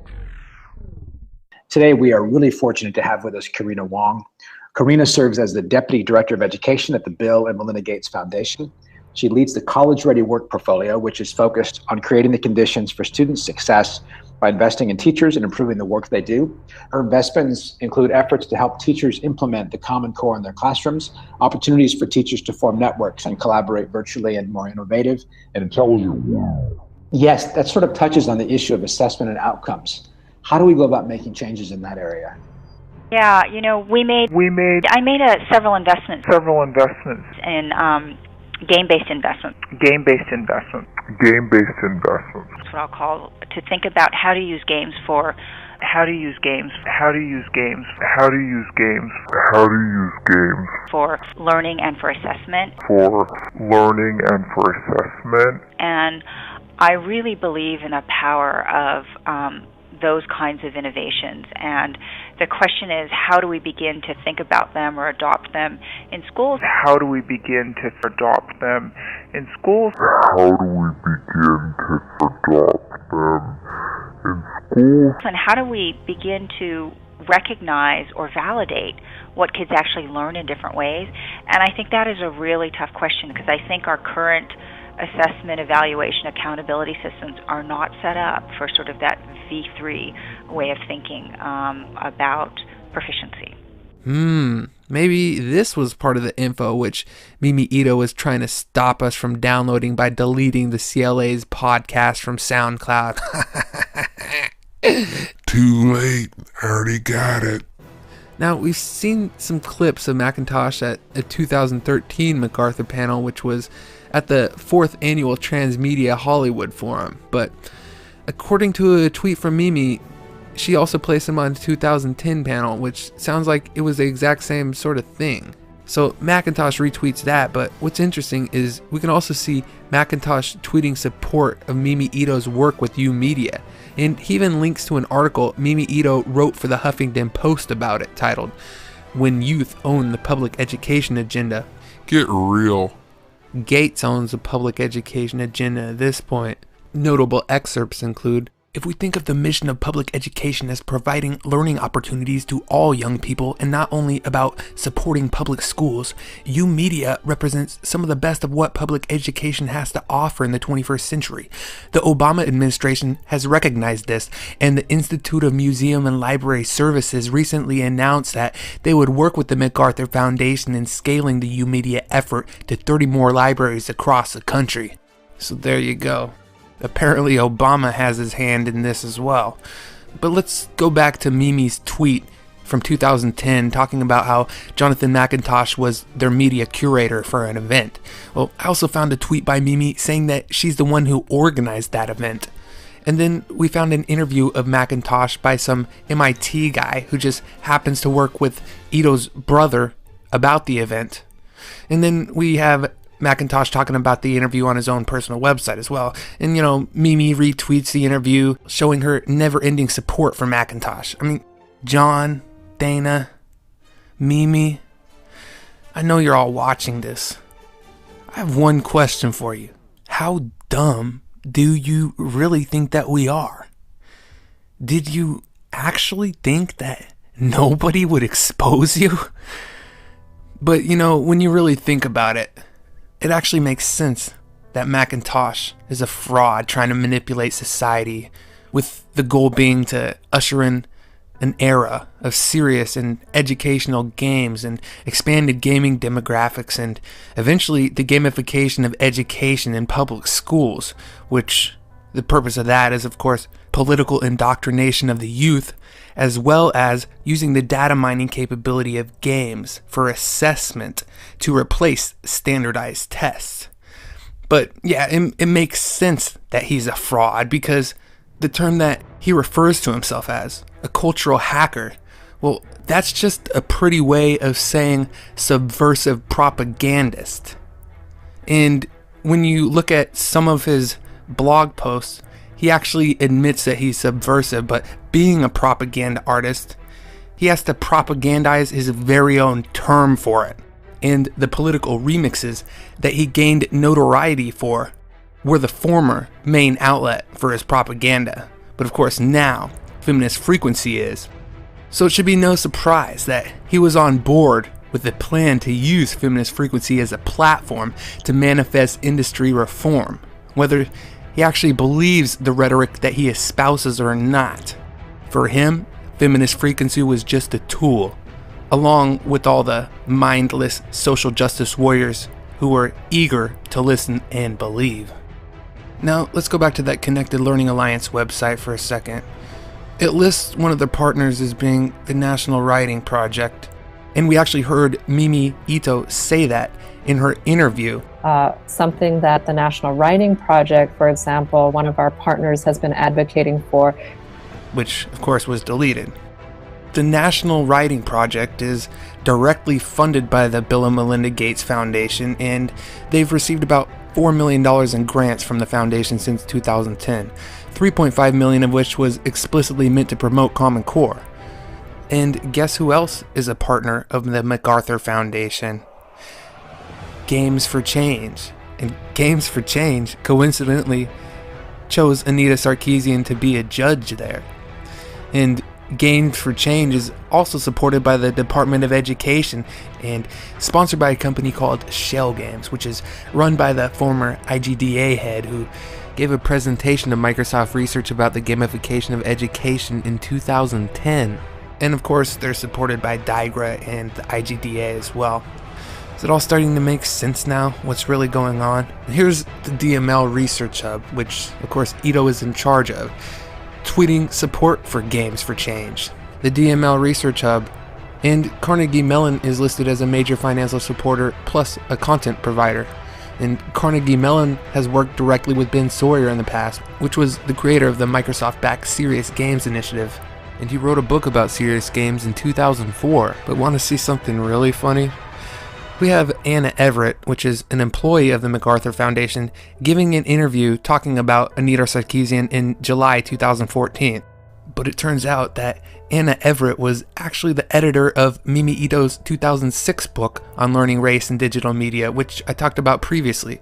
Today, we are really fortunate to have with us Karina Wong. Karina serves as the Deputy Director of Education at the Bill and Melinda Gates Foundation. She leads the College Ready Work portfolio, which is focused on creating the conditions for student success by investing in teachers and improving the work they do. Her investments include efforts to help teachers implement the Common Core in their classrooms, opportunities for teachers to form networks and collaborate virtually in more innovative and intelligent ways. Yes, that sort of touches on the issue of assessment and outcomes. How do we go about making changes in that area? Yeah, I made several investments in game-based investments. That's what I'll call to think about how to use games for learning and for assessment. And I really believe in the power of those kinds of innovations, and the question is, how do we begin to think about them or adopt them in schools? How do we begin to adopt them in schools? How do we begin to adopt them in schools? And how do we begin to recognize or validate what kids actually learn in different ways? And I think that is a really tough question, because I think our current assessment, evaluation, accountability systems are not set up for sort of that V3 way of thinking about proficiency. Maybe this was part of the info which Mimi Ito was trying to stop us from downloading by deleting the CLA's podcast from SoundCloud. Too late. I already got it. Now, we've seen some clips of Macintosh at a 2013 MacArthur panel, which was at the 4th Annual Transmedia Hollywood Forum. But according to a tweet from Mimi, she also placed him on the 2010 panel, which sounds like it was the exact same sort of thing. So Macintosh retweets that, but what's interesting is we can also see Macintosh tweeting support of Mimi Ito's work with YOUmedia. And he even links to an article Mimi Ito wrote for the Huffington Post about it, titled, "When Youth Own the Public Education Agenda." Get real. Gates owns the public education agenda at this point. Notable excerpts include, "If we think of the mission of public education as providing learning opportunities to all young people and not only about supporting public schools, YOUmedia represents some of the best of what public education has to offer in the 21st century. The Obama administration has recognized this, and the Institute of Museum and Library Services recently announced that they would work with the MacArthur Foundation in scaling the YOUmedia effort to 30 more libraries across the country." So there you go. Apparently Obama has his hand in this as well. But let's go back to Mimi's tweet from 2010 talking about how Jonathan McIntosh was their media curator for an event. Well, I also found a tweet by Mimi saying that she's the one who organized that event. And then we found an interview of McIntosh by some MIT guy who just happens to work with Ito's brother about the event. And then we have Macintosh talking about the interview on his own personal website as well. And, you know, Mimi retweets the interview, showing her never-ending support for Macintosh. I mean, John, Dana, Mimi, I know you're all watching this. I have one question for you. How dumb do you really think that we are? Did you actually think that nobody would expose you? But, you know, when you really think about it, it actually makes sense that Macintosh is a fraud trying to manipulate society, with the goal being to usher in an era of serious and educational games and expanded gaming demographics, and eventually the gamification of education in public schools, which the purpose of that is, of course, political indoctrination of the youth, as well as using the data mining capability of games for assessment to replace standardized tests. But yeah, it makes sense that he's a fraud, because the term that he refers to himself as, a cultural hacker, well, that's just a pretty way of saying subversive propagandist. And when you look at some of his blog posts, he actually admits that he's subversive, but being a propaganda artist, he has to propagandize his very own term for it. And the political remixes that he gained notoriety for were the former main outlet for his propaganda. But of course now, Feminist Frequency is. So it should be no surprise that he was on board with the plan to use Feminist Frequency as a platform to manifest industry reform, whether he actually believes the rhetoric that he espouses or not. For him, Feminist Frequency was just a tool, along with all the mindless social justice warriors who were eager to listen and believe. Now, let's go back to that Connected Learning Alliance website for a second. It lists one of their partners as being the National Writing Project, and we actually heard Mimi Ito say that in her interview. Something that the National Writing Project, for example, one of our partners has been advocating for, which of course was deleted. The National Writing Project is directly funded by the Bill and Melinda Gates Foundation, and they've received about $4 million in grants from the foundation since 2010, $3.5 million of which was explicitly meant to promote Common Core. And guess who else is a partner of the MacArthur Foundation? Games for Change. And Games for Change, coincidentally, chose Anita Sarkeesian to be a judge there. And Games for Change is also supported by the Department of Education and sponsored by a company called Shell Games, which is run by the former IGDA head who gave a presentation to Microsoft Research about the gamification of education in 2010. And of course, they're supported by DIGRA and the IGDA as well. Is it all starting to make sense now? What's really going on? Here's the DML Research Hub, which of course Ito is in charge of, tweeting support for Games for Change. The DML Research Hub and Carnegie Mellon is listed as a major financial supporter plus a content provider. And Carnegie Mellon has worked directly with Ben Sawyer in the past, which was the creator of the Microsoft-backed Serious Games initiative. And he wrote a book about serious games in 2004. But want to see something really funny? We have Anna Everett, which is an employee of the MacArthur Foundation, giving an interview talking about Anita Sarkeesian in July 2014. But it turns out that Anna Everett was actually the editor of Mimi Ito's 2006 book on learning race and digital media, which I talked about previously.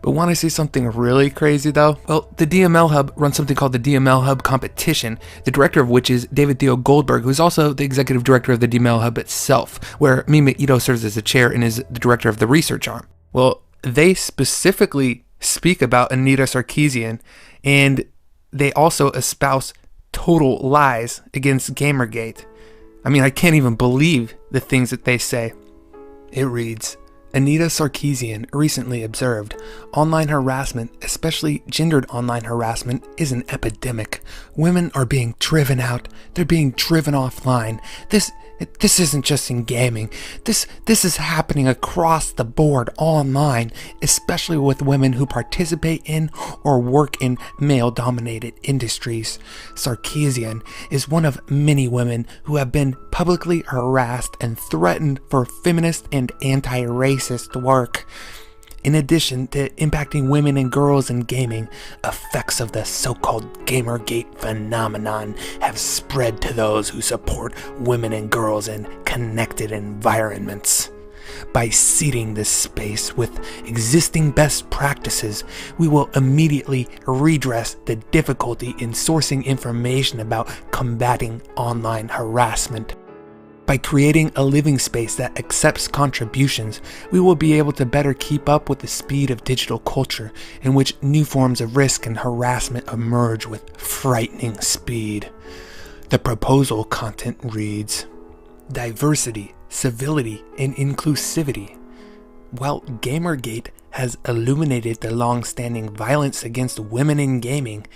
But want to see something really crazy though? Well, the DML Hub runs something called the DML Hub Competition, the director of which is David Theo Goldberg, who's also the executive director of the DML Hub itself, where Mimi Ito serves as the chair and is the director of the research arm. Well, they specifically speak about Anita Sarkeesian, and they also espouse total lies against Gamergate. I mean, I can't even believe the things that they say. It reads, Anita Sarkeesian recently observed, online harassment, especially gendered online harassment, is an epidemic. Women are being driven out. They're being driven offline. This isn't just in gaming. This is happening across the board online, especially with women who participate in or work in male-dominated industries. Sarkeesian is one of many women who have been publicly harassed and threatened for feminist and anti-racist work. In addition to impacting women and girls in gaming, effects of the so-called Gamergate phenomenon have spread to those who support women and girls in connected environments. By seeding this space with existing best practices, we will immediately redress the difficulty in sourcing information about combating online harassment. By creating a living space that accepts contributions, we will be able to better keep up with the speed of digital culture in which new forms of risk and harassment emerge with frightening speed. The proposal content reads, diversity, civility, and inclusivity. While Gamergate has illuminated the long-standing violence against women in gaming,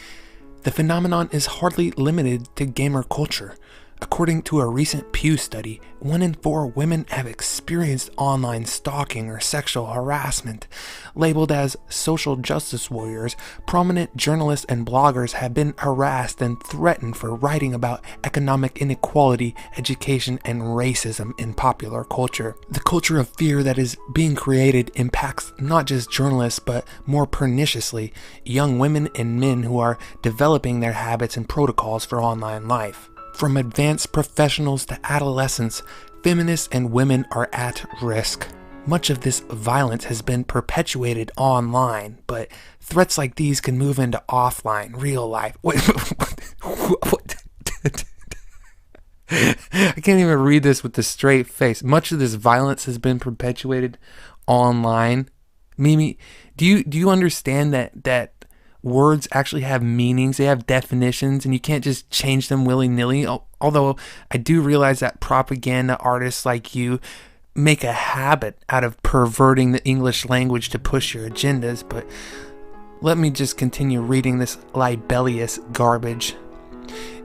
the phenomenon is hardly limited to gamer culture. According to a recent Pew study, 1 in 4 women have experienced online stalking or sexual harassment. Labeled as social justice warriors, prominent journalists and bloggers have been harassed and threatened for writing about economic inequality, education, and racism in popular culture. The culture of fear that is being created impacts not just journalists, but more perniciously, young women and men who are developing their habits and protocols for online life. From advanced professionals to adolescents, feminists and women are at risk. Much of this violence has been perpetuated online, but threats like these can move into offline, real life. What? I can't even read this with a straight face. Much of this violence has been perpetuated online. Mimi, do you understand that words actually have meanings, they have definitions, and you can't just change them willy-nilly? Although I do realize that propaganda artists like you make a habit out of perverting the English language to push your agendas, but let me just continue reading this libellous garbage.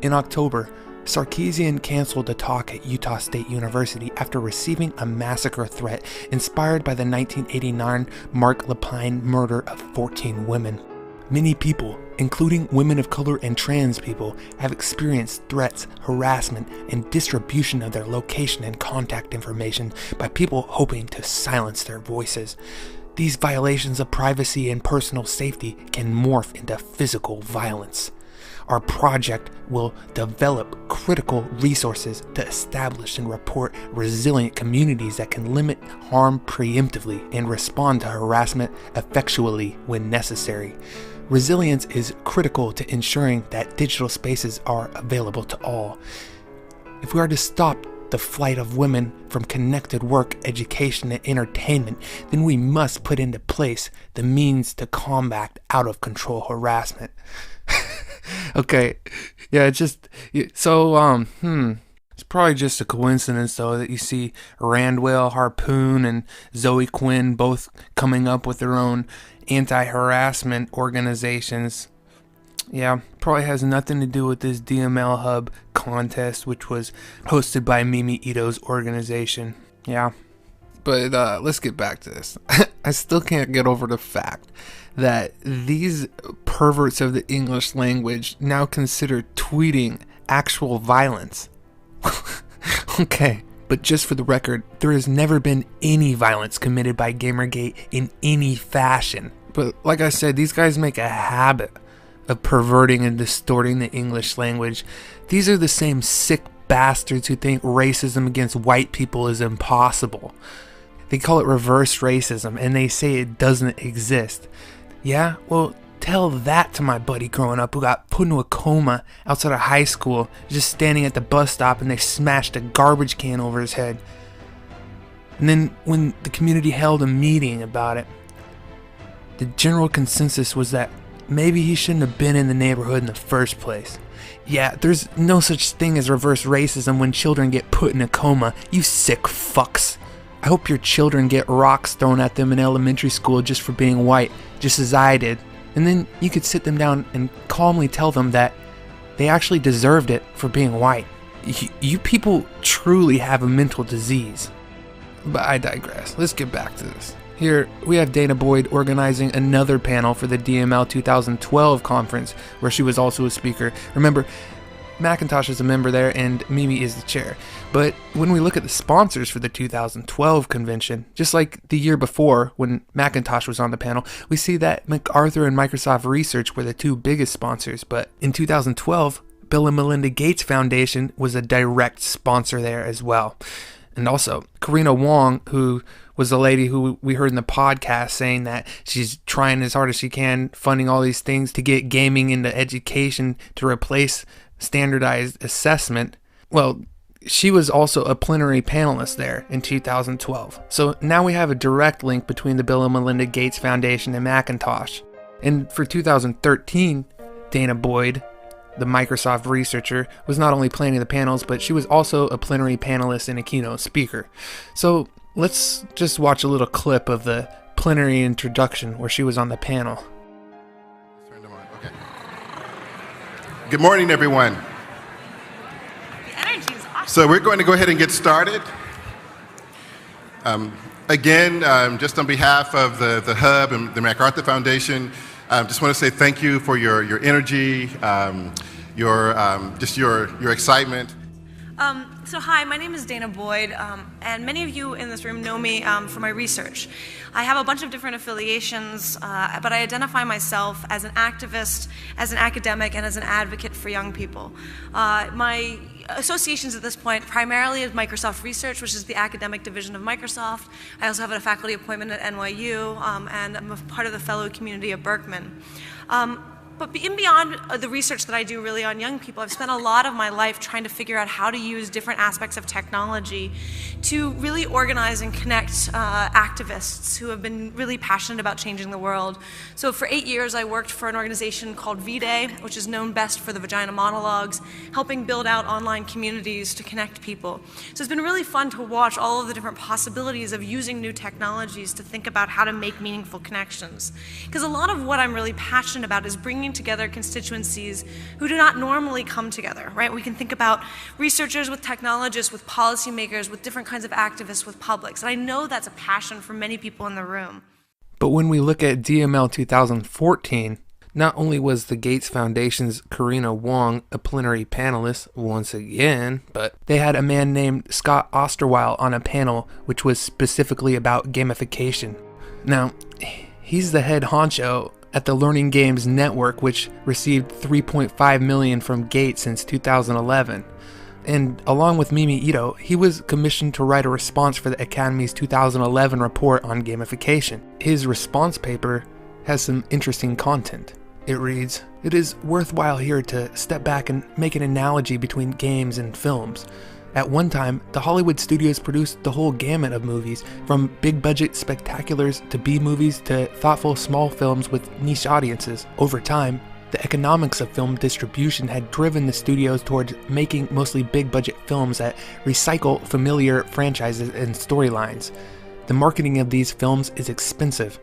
In October, Sarkeesian canceled a talk at Utah State University after receiving a massacre threat inspired by the 1989 Mark Lapine murder of 14 women. Many people, including women of color and trans people, have experienced threats, harassment, and distribution of their location and contact information by people hoping to silence their voices. These violations of privacy and personal safety can morph into physical violence. Our project will develop critical resources to establish and report resilient communities that can limit harm preemptively and respond to harassment effectually when necessary. Resilience is critical to ensuring that digital spaces are available to all. If we are to stop the flight of women from connected work, education, and entertainment, then we must put into place the means to combat out-of-control harassment. Okay, yeah, it's probably just a coincidence, though, that you see Randwell, Harpoon, and Zoe Quinn both coming up with their own anti-harassment organizations. Yeah, probably has nothing to do with this DML Hub contest, which was hosted by Mimi Ito's organization. Yeah. But let's get back to this. I still can't get over the fact that these perverts of the English language now consider tweeting actual violence. Okay, but just for the record, there has never been any violence committed by Gamergate in any fashion. But like I said, these guys make a habit of perverting and distorting the English language. These are the same sick bastards who think racism against white people is impossible. They call it reverse racism, and they say it doesn't exist. Yeah? Well, tell that to my buddy growing up who got put into a coma outside of high school, just standing at the bus stop, and they smashed a garbage can over his head. And then when the community held a meeting about it, the general consensus was that maybe he shouldn't have been in the neighborhood in the first place. Yeah, there's no such thing as reverse racism when children get put in a coma, you sick fucks. I hope your children get rocks thrown at them in elementary school just for being white, just as I did. And then you could sit them down and calmly tell them that they actually deserved it for being white. You people truly have a mental disease. But I digress. Let's get back to this. Here, we have Dana Boyd organizing another panel for the DML 2012 conference, where she was also a speaker. Remember, Macintosh is a member there, and Mimi is the chair. But when we look at the sponsors for the 2012 convention, just like the year before when Macintosh was on the panel, we see that MacArthur and Microsoft Research were the two biggest sponsors. But in 2012, Bill and Melinda Gates Foundation was a direct sponsor there as well. And also, Karina Wong, who was the lady who we heard in the podcast saying that she's trying as hard as she can, funding all these things to get gaming into education to replace standardized assessment. Well, she was also a plenary panelist there in 2012. So now we have a direct link between the Bill and Melinda Gates Foundation and Macintosh. And for 2013, Dana Boyd, the Microsoft researcher, was not only planning the panels, but she was also a plenary panelist and a keynote speaker. So let's just watch a little clip of the plenary introduction where she was on the panel. Okay. Good morning, everyone. The energy is awesome. So we're going to go ahead and get started. Again, just on behalf of the Hub and the MacArthur Foundation, just want to say thank you for your energy, your excitement. So hi, my name is Dana Boyd, and many of you in this room know me for my research. I have a bunch of different affiliations, but I identify myself as an activist, as an academic, and as an advocate for young people. My associations at this point primarily is Microsoft Research, which is the academic division of Microsoft. I also have a faculty appointment at NYU, and I'm a part of the fellow community at Berkman. But beyond the research that I do really on young people, I've spent a lot of my life trying to figure out how to use different aspects of technology to really organize and connect activists who have been really passionate about changing the world. So for 8 years, I worked for an organization called V-Day, which is known best for the Vagina Monologues, helping build out online communities to connect people. So it's been really fun to watch all of the different possibilities of using new technologies to think about how to make meaningful connections. Because a lot of what I'm really passionate about is bringing together constituencies who do not normally come together, right? We can think about researchers with technologists, with policymakers, with different kinds of activists, with publics. And I know that's a passion for many people in the room. But when we look at DML 2014, not only was the Gates Foundation's Karina Wong a plenary panelist once again, but they had a man named Scott Osterweil on a panel which was specifically about gamification. Now, he's the head honcho at the Learning Games Network, which received $3.5 million from Gates since 2011. And along with Mimi Ito, he was commissioned to write a response for the Academy's 2011 report on gamification. His response paper has some interesting content. It reads, "It is worthwhile here to step back and make an analogy between games and films. At one time, the Hollywood studios produced the whole gamut of movies, from big-budget spectaculars to B-movies to thoughtful small films with niche audiences. Over time, the economics of film distribution had driven the studios towards making mostly big-budget films that recycle familiar franchises and storylines. The marketing of these films is expensive.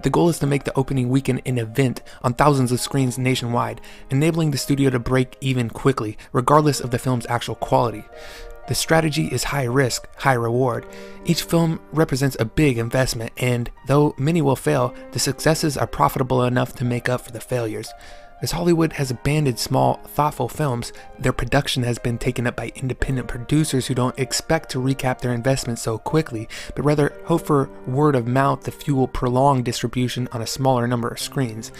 The goal is to make the opening weekend an event on thousands of screens nationwide, enabling the studio to break even quickly, regardless of the film's actual quality. The strategy is high risk, high reward. Each film represents a big investment, and though many will fail, the successes are profitable enough to make up for the failures. As Hollywood has abandoned small, thoughtful films, their production has been taken up by independent producers who don't expect to recap their investment so quickly, but rather hope for word of mouth to fuel prolonged distribution on a smaller number of screens.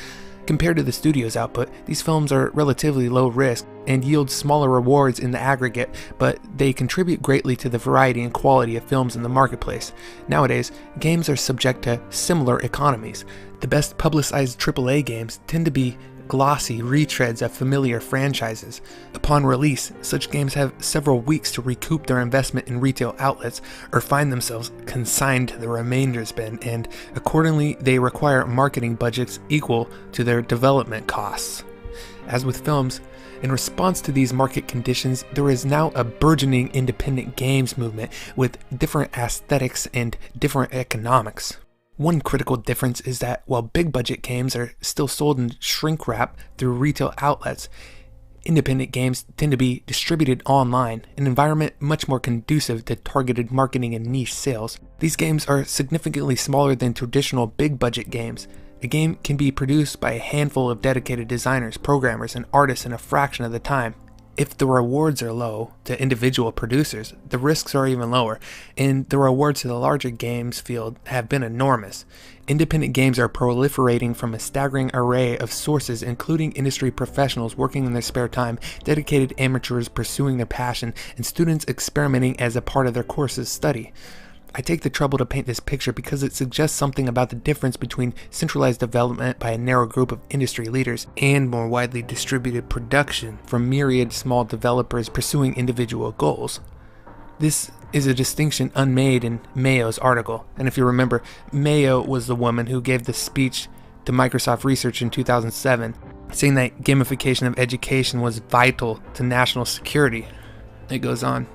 Compared to the studio's output, these films are relatively low risk and yield smaller rewards in the aggregate, but they contribute greatly to the variety and quality of films in the marketplace. Nowadays, games are subject to similar economies. The best publicized AAA games tend to be glossy retreads of familiar franchises. Upon release, such games have several weeks to recoup their investment in retail outlets or find themselves consigned to the remainders bin, and accordingly they require marketing budgets equal to their development costs. As with films, in response to these market conditions, there is now a burgeoning independent games movement with different aesthetics and different economics. One critical difference is that while big budget games are still sold in shrink wrap through retail outlets, independent games tend to be distributed online, an environment much more conducive to targeted marketing and niche sales. These games are significantly smaller than traditional big budget games. A game can be produced by a handful of dedicated designers, programmers, and artists in a fraction of the time. If the rewards are low to individual producers, the risks are even lower, and the rewards to the larger games field have been enormous. Independent games are proliferating from a staggering array of sources, including industry professionals working in their spare time, dedicated amateurs pursuing their passion, and students experimenting as a part of their course's study. I take the trouble to paint this picture because it suggests something about the difference between centralized development by a narrow group of industry leaders and more widely distributed production from myriad small developers pursuing individual goals. This is a distinction unmade in Mayo's article, and if you remember, Mayo was the woman who gave the speech to Microsoft Research in 2007, saying that gamification of education was vital to national security. It goes on.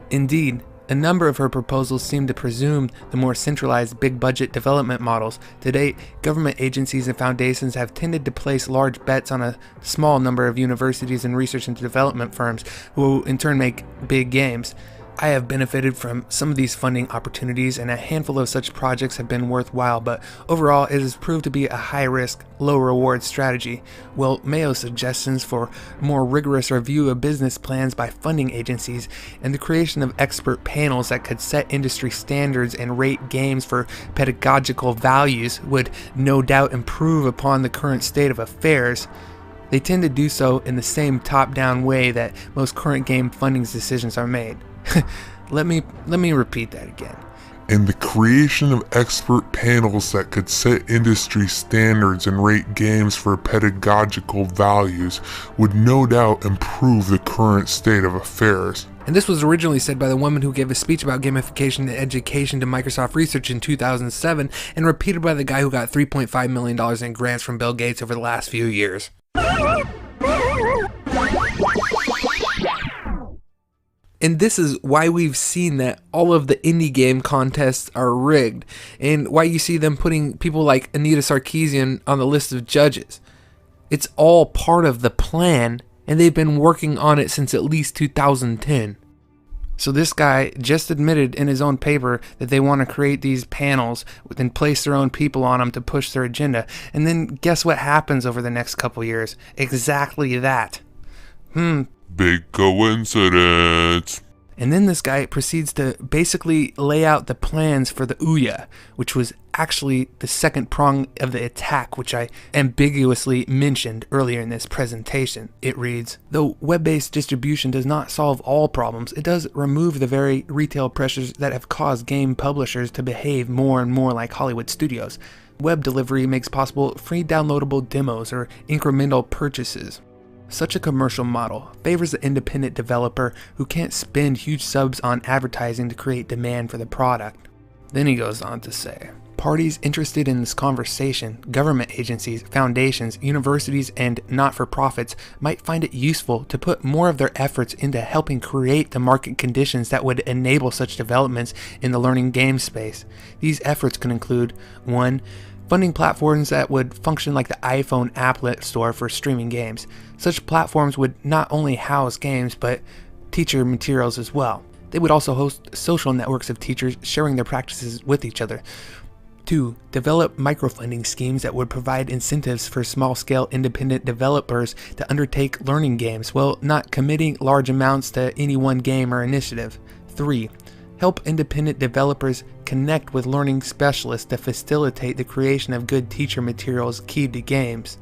Indeed, a number of her proposals seem to presume the more centralized big-budget development models. To date, government agencies and foundations have tended to place large bets on a small number of universities and research and development firms, who in turn make big games. I have benefited from some of these funding opportunities, and a handful of such projects have been worthwhile, but overall it has proved to be a high-risk, low-reward strategy. Well, Mayo's suggestions for more rigorous review of business plans by funding agencies and the creation of expert panels that could set industry standards and rate games for pedagogical values would no doubt improve upon the current state of affairs. They tend to do so in the same top-down way that most current game funding decisions are made. Let me repeat that again. And the creation of expert panels that could set industry standards and rate games for pedagogical values would no doubt improve the current state of affairs. And this was originally said by the woman who gave a speech about gamification and education to Microsoft Research in 2007, and repeated by the guy who got $3.5 million in grants from Bill Gates over the last few years. And this is why we've seen that all of the indie game contests are rigged, and why you see them putting people like Anita Sarkeesian on the list of judges. It's all part of the plan, and they've been working on it since at least 2010. So this guy just admitted in his own paper that they want to create these panels and place their own people on them to push their agenda. And then guess what happens over the next couple years? Exactly that. Big coincidence. And then this guy proceeds to basically lay out the plans for the Ouya, which was actually the second prong of the attack, which I ambiguously mentioned earlier in this presentation. It reads, though web-based distribution does not solve all problems, it does remove the very retail pressures that have caused game publishers to behave more and more like Hollywood studios. Web delivery makes possible free downloadable demos or incremental purchases. Such a commercial model favors the independent developer who can't spend huge subs on advertising to create demand for the product. Then he goes on to say, parties interested in this conversation, government agencies, foundations, universities, and not-for-profits might find it useful to put more of their efforts into helping create the market conditions that would enable such developments in the learning game space. These efforts can include 1. Funding platforms that would function like the iPhone applet store for streaming games. Such platforms would not only house games, but teacher materials as well. They would also host social networks of teachers sharing their practices with each other. 2. Develop microfunding schemes that would provide incentives for small-scale independent developers to undertake learning games while not committing large amounts to any one game or initiative. 3. Help independent developers connect with learning specialists to facilitate the creation of good teacher materials keyed to games.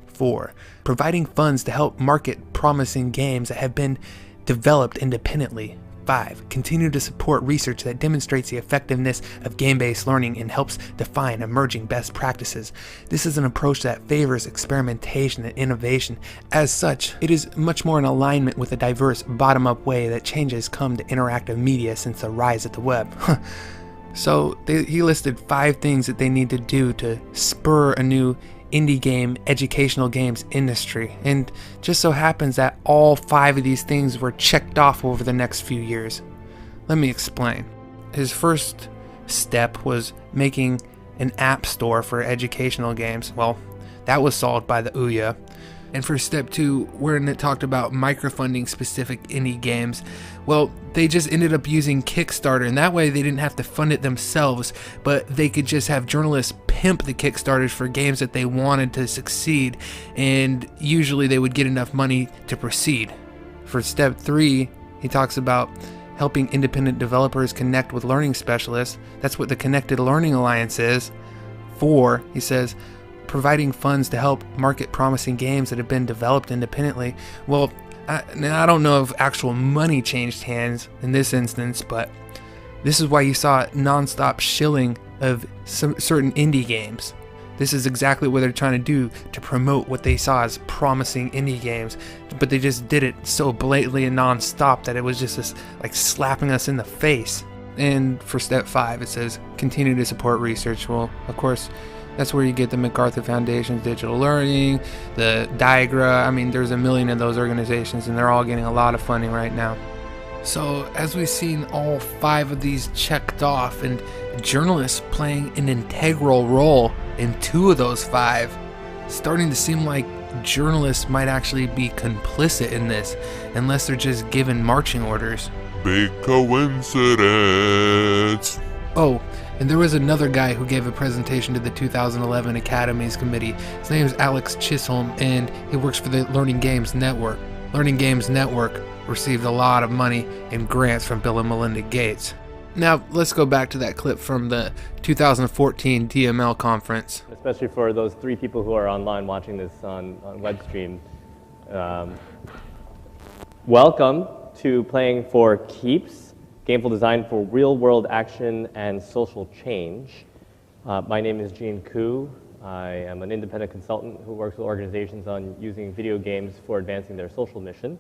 4. Providing funds to help market promising games that have been developed independently. 5. Continue to support research that demonstrates the effectiveness of game-based learning and helps define emerging best practices. This is an approach that favors experimentation and innovation. As such, it is much more in alignment with a diverse, bottom-up way that changes come to interactive media since the rise of the web. So he listed 5 things that they need to do to spur a new indie game, educational games industry, and just so happens that all 5 of these things were checked off over the next few years. Let me explain. His first step was making an app store for educational games. Well, that was solved by the Ouya. And for step 2, wherein it talked about microfunding specific indie games, well, they just ended up using Kickstarter, and that way they didn't have to fund it themselves, but they could just have journalists pimp the Kickstarters for games that they wanted to succeed, and usually they would get enough money to proceed. For step 3, he talks about helping independent developers connect with learning specialists. That's what the Connected Learning Alliance is. 4, he says, providing funds to help market promising games that have been developed independently. Well, I don't know if actual money changed hands in this instance, but this is why you saw non-stop shilling of some certain indie games. This is exactly what they're trying to do to promote what they saw as promising indie games, but they just did it so blatantly and non-stop that it was just this, like, slapping us in the face. And for step 5, it says continue to support research. Well, of course, that's where you get the MacArthur Foundation's Digital Learning, the Diagra. I mean, there's a million of those organizations, and they're all getting a lot of funding right now. So, as we've seen all 5 of these checked off, and journalists playing an integral role in 2 of those 5, starting to seem like journalists might actually be complicit in this, unless they're just given marching orders. Big coincidence. Oh, and there was another guy who gave a presentation to the 2011 Academies Committee. His name is Alex Chisholm, and he works for the Learning Games Network. Learning Games Network received a lot of money in grants from Bill and Melinda Gates. Now, let's go back to that clip from the 2014 DML conference. Especially for those 3 people who are online watching this on web stream. Welcome to Playing for Keeps. Gameful design for real-world action and social change. My name is Gene Koo. I am an independent consultant who works with organizations on using video games for advancing their social mission.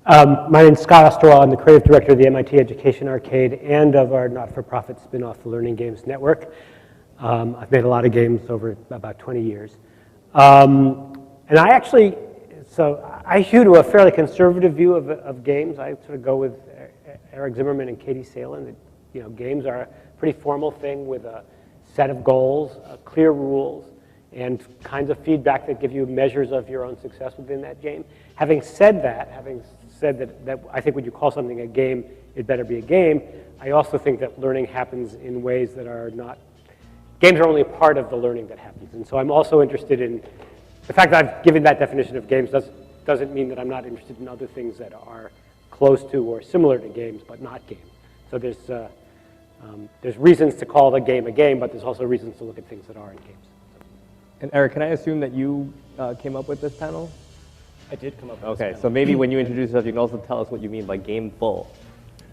My name is Scott Osterwald. I'm the creative director of the MIT Education Arcade and of our not-for-profit spin-off, the Learning Games Network. I've made a lot of games over about 20 years. And I hew to a fairly conservative view of games. I sort of go with Eric Zimmerman and Katie Salen. You know, games are a pretty formal thing with a set of goals, clear rules, and kinds of feedback that give you measures of your own success within that game. Having said that I think when you call something a game, it better be a game, I also think that learning happens in ways that are not, games are only a part of the learning that happens. And so I'm also interested in, the fact that I've given that definition of games doesn't mean that I'm not interested in other things that are close to or similar to games, but not games. So there's There's reasons to call the game a game, but there's also reasons to look at things that aren't games. And Eric, can I assume that you came up with this panel? I did come up with this Okay, panel. so maybe when you introduce yourself, you can also tell us what you mean by gameful.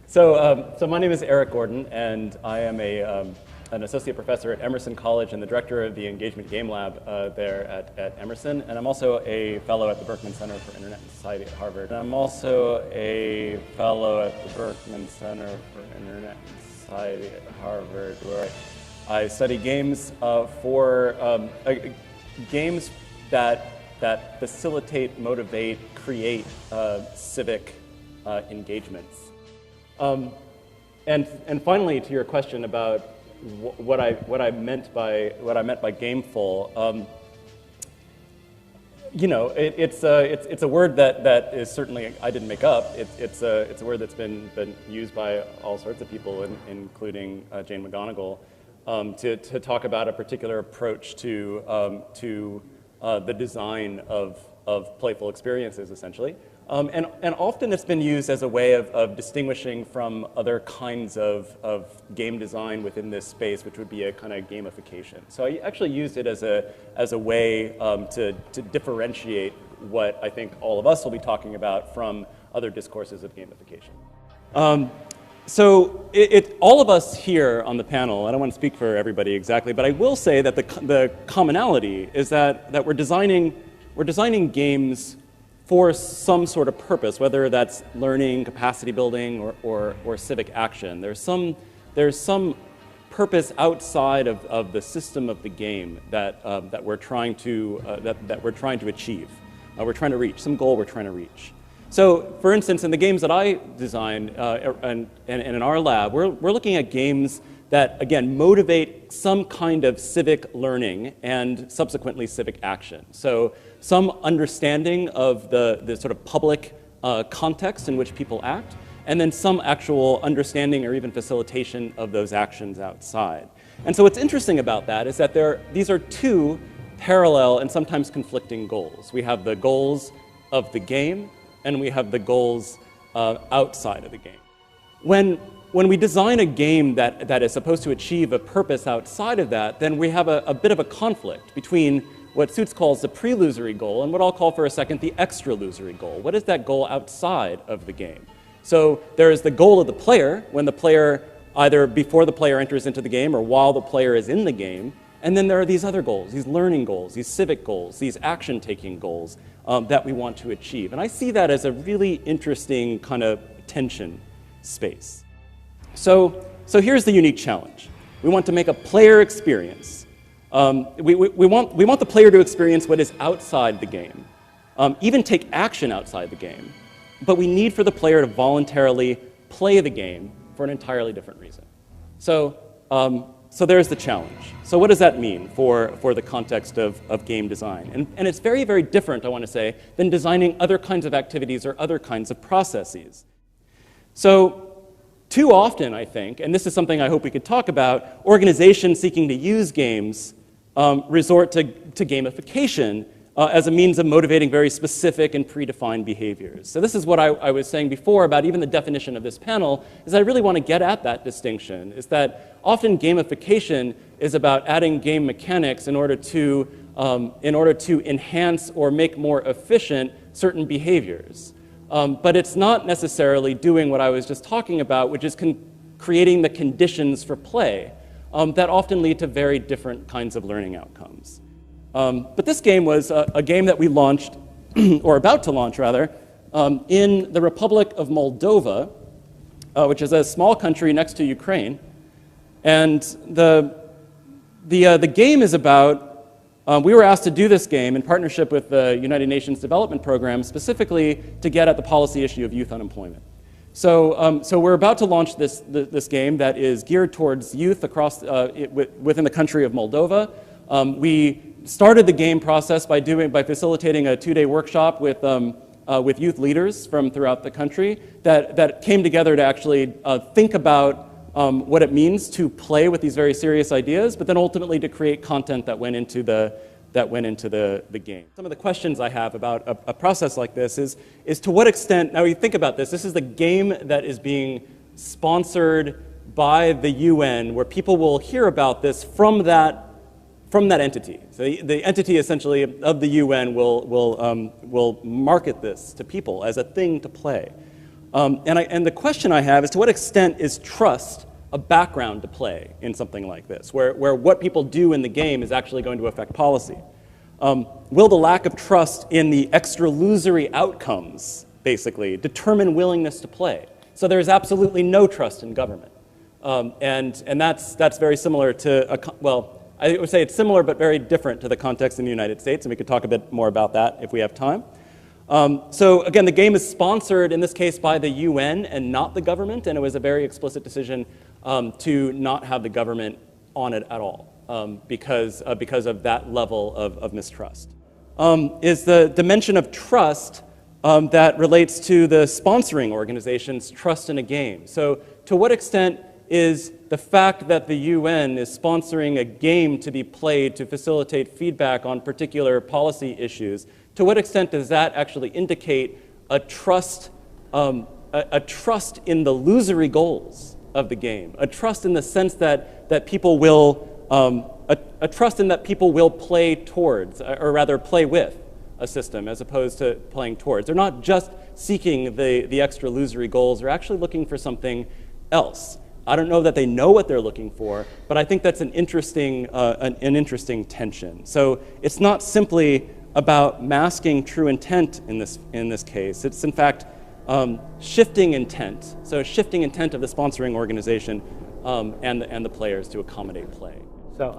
So my name is Eric Gordon, and I am an associate professor at Emerson College and the director of the Engagement Game Lab there at Emerson. And I'm also a fellow at the Berkman Center for Internet and Society at Harvard. And I'm also a fellow at the Berkman Center for Internet and Society at Harvard, where I study games games that facilitate, motivate, create civic engagements. And finally, to your question about what I meant by gameful, you know, it's a word that is certainly I didn't make up. It's a word that's been used by all sorts of people, including Jane McGonigal, to talk about a particular approach to the design of playful experiences, essentially. And often it's been used as a way of distinguishing from other kinds of game design within this space, which would be a kind of gamification. So I actually used it as a way to differentiate what I think all of us will be talking about from other discourses of gamification. So all of us here on the panel, I don't want to speak for everybody exactly, but I will say that the commonality is that we're designing games for some sort of purpose, whether that's learning, capacity building, or civic action. There's some purpose outside of the system of the game that we're trying to achieve. We're trying to reach some goal. We're trying to reach. So, for instance, in the games that I design and in our lab, we're looking at games that, again, motivate some kind of civic learning and subsequently civic action. So some understanding of the sort of public context in which people act, and then some actual understanding or even facilitation of those actions outside. And so what's interesting about that is that these are two parallel and sometimes conflicting goals. We have the goals of the game, and we have the goals outside of the game. When we design a game that is supposed to achieve a purpose outside of that, then we have a bit of a conflict between what Suits calls the pre-illusory goal and what I'll call for a second the extra-illusory goal. What is that goal outside of the game? So there is the goal of the player, when the player, either before the player enters into the game or while the player is in the game, and then there are these other goals, these learning goals, these civic goals, these action-taking goals that we want to achieve. And I see that as a really interesting kind of tension space. So here's the unique challenge. We want to make a player experience. We want the player to experience what is outside the game, even take action outside the game, but we need for the player to voluntarily play the game for an entirely different reason. So there's the challenge. So what does that mean for the context of game design? And it's very, very different, I want to say, than designing other kinds of activities or other kinds of processes. So too often, I think, and this is something I hope we could talk about, organizations seeking to use games resort to gamification as a means of motivating very specific and predefined behaviors. So this is what I was saying before about even the definition of this panel, is I really want to get at that distinction, is that often gamification is about adding game mechanics in order to enhance or make more efficient certain behaviors. But it's not necessarily doing what I was just talking about, which is creating the conditions for play that often lead to very different kinds of learning outcomes. But this game was a game that we launched, or about to launch rather, in the Republic of Moldova, which is a small country next to Ukraine. And the game is about, we were asked to do this game in partnership with the United Nations Development Program, specifically to get at the policy issue of youth unemployment. So we're about to launch this game that is geared towards youth across within the country of Moldova. We started the game process by facilitating a 2-day workshop with youth leaders from throughout the country that came together to actually think about what it means to play with these very serious ideas, but then ultimately to create content that went into the game. Some of the questions I have about a process like this is to what extent, now you think about this is the game that is being sponsored by the UN where people will hear about this from that entity. So the entity essentially of the UN will market this to people as a thing to play. And the question I have is, to what extent is trust a background to play in something like this, where what people do in the game is actually going to affect policy? Will the lack of trust in the extra-lusory outcomes, basically, determine willingness to play? So there is absolutely no trust in government. And that's very similar to, well, I would say it's similar but very different to the context in the United States, and we could talk a bit more about that if we have time. So again, the game is sponsored, in this case, by the UN and not the government, and it was a very explicit decision to not have the government on it at all because of that level of mistrust. Is the dimension of trust that relates to the sponsoring organization's trust in a game. So to what extent is the fact that the UN is sponsoring a game to be played to facilitate feedback on particular policy issues, to what extent does that actually indicate a trust in the illusory goals of the game, a trust in the sense that people will, a trust in that people will play towards, or rather play with a system as opposed to playing towards. They're not just seeking the extra illusory goals, they're actually looking for something else. I don't know that they know what they're looking for, but I think that's an interesting tension. So it's not simply about masking true intent in this case. It's in fact shifting intent. So shifting intent of the sponsoring organization and the players to accommodate play. So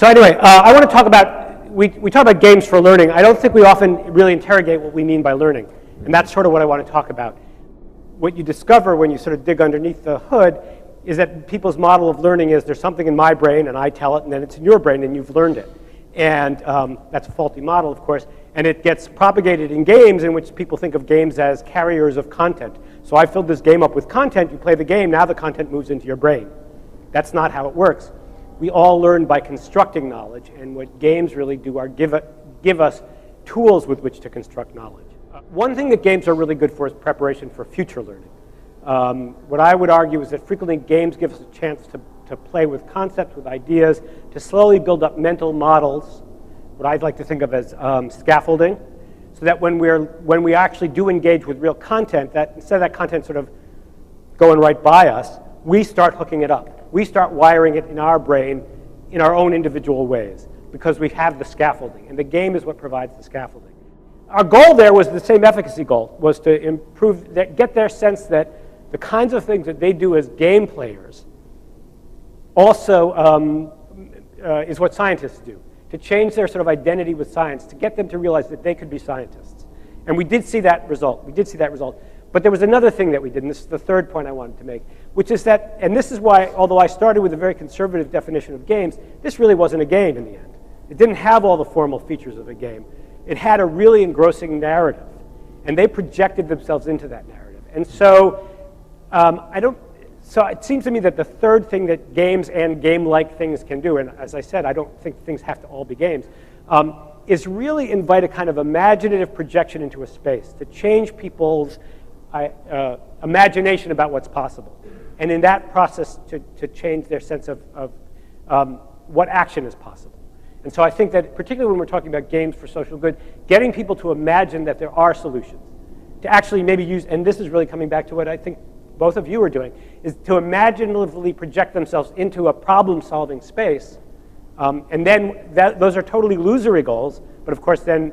anyway, I want to talk about, we talk about games for learning. I don't think we often really interrogate what we mean by learning, and that's sort of what I want to talk about. What you discover when you sort of dig underneath the hood is that people's model of learning is there's something in my brain and I tell it, and then it's in your brain and you've learned it. And that's a faulty model, of course, and it gets propagated in games in which people think of games as carriers of content. So I filled this game up with content, you play the game, now the content moves into your brain. That's not how it works. We all learn by constructing knowledge, and what games really do are give us tools with which to construct knowledge. One thing that games are really good for is preparation for future learning. What I would argue is that frequently games give us a chance to play with concepts, with ideas, to slowly build up mental models, what I'd like to think of as scaffolding, so that when we actually do engage with real content, that instead of that content sort of going right by us, we start hooking it up. We start wiring it in our brain in our own individual ways because we have the scaffolding, and the game is what provides the scaffolding. Our goal there was the same efficacy goal, was to improve, get their sense that the kinds of things that they do as game players also is what scientists do, to change their sort of identity with science, to get them to realize that they could be scientists. And we did see that result. We did see that result. But there was another thing that we did, and this is the third point I wanted to make, which is that, and this is why, although I started with a very conservative definition of games, this really wasn't a game in the end. It didn't have all the formal features of a game. It had a really engrossing narrative, and they projected themselves into that narrative. And so, so it seems to me that the third thing that games and game-like things can do, and as I said, I don't think things have to all be games, is really invite a kind of imaginative projection into a space to change people's imagination about what's possible. And in that process, to change their sense of what action is possible. And so I think that particularly when we're talking about games for social good, getting people to imagine that there are solutions, to actually maybe use, and this is really coming back to what I think both of you are doing, is to imaginatively project themselves into a problem-solving space. And then those are totally illusory goals, but of course then,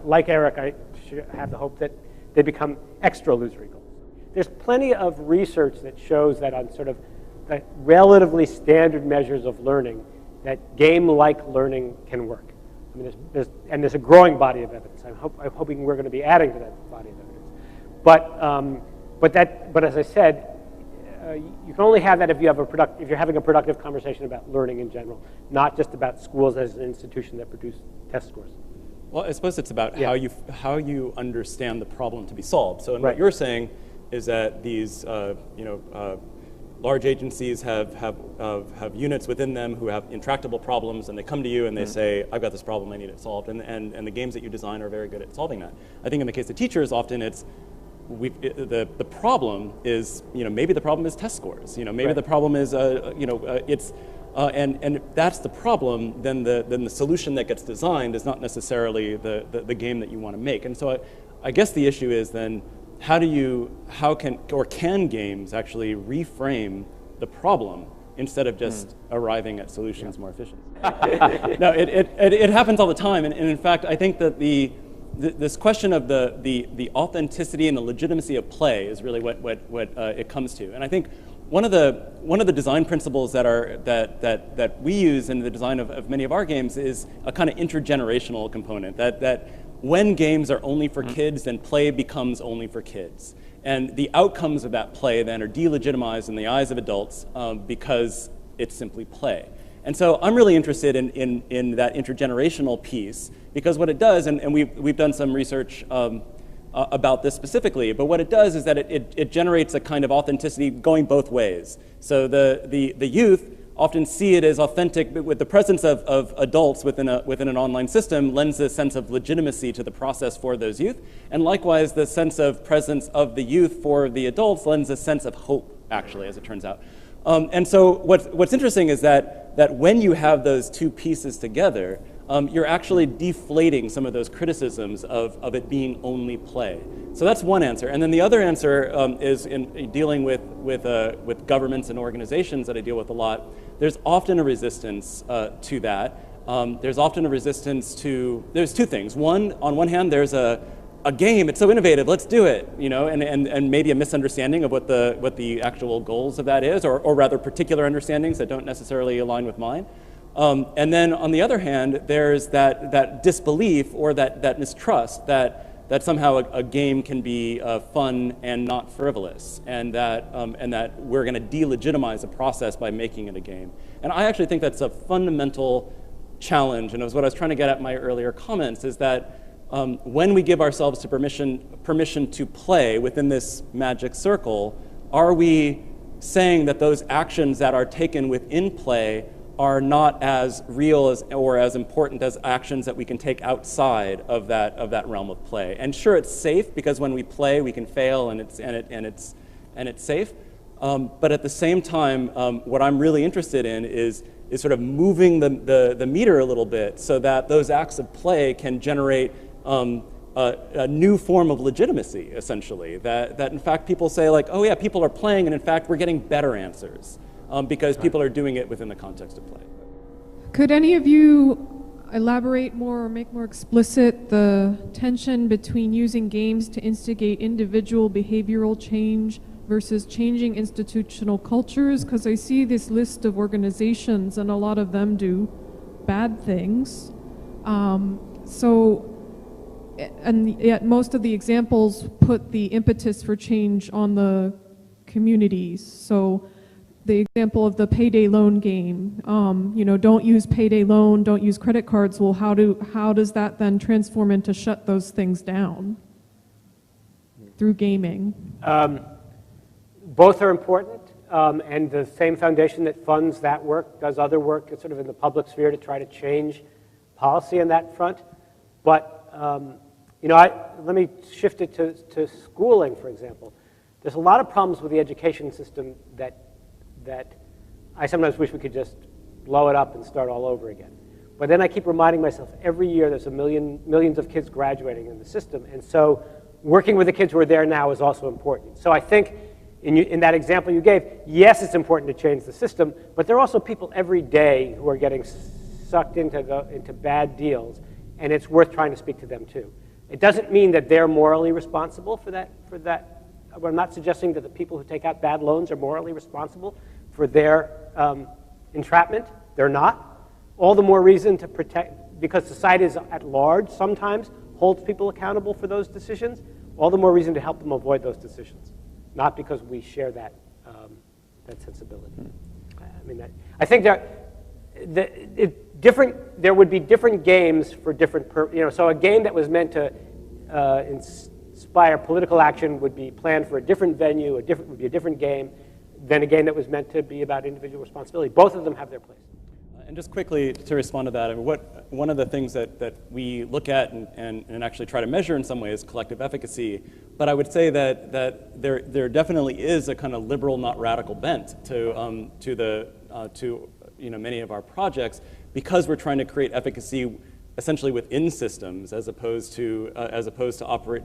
like Eric, I have the hope that they become extra illusory goals. There's plenty of research that shows that on sort of the relatively standard measures of learning, that game-like learning can work. I mean, there's a growing body of evidence. I'm hoping we're going to be adding to that body of evidence. But as I said, you can only have that if you're having a productive conversation about learning in general, not just about schools as an institution that produce test scores. Well, I suppose it's about how you understand the problem to be solved. So, Right. what you're saying is that these large agencies have units within them who have intractable problems, and they come to you and they say, "I've got this problem, I need it solved." And the games that you design are very good at solving that. I think in the case of teachers, often it's the problem is, maybe the problem is test scores. Maybe the problem is, and if that's the problem, then the solution that gets designed is not necessarily the game that you want to make. And so I guess the issue is then, can games actually reframe the problem instead of just arriving at solutions more efficiently? No, it happens all the time, and in fact, I think that this question of the authenticity and the legitimacy of play is really what it comes to. And I think one of the design principles that we use in the design of many of our games is a kind of intergenerational component, that when games are only for kids, then play becomes only for kids. And the outcomes of that play then are delegitimized in the eyes of adults because it's simply play. And so I'm really interested in that intergenerational piece, because what it does, and we've done some research about this specifically, but what it does is that it generates a kind of authenticity going both ways. So the youth often see it as authentic, but with the presence of adults within an online system lends a sense of legitimacy to the process for those youth. And likewise, the sense of presence of the youth for the adults lends a sense of hope, actually, as it turns out. And so what's interesting is that when you have those two pieces together, you're actually deflating some of those criticisms of it being only play. So that's one answer. And then the other answer is in dealing with governments and organizations that I deal with a lot. There's often a resistance to that. There's often a resistance to, there's two things. One, on one hand, there's a game, it's so innovative, let's do it, and maybe a misunderstanding of what the actual goals of that is, or rather particular understandings that don't necessarily align with mine. And then on the other hand, there's that disbelief or that mistrust that somehow a game can be fun and not frivolous, and that we're going to delegitimize a process by making it a game. And I actually think that's a fundamental challenge, and it was what I was trying to get at in my earlier comments, is that when we give ourselves to permission to play within this magic circle, are we saying that those actions that are taken within play are not as real or as important as actions that we can take outside of that realm of play? And sure, it's safe, because when we play, we can fail, and it's safe. But at the same time, what I'm really interested in is sort of moving the meter a little bit, so that those acts of play can generate a new form of legitimacy, essentially. That in fact people say, like, oh yeah, people are playing, and in fact we're getting better answers because people are doing it within the context of play. Could any of you elaborate more or make more explicit the tension between using games to instigate individual behavioral change versus changing institutional cultures? Because I see this list of organizations, and a lot of them do bad things. And yet most of the examples put the impetus for change on the communities. So the example of the payday loan game, don't use payday loan, don't use credit cards. Well, how does that then transform into shut those things down through gaming? Both are important, and the same foundation that funds that work does other work sort of in the public sphere to try to change policy on that front. But let me shift it to schooling, for example. There's a lot of problems with the education system that I sometimes wish we could just blow it up and start all over again. But then I keep reminding myself, every year there's millions of kids graduating in the system, and so working with the kids who are there now is also important. So I think in that example you gave, yes, it's important to change the system, but there are also people every day who are getting sucked into bad deals, and it's worth trying to speak to them too. It doesn't mean that they're morally responsible for that. I'm not suggesting that the people who take out bad loans are morally responsible for their entrapment. They're not. All the more reason to protect, because society at large sometimes holds people accountable for those decisions, all the more reason to help them avoid those decisions, not because we share that sensibility. I think there would be different games for different, so a game that was meant to inspire political action would be planned for a different venue, would be a different game than a game that was meant to be about individual responsibility. Both of them have their place. And just quickly to respond to that, I mean, one of the things that we look at and actually try to measure in some ways is collective efficacy, but I would say that there definitely is a kind of liberal, not radical bent to many of our projects, because we're trying to create efficacy essentially within systems as opposed to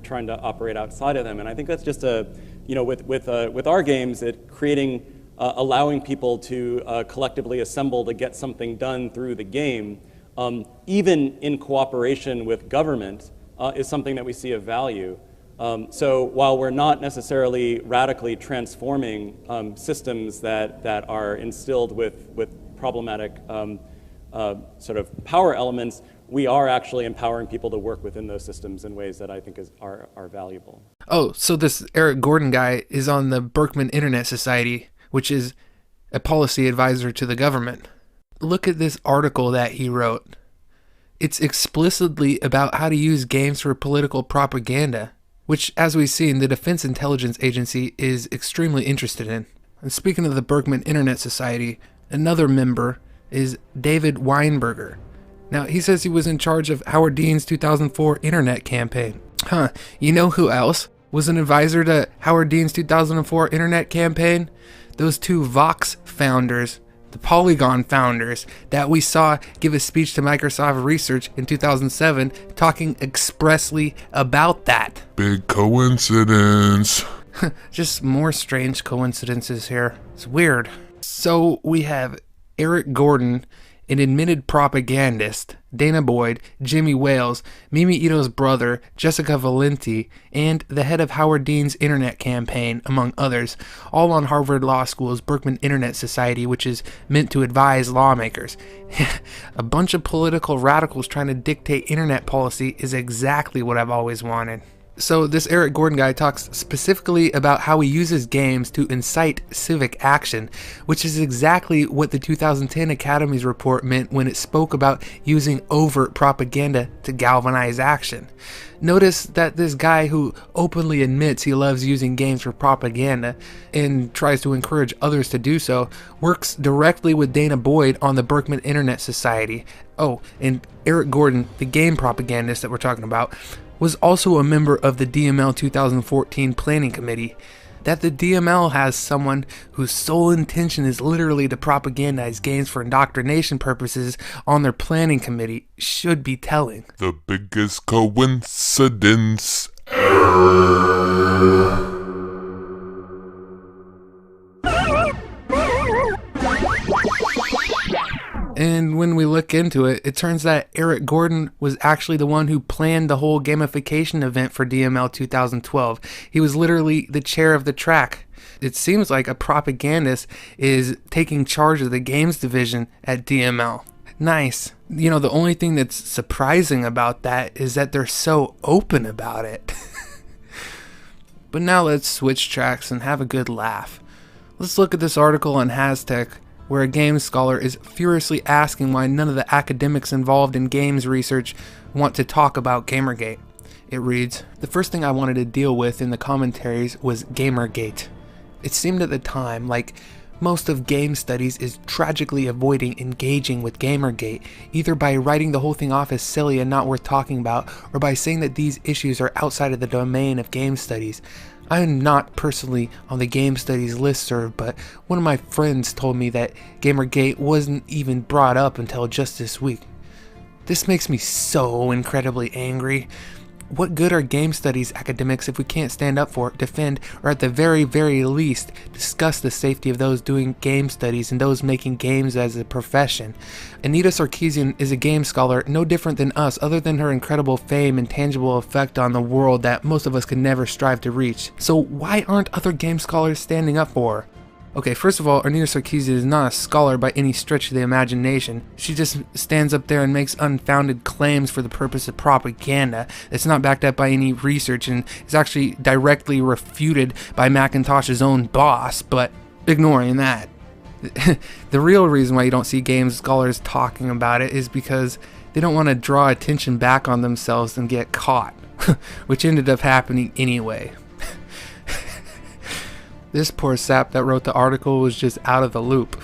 trying to operate outside of them. And I think that's just with our games, allowing people to collectively assemble to get something done through the game, even in cooperation with government, is something that we see of value. So while we're not necessarily radically transforming systems that are instilled with problematic sort of power elements, we are actually empowering people to work within those systems in ways that I think are valuable. Oh, so this Eric Gordon guy is on the Berkman Internet Society, which is a policy advisor to the government. Look at this article that he wrote. It's explicitly about how to use games for political propaganda, which, as we've seen, the Defense Intelligence Agency is extremely interested in. And speaking of the Berkman Internet Society, another member is David Weinberger. Now, he says he was in charge of Howard Dean's 2004 internet campaign. You know who else was an advisor to Howard Dean's 2004 internet campaign? Those two Vox founders, the Polygon founders, that we saw give a speech to Microsoft Research in 2007 talking expressly about that. Big coincidence. Just more strange coincidences here. It's weird. So we have Eric Gordon, an admitted propagandist, Dana Boyd, Jimmy Wales, Mimi Ito's brother, Jessica Valenti, and the head of Howard Dean's internet campaign, among others, all on Harvard Law School's Berkman Internet Society, which is meant to advise lawmakers. A bunch of political radicals trying to dictate internet policy is exactly what I've always wanted. So this Eric Gordon guy talks specifically about how he uses games to incite civic action, which is exactly what the 2010 Academy's report meant when it spoke about using overt propaganda to galvanize action. Notice that this guy who openly admits he loves using games for propaganda and tries to encourage others to do so works directly with Dana Boyd on the Berkman Internet Society. Oh, and Eric Gordon, the game propagandist that we're talking about, was also a member of the DML 2014 Planning Committee. That the DML has someone whose sole intention is literally to propagandize games for indoctrination purposes on their planning committee should be telling. The biggest coincidence ever. And when we look into it, it turns that Eric Gordon was actually the one who planned the whole gamification event for DML 2012. He was literally the chair of the track. It seems like a propagandist is taking charge of the games division at DML. Nice. You know, the only thing that's surprising about that is that they're so open about it. But now let's switch tracks and have a good laugh. Let's look at this article on Haztech, where a games scholar is furiously asking why none of the academics involved in games research want to talk about Gamergate. It reads, "The first thing I wanted to deal with in the commentaries was Gamergate. It seemed at the time like most of game studies is tragically avoiding engaging with Gamergate, either by writing the whole thing off as silly and not worth talking about, or by saying that these issues are outside of the domain of game studies. I am not personally on the game studies listserv, but one of my friends told me that Gamergate wasn't even brought up until just this week. This makes me so incredibly angry. What good are game studies academics if we can't stand up for, defend, or at the very, very least, discuss the safety of those doing game studies and those making games as a profession? Anita Sarkeesian is a game scholar no different than us, other than her incredible fame and tangible effect on the world that most of us could never strive to reach. So why aren't other game scholars standing up for her? Okay, first of all, Anita Sarkeesian is not a scholar by any stretch of the imagination. She just stands up there and makes unfounded claims for the purpose of propaganda that's not backed up by any research and is actually directly refuted by Macintosh's own boss, but ignoring that. The real reason why you don't see game scholars talking about it is because they don't want to draw attention back on themselves and get caught, which ended up happening anyway. This poor sap that wrote the article was just out of the loop.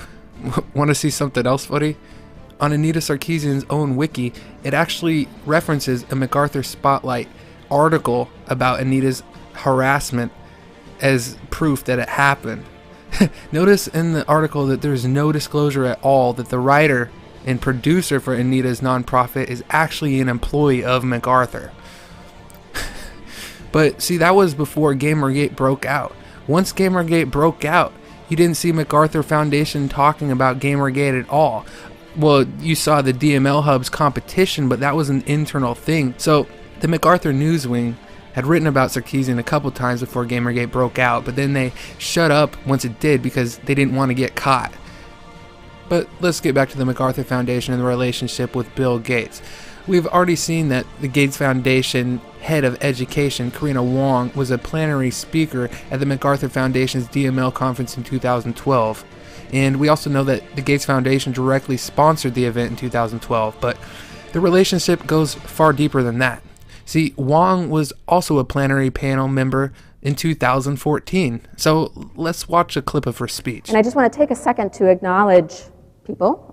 Want to see something else funny? on Anita Sarkeesian's own wiki, it actually references a MacArthur Spotlight article about Anita's harassment as proof that it happened. Notice in the article that there's no disclosure at all that the writer and producer for Anita's nonprofit is actually an employee of MacArthur. But see, that was before Gamergate broke out. Once Gamergate broke out, you didn't see MacArthur Foundation talking about Gamergate at all. Well, you saw the DML Hub's competition, but that was an internal thing. So the MacArthur News Wing had written about Sarkeesian a couple times before Gamergate broke out, but then they shut up once it did because they didn't want to get caught. But let's get back to the MacArthur Foundation and the relationship with Bill Gates. We've already seen that the Gates Foundation head of education, Karina Wong, was a plenary speaker at the MacArthur Foundation's DML conference in 2012. And we also know that the Gates Foundation directly sponsored the event in 2012, but the relationship goes far deeper than that. See, Wong was also a plenary panel member in 2014. So let's watch a clip of her speech. And I just want to take a second to acknowledge people.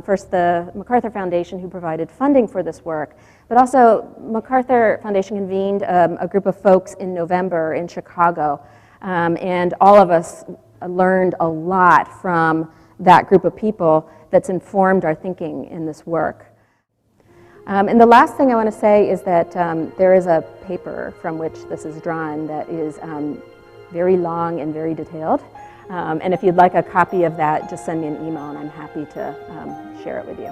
First, the MacArthur Foundation, who provided funding for this work, but also MacArthur Foundation convened a group of folks in November in Chicago, and all of us learned a lot from that group of people that's informed our thinking in this work. And the last thing I want to say is that there is a paper from which this is drawn that is very long and very detailed. And if you'd like a copy of that, just send me an email and I'm happy to share it with you.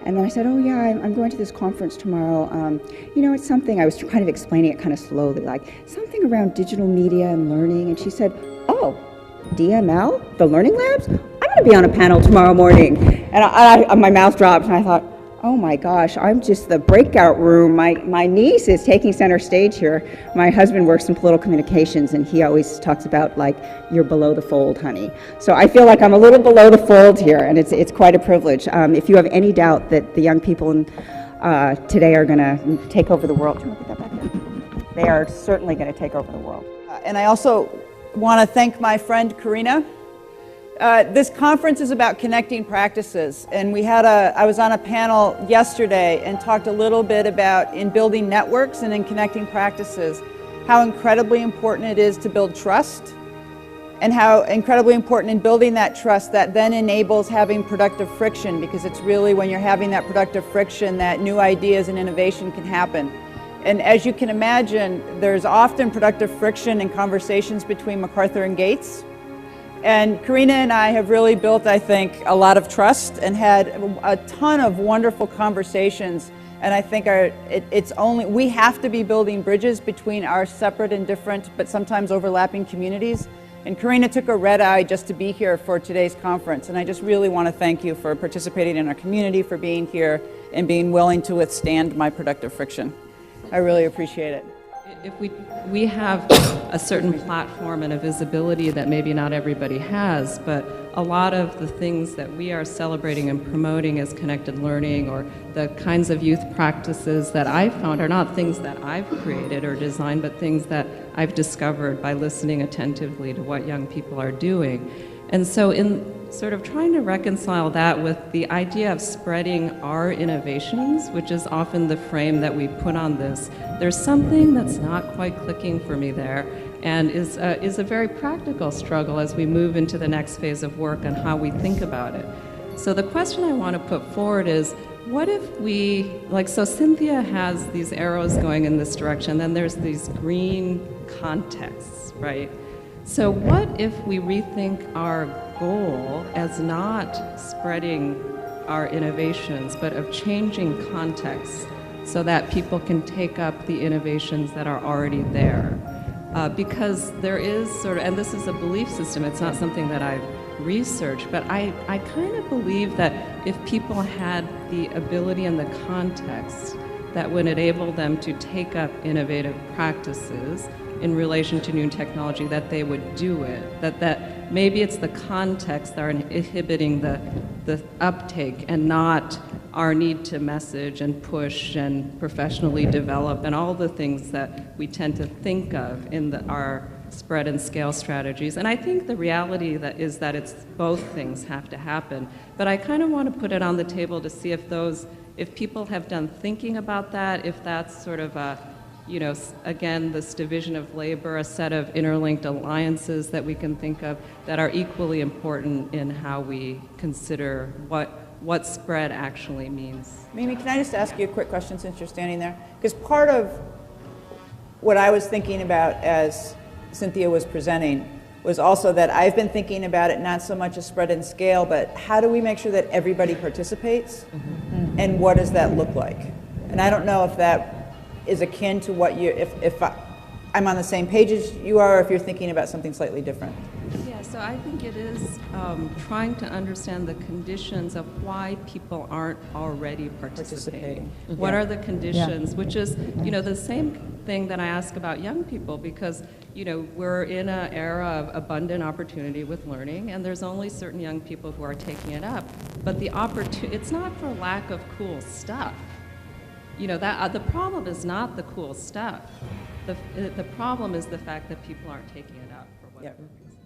And then I said, oh yeah, I'm going to this conference tomorrow. You know, it's something, I was kind of explaining it kind of slowly, like something around digital media and learning. And she said, oh, DML, the Learning Labs? I'm going to be on a panel tomorrow morning. And my mouth dropped and I thought, oh my gosh, I'm just the breakout room. My niece is taking center stage here. My husband works in political communications and he always talks about like, you're below the fold, honey. So I feel like I'm a little below the fold here and it's quite a privilege. If you have any doubt that the young people today are gonna take over the world, do you want to put that back in? They are certainly gonna take over the world. And I also want to thank my friend Karina. This conference is about connecting practices, and I was on a panel yesterday and talked a little bit about in building networks and in connecting practices, how incredibly important it is to build trust, and how incredibly important in building that trust that then enables having productive friction, because it's really when you're having that productive friction that new ideas and innovation can happen. And as you can imagine, there's often productive friction in conversations between MacArthur and Gates. And Karina and I have really built, I think, a lot of trust and had a ton of wonderful conversations. And I think we have to be building bridges between our separate and different, but sometimes overlapping communities. And Karina took a red eye just to be here for today's conference. And I just really want to thank you for participating in our community, for being here, and being willing to withstand my productive friction. I really appreciate it. If we have a certain platform and a visibility that maybe not everybody has, but a lot of the things that we are celebrating and promoting as connected learning, or the kinds of youth practices that I've found, are not things that I've created or designed, but things that I've discovered by listening attentively to what young people are doing. And so in sort of trying to reconcile that with the idea of spreading our innovations, which is often the frame that we put on this, there's something that's not quite clicking for me there, and is a very practical struggle as we move into the next phase of work on how we think about it. So the question I want to put forward is, what if we, so Cynthia has these arrows going in this direction, then there's these green contexts, right? So what if we rethink our goal as not spreading our innovations, but of changing context so that people can take up the innovations that are already there? Because there is sort of, and this is a belief system, it's not something that I've researched, but I kind of believe that if people had the ability and the context that would enable them to take up innovative practices in relation to new technology, that they would do it, that maybe it's the context that are inhibiting the uptake and not our need to message and push and professionally develop and all the things that we tend to think of in our spread and scale strategies. And I think the reality is that it's both things have to happen. But I kind of want to put it on the table to see if people have done thinking about that, if that's sort of a, again, this division of labor, a set of interlinked alliances that we can think of that are equally important in how we consider what spread actually means. Mimi, can I just ask you a quick question since you're standing there? Because part of what I was thinking about as Cynthia was presenting was also that I've been thinking about it not so much as spread and scale, but how do we make sure that everybody participates? Mm-hmm. And what does that look like? And I don't know if that is akin to what if I'm on the same page as you are, or if you're thinking about something slightly different. Yeah, so I think it is trying to understand the conditions of why people aren't already participating. Mm-hmm. What are the conditions? Which is, the same thing that I ask about young people, because, we're in an era of abundant opportunity with learning, and there's only certain young people who are taking it up. But it's not for lack of cool stuff. The problem is not the cool stuff. The problem is the fact that people aren't taking it up for whatever reason.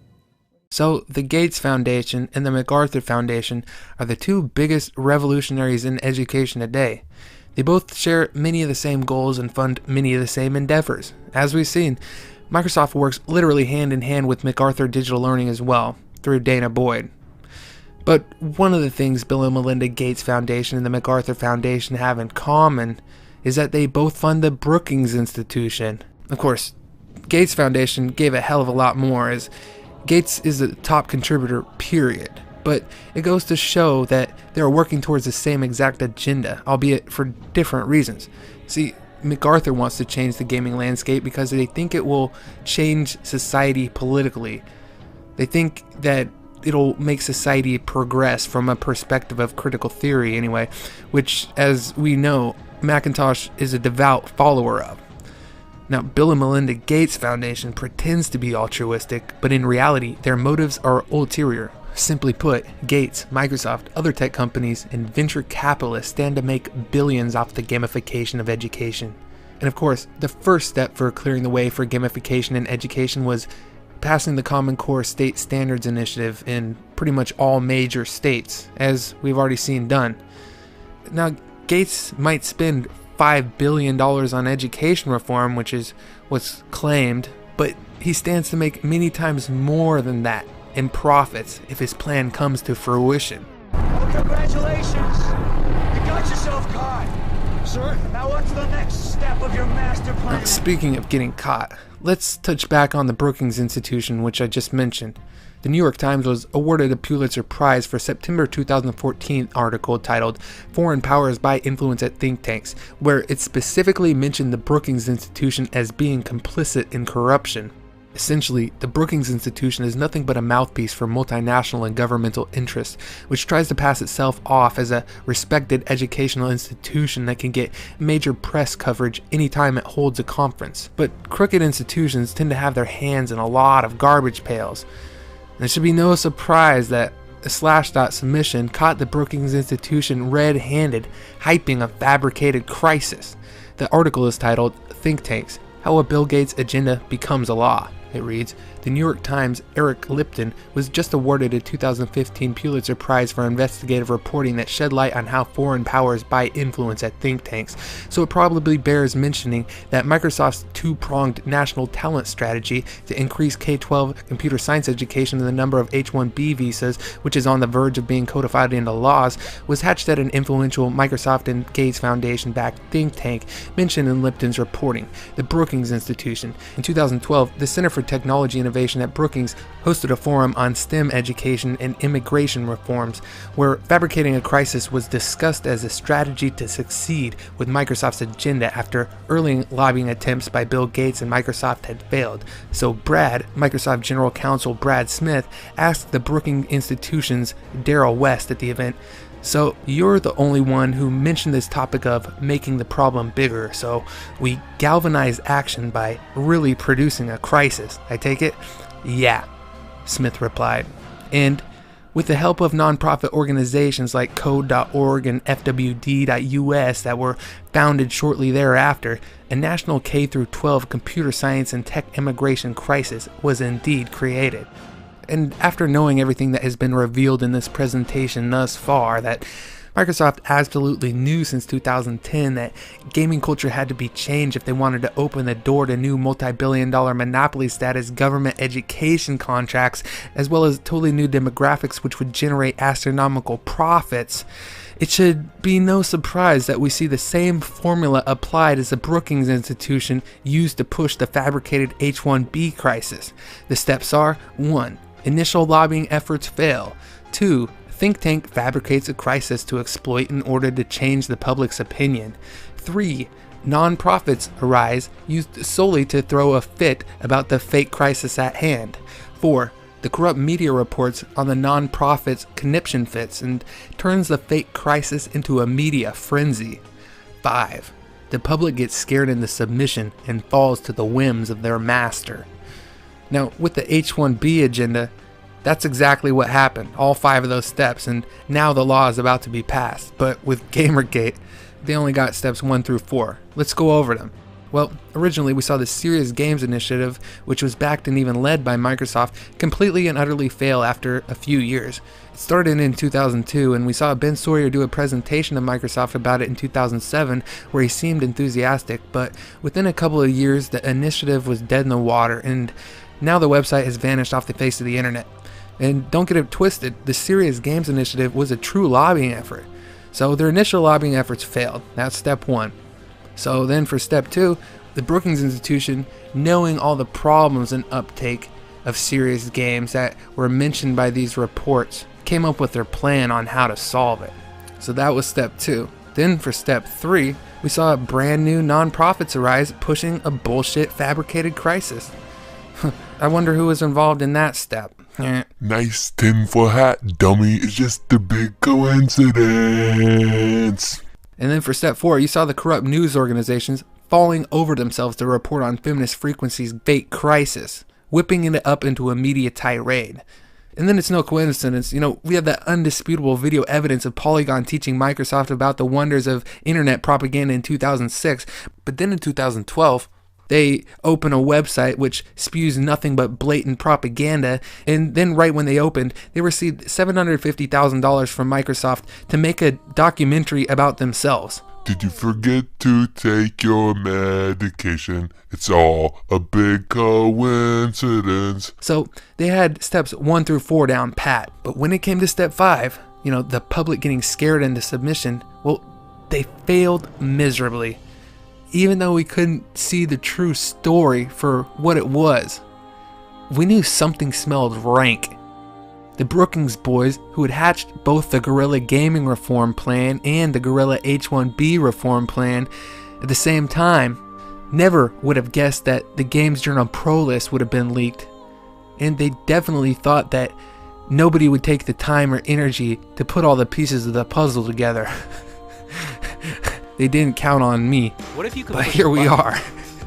So the Gates Foundation and the MacArthur Foundation are the two biggest revolutionaries in education today. They both share many of the same goals and fund many of the same endeavors. As we've seen, Microsoft works literally hand in hand with MacArthur Digital Learning as well, through Dana Boyd. But one of the things Bill and Melinda Gates Foundation and the MacArthur Foundation have in common is that they both fund the Brookings Institution. Of course, Gates Foundation gave a hell of a lot more, as Gates is a top contributor, period. But it goes to show that they are working towards the same exact agenda, albeit for different reasons. See, MacArthur wants to change the gaming landscape because they think it will change society politically. They think that it'll make society progress from a perspective of critical theory anyway, which, as we know, Macintosh is a devout follower of. Now, Bill and Melinda Gates Foundation pretends to be altruistic, but in reality, their motives are ulterior. Simply put, Gates, Microsoft, other tech companies, and venture capitalists stand to make billions off the gamification of education. And of course, the first step for clearing the way for gamification in education was passing the Common Core State Standards Initiative in pretty much all major states, as we've already seen done. Now, Gates might spend $5 billion on education reform, which is what's claimed, but he stands to make many times more than that in profits if his plan comes to fruition. Well, congratulations! You got yourself caught! Sir, now what's the next step of your master plan? Speaking of getting caught, let's touch back on the Brookings Institution, which I just mentioned. The New York Times was awarded a Pulitzer Prize for September 2014 article titled "Foreign Powers Buy Influence at Think Tanks," where it specifically mentioned the Brookings Institution as being complicit in corruption. Essentially, the Brookings Institution is nothing but a mouthpiece for multinational and governmental interests, which tries to pass itself off as a respected educational institution that can get major press coverage anytime it holds a conference. But crooked institutions tend to have their hands in a lot of garbage pails. And it should be no surprise that a Slashdot submission caught the Brookings Institution red-handed, hyping a fabricated crisis. The article is titled "Think Tanks: How a Bill Gates Agenda Becomes a Law." It reads, "The New York Times' Eric Lipton was just awarded a 2015 Pulitzer Prize for investigative reporting that shed light on how foreign powers buy influence at think tanks, so it probably bears mentioning that Microsoft's two-pronged national talent strategy to increase K-12 computer science education and the number of H-1B visas, which is on the verge of being codified into laws, was hatched at an influential Microsoft and Gates Foundation-backed think tank mentioned in Lipton's reporting, the Brookings Institution. In 2012, the Center for Technology Innovation at Brookings hosted a forum on STEM education and immigration reforms, where fabricating a crisis was discussed as a strategy to succeed with Microsoft's agenda after early lobbying attempts by Bill Gates and Microsoft had failed. So Microsoft General Counsel Brad Smith, asked the Brookings Institution's Daryl West at the event, "So you're the only one who mentioned this topic of making the problem bigger, so we galvanize action by really producing a crisis, I take it?" "Yeah," Smith replied. And With the help of nonprofit organizations like Code.org and FWD.US that were founded shortly thereafter, a national K-12 computer science and tech immigration crisis was indeed created. And after knowing everything that has been revealed in this presentation thus far, that Microsoft absolutely knew since 2010 that gaming culture had to be changed if they wanted to open the door to new multi-billion-dollar monopoly status government education contracts, as well as totally new demographics which would generate astronomical profits. It should be no surprise that we see the same formula applied as the Brookings Institution used to push the fabricated H-1B crisis. The steps are: 1. Initial lobbying efforts fail. 2. Think tank fabricates a crisis to exploit in order to change the public's opinion. 3. Non-profits arise used solely to throw a fit about the fake crisis at hand. 4. The corrupt media reports on the non-profits' conniption fits and turns the fake crisis into a media frenzy. 5. The public gets scared into submission and falls to the whims of their master. Now, with the H-1B agenda, that's exactly what happened, all 5 of those steps, and now the law is about to be passed. But with Gamergate, they only got steps 1 through 4. Let's go over them. Well, originally we saw the Serious Games Initiative, which was backed and even led by Microsoft, completely and utterly fail after a few years. It started in 2002, and we saw Ben Sawyer do a presentation to Microsoft about it in 2007, where he seemed enthusiastic, but within a couple of years the initiative was dead in the water, and now the website has vanished off the face of the internet. And don't get it twisted, the Serious Games Initiative was a true lobbying effort. So their initial lobbying efforts failed. That's step 1. So then for step 2, the Brookings Institution, knowing all the problems and uptake of serious games that were mentioned by these reports, came up with their plan on how to solve it. So that was step 2. Then for step 3, we saw brand new nonprofits arise pushing a bullshit fabricated crisis. I wonder who was involved in that step. Nice tinfoil hat, dummy. It's just a big coincidence. And then for step 4, you saw the corrupt news organizations falling over themselves to report on Feminist Frequency's fake crisis, whipping it up into a media tirade. And then it's no coincidence, we have that undisputable video evidence of Polygon teaching Microsoft about the wonders of internet propaganda in 2006, but then in 2012, they open a website which spews nothing but blatant propaganda, and then right when they opened, they received $750,000 from Microsoft to make a documentary about themselves. Did you forget to take your medication? It's all a big coincidence. So they had steps 1 through 4 down pat, but when it came to step 5, the public getting scared into submission, well, they failed miserably. Even though we couldn't see the true story for what it was, we knew something smelled rank. The Brookings boys, who had hatched both the Guerrilla Gaming Reform Plan and the Guerrilla H-1B Reform Plan at the same time, never would have guessed that the Games Journal Pro List would have been leaked. And they definitely thought that nobody would take the time or energy to put all the pieces of the puzzle together. They didn't count on me, what if you could but push here a we button are.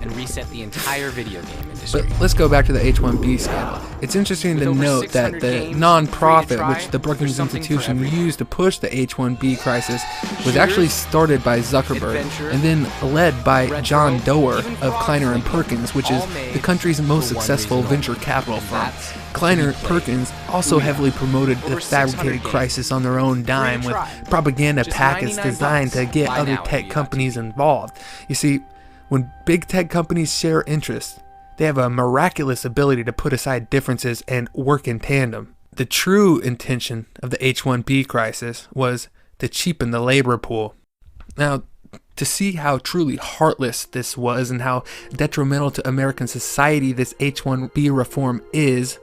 and reset the entire video game industry? But let's go back to the H-1B scandal. It's interesting to note that the non-profit which the Brookings Institution used to push the H-1B crisis was actually started by Zuckerberg and then led by John Doerr of Kleiner & Perkins, which is the country's most successful venture capital firm. Kleiner Perkins also heavily promoted the fabricated crisis on their own dime with propaganda packets designed to get other tech companies involved. You see, when big tech companies share interests, they have a miraculous ability to put aside differences and work in tandem. The true intention of the H-1B crisis was to cheapen the labor pool. Now, to see how truly heartless this was and how detrimental to American society this H-1B reform is,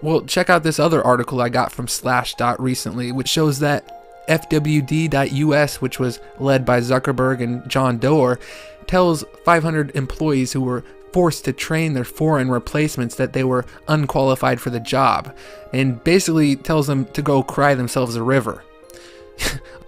well, check out this other article I got from Slashdot recently, which shows that FWD.US, which was led by Zuckerberg and John Doerr, tells 500 employees who were forced to train their foreign replacements that they were unqualified for the job, and basically tells them to go cry themselves a river.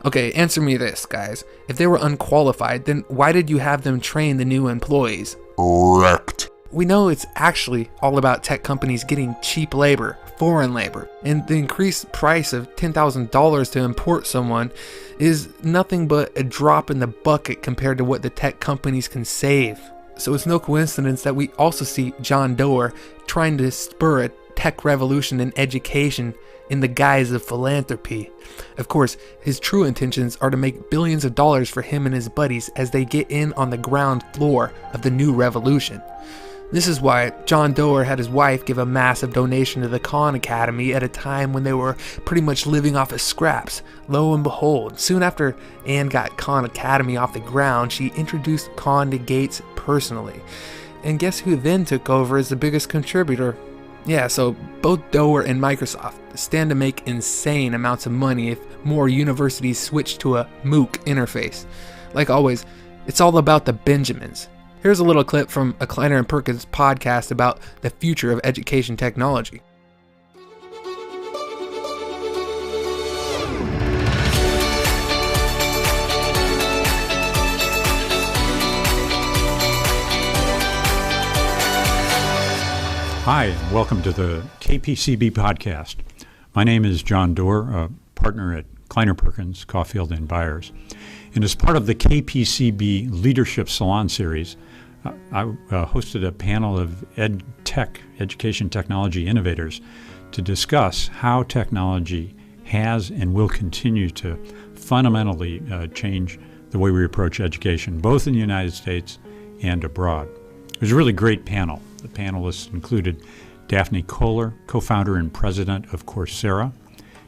Okay, answer me this, guys. If they were unqualified, then why did you have them train the new employees? Wrecked. We know it's actually all about tech companies getting cheap labor, foreign labor, and the increased price of $10,000 to import someone is nothing but a drop in the bucket compared to what the tech companies can save. So it's no coincidence that we also see John Doerr trying to spur a tech revolution in education in the guise of philanthropy. Of course, his true intentions are to make billions of dollars for him and his buddies as they get in on the ground floor of the new revolution. This is why John Doerr had his wife give a massive donation to the Khan Academy at a time when they were pretty much living off of scraps. Lo and behold, soon after Anne got Khan Academy off the ground, she introduced Khan to Gates personally. And guess who then took over as the biggest contributor? Yeah, so both Doerr and Microsoft stand to make insane amounts of money if more universities switch to a MOOC interface. Like always, it's all about the Benjamins. Here's a little clip from a Kleiner and Perkins podcast about the future of education technology. Hi, and welcome to the KPCB podcast. My name is John Doerr, a partner at Kleiner Perkins, Caulfield & Byers. And as part of the KPCB Leadership Salon series, I hosted a panel of education technology innovators to discuss how technology has and will continue to fundamentally change the way we approach education, both in the United States and abroad. It was a really great panel. The panelists included Daphne Koller, co-founder and president of Coursera,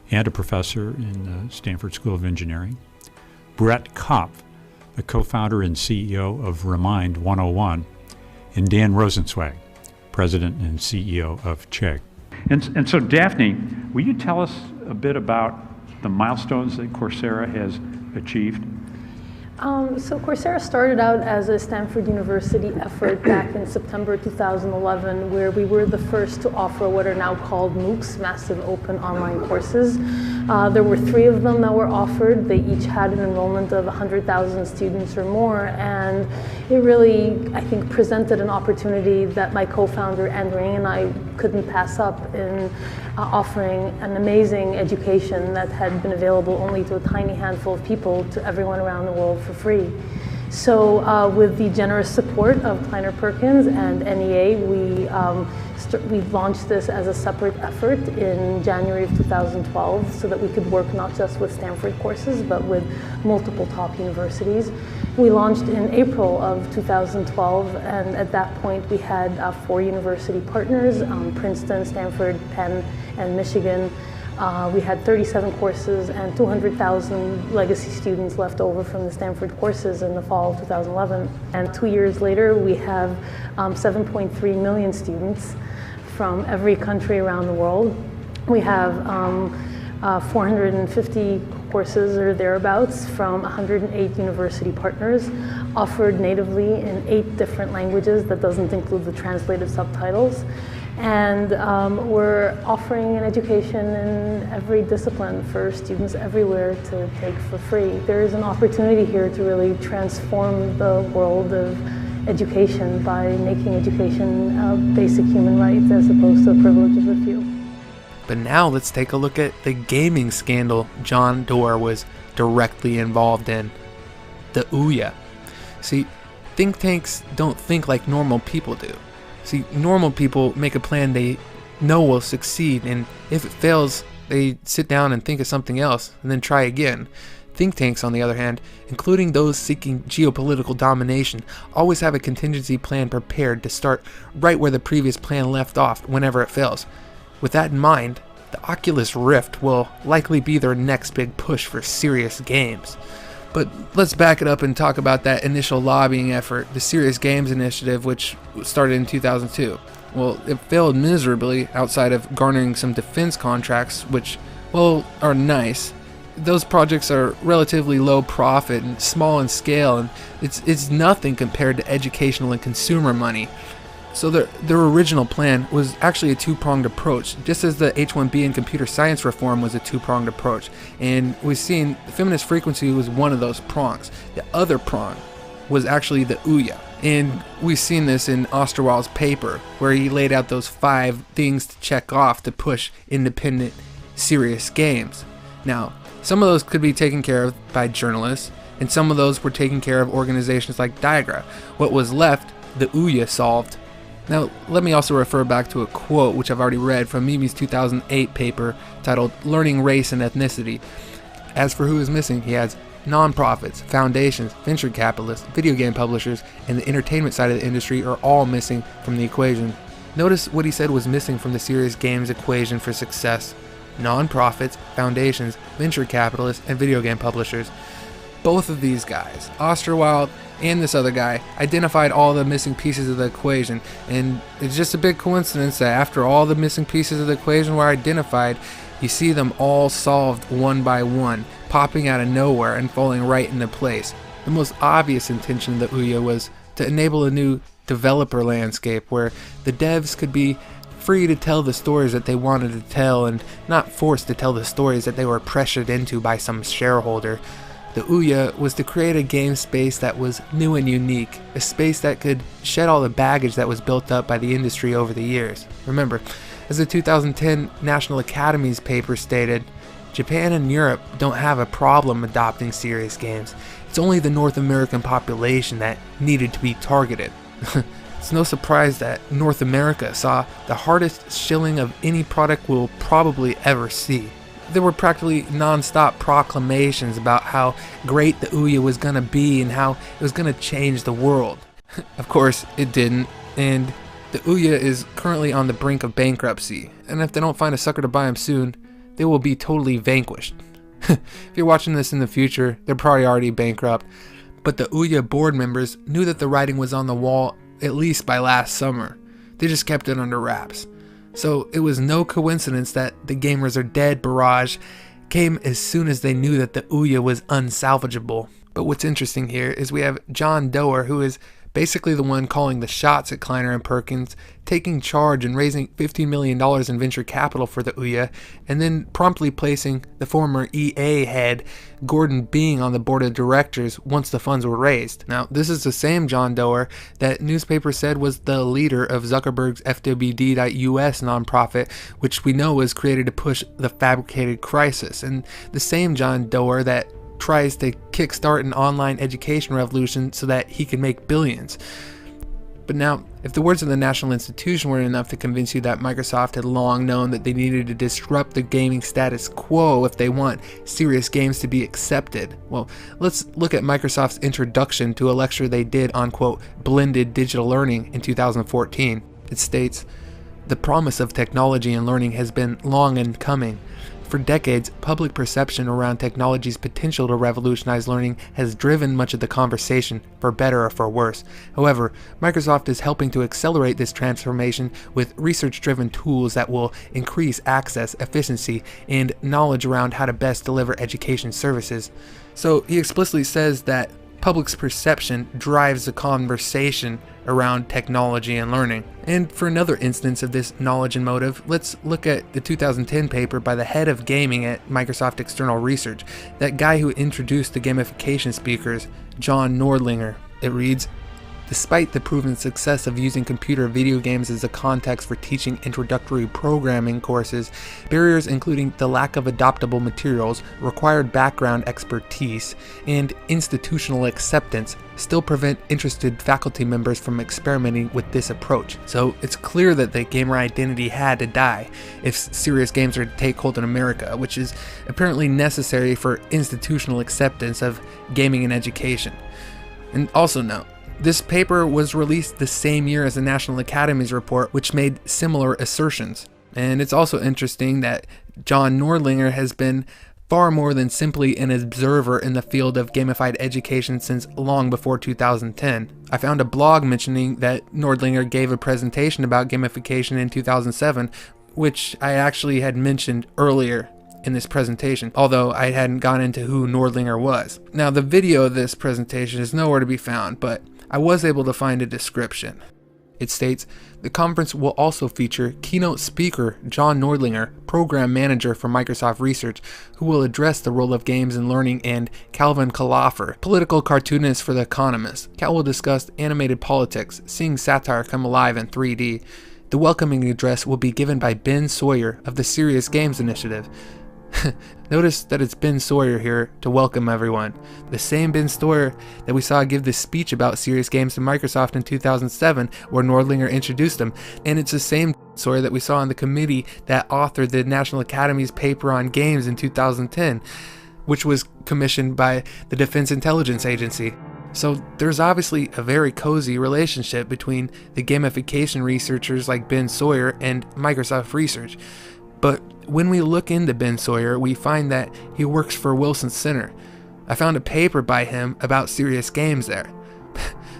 and a professor in the Stanford School of Engineering; Brett Kopf, the co-founder and CEO of Remind 101, and Dan Rosenzweig, president and CEO of Chegg. And so, Daphne, will you tell us a bit about the milestones that Coursera has achieved? So Coursera started out as a Stanford University effort back in September 2011, where we were the first to offer what are now called MOOCs, Massive Open Online Courses. There were 3 of them that were offered. They each had an enrollment of 100,000 students or more, and it really, I think, presented an opportunity that my co-founder Andrew and I couldn't pass up in offering an amazing education that had been available only to a tiny handful of people to everyone around the world for free. So with the generous support of Kleiner Perkins and NEA, we launched this as a separate effort in January of 2012 so that we could work not just with Stanford courses but with multiple top universities. We launched in April of 2012, and at that point we had 4 university partners, Princeton, Stanford, Penn, and Michigan. We had 37 courses and 200,000 legacy students left over from the Stanford courses in the fall of 2011. And 2 years later, we have 7.3 million students from every country around the world. We have 450 courses or thereabouts from 108 university partners, offered natively in 8 different languages. That doesn't include the translated subtitles. And we're offering an education in every discipline for students everywhere to take for free. There is an opportunity here to really transform the world of education by making education a basic human right as opposed to a privilege of a few. But now let's take a look at the gaming scandal John Doerr was directly involved in, the Ouya. See, think tanks don't think like normal people do. See, normal people make a plan they know will succeed, and if it fails, they sit down and think of something else, and then try again. Think tanks, on the other hand, including those seeking geopolitical domination, always have a contingency plan prepared to start right where the previous plan left off whenever it fails. With that in mind, the Oculus Rift will likely be their next big push for serious games. But let's back it up and talk about that initial lobbying effort, the Serious Games Initiative, which started in 2002. Well, it failed miserably outside of garnering some defense contracts, which, well, are nice. Those projects are relatively low profit and small in scale, and it's nothing compared to educational and consumer money. So their original plan was actually a 2-pronged approach, just as the H-1B in computer science reform was a 2-pronged approach. And we've seen feminist frequency was one of those prongs. The other prong was actually the Ouya. And we've seen this in Osterwald's paper, where he laid out those 5 things to check off to push independent, serious games. Now, some of those could be taken care of by journalists, and some of those were taken care of organizations like Diagraph. What was left, the Ouya solved. Now, let me also refer back to a quote which I've already read from Mimi's 2008 paper titled Learning Race and Ethnicity. As for who is missing, he adds, nonprofits, foundations, venture capitalists, video game publishers, and the entertainment side of the industry are all missing from the equation. Notice what he said was missing from the serious games equation for success. Nonprofits, foundations, venture capitalists, and video game publishers. Both of these guys, Osterwald and this other guy, identified all the missing pieces of the equation, and it's just a big coincidence that after all the missing pieces of the equation were identified, you see them all solved one by one, popping out of nowhere and falling right into place. The most obvious intention of the Ouya was to enable a new developer landscape where the devs could be free to tell the stories that they wanted to tell and not forced to tell the stories that they were pressured into by some shareholder. The Ouya was to create a game space that was new and unique, a space that could shed all the baggage that was built up by the industry over the years. Remember, as the 2010 National Academies paper stated, Japan and Europe don't have a problem adopting serious games. It's only the North American population that needed to be targeted. It's no surprise that North America saw the hardest shilling of any product we'll probably ever see. There were practically non-stop proclamations about how great the Ouya was going to be and how it was going to change the world. Of course, it didn't, and the Ouya is currently on the brink of bankruptcy, and if they don't find a sucker to buy them soon, they will be totally vanquished. If you're watching this in the future, they're probably already bankrupt, but the Ouya board members knew that the writing was on the wall at least by last summer. They just kept it under wraps. So it was no coincidence that the Gamers Are Dead barrage came as soon as they knew that the Ouya was unsalvageable. But what's interesting here is we have John Doerr, who is basically the one calling the shots at Kleiner and Perkins, taking charge and raising $15 million in venture capital for the Ouya, and then promptly placing the former EA head Gordon Being on the board of directors once the funds were raised. Now, this is the same John Doerr that newspapers said was the leader of Zuckerberg's FWD.US nonprofit, which we know was created to push the fabricated crisis, and the same John Doerr that tries to kickstart an online education revolution so that he can make billions. But now, if the words of the National Institution were enough to convince you that Microsoft had long known that they needed to disrupt the gaming status quo if they want serious games to be accepted, well, let's look at Microsoft's introduction to a lecture they did on, quote, blended digital learning in 2014. It states, "The promise of technology and learning has been long in coming. For decades, public perception around technology's potential to revolutionize learning has driven much of the conversation, for better or for worse. However, Microsoft is helping to accelerate this transformation with research-driven tools that will increase access, efficiency, and knowledge around how to best deliver education services." So he explicitly says that public's perception drives the conversation around technology and learning. And for another instance of this knowledge and motive, let's look at the 2010 paper by the head of gaming at Microsoft External Research, that guy who introduced the gamification speakers, John Nordlinger. It reads, "Despite the proven success of using computer video games as a context for teaching introductory programming courses, barriers including the lack of adoptable materials, required background expertise, and institutional acceptance still prevent interested faculty members from experimenting with this approach." So it's clear that the gamer identity had to die if serious games are to take hold in America, which is apparently necessary for institutional acceptance of gaming and education. And also note, this paper was released the same year as the National Academies report, which made similar assertions. And it's also interesting that John Nordlinger has been far more than simply an observer in the field of gamified education since long before 2010. I found a blog mentioning that Nordlinger gave a presentation about gamification in 2007, which I actually had mentioned earlier in this presentation, although I hadn't gone into who Nordlinger was. Now, the video of this presentation is nowhere to be found, but I was able to find a description. It states, the conference will also feature keynote speaker John Nordlinger, program manager for Microsoft Research, who will address the role of games in learning, and Calvin Calaffer, political cartoonist for The Economist. Cal will discuss animated politics, seeing satire come alive in 3D. The welcoming address will be given by Ben Sawyer of the Serious Games Initiative. Notice that it's Ben Sawyer here to welcome everyone. The same Ben Sawyer that we saw give this speech about Serious Games to Microsoft in 2007, where Nordlinger introduced him. And it's the same Sawyer that we saw on the committee that authored the National Academy's paper on games in 2010, which was commissioned by the Defense Intelligence Agency. So there's obviously a very cozy relationship between the gamification researchers like Ben Sawyer and Microsoft Research. But when we look into Ben Sawyer, we find that he works for Wilson Center. I found a paper by him about Serious Games there.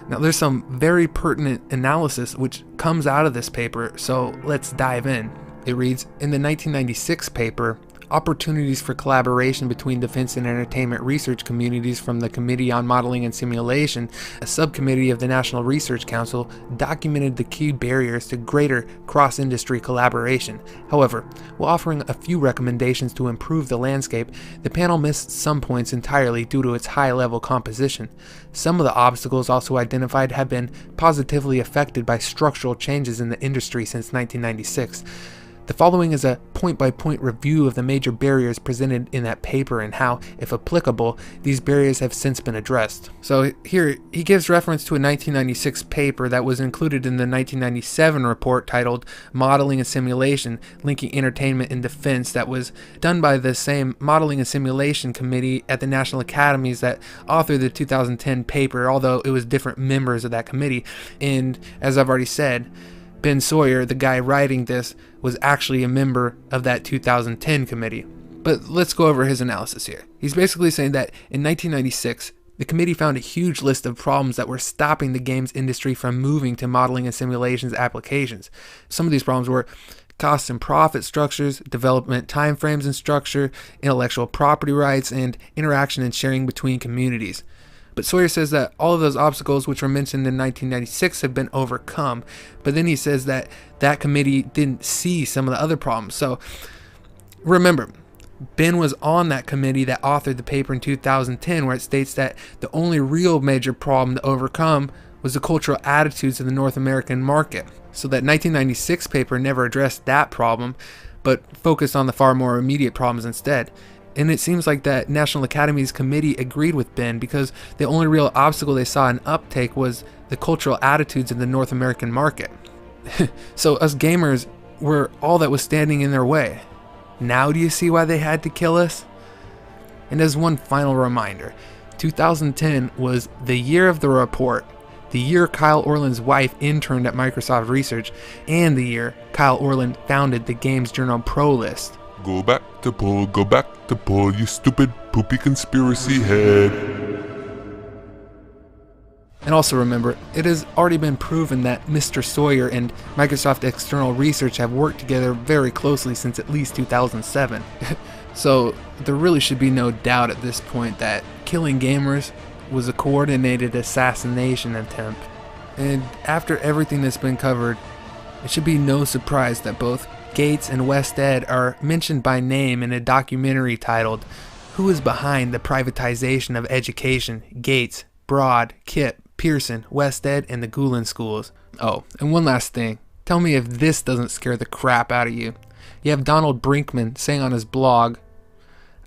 Now there's some very pertinent analysis which comes out of this paper, so let's dive in. It reads, in the 1996 paper, Opportunities for Collaboration Between Defense and Entertainment Research Communities from the Committee on Modeling and Simulation, a subcommittee of the National Research Council, documented the key barriers to greater cross-industry collaboration. However, while offering a few recommendations to improve the landscape, the panel missed some points entirely due to its high-level composition. Some of the obstacles also identified have been positively affected by structural changes in the industry since 1996. The following is a point-by-point review of the major barriers presented in that paper and how, if applicable, these barriers have since been addressed. So here, he gives reference to a 1996 paper that was included in the 1997 report titled Modeling and Simulation, Linking Entertainment and Defense, that was done by the same Modeling and Simulation Committee at the National Academies that authored the 2010 paper, although it was different members of that committee. And as I've already said, Ben Sawyer, the guy writing this, was actually a member of that 2010 committee. But let's go over his analysis here. He's basically saying that in 1996, the committee found a huge list of problems that were stopping the games industry from moving to modeling and simulations applications. Some of these problems were cost and profit structures, development timeframes and structure, intellectual property rights, and interaction and sharing between communities. But Sawyer says that all of those obstacles which were mentioned in 1996 have been overcome. But then he says that that committee didn't see some of the other problems. So remember, Ben was on that committee that authored the paper in 2010, where it states that the only real major problem to overcome was the cultural attitudes of the North American market. So that 1996 paper never addressed that problem, but focused on the far more immediate problems instead. And it seems like that National Academy's committee agreed with Ben, because the only real obstacle they saw in uptake was the cultural attitudes of the North American market. So us gamers were all that was standing in their way. Now do you see why they had to kill us? And as one final reminder, 2010 was the year of the report, the year Kyle Orland's wife interned at Microsoft Research, and the year Kyle Orland founded the Games Journal Pro List. Go back to pull, you stupid poopy conspiracy head. And also remember, it has already been proven that Mr. Sawyer and Microsoft External Research have worked together very closely since at least 2007. So there really should be no doubt at this point that killing gamers was a coordinated assassination attempt. And after everything that's been covered, it should be no surprise that both Gates and WestEd are mentioned by name in a documentary titled Who is Behind the Privatization of Education? Gates, Broad, Kipp, Pearson, WestEd, and the Gulen Schools. Oh, and one last thing. Tell me if this doesn't scare the crap out of you. You have Donald Brinkman saying on his blog,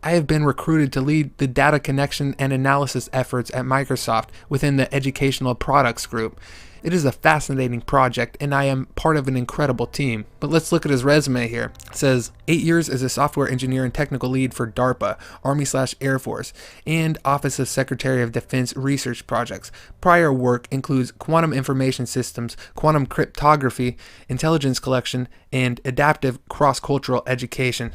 I have been recruited to lead the data connection and analysis efforts at Microsoft within the Educational Products Group. It is a fascinating project, and I am part of an incredible team. But let's look at his resume here. It says, 8 years as a software engineer and technical lead for DARPA, Army/Air Force, and Office of Secretary of Defense research projects. Prior work includes quantum information systems, quantum cryptography, intelligence collection, and adaptive cross-cultural education.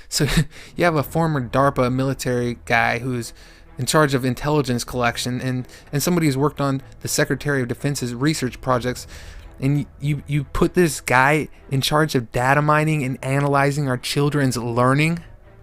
So you have a former DARPA military guy who's in charge of intelligence collection, and somebody who's worked on the Secretary of Defense's research projects, and you put this guy in charge of data mining and analyzing our children's learning?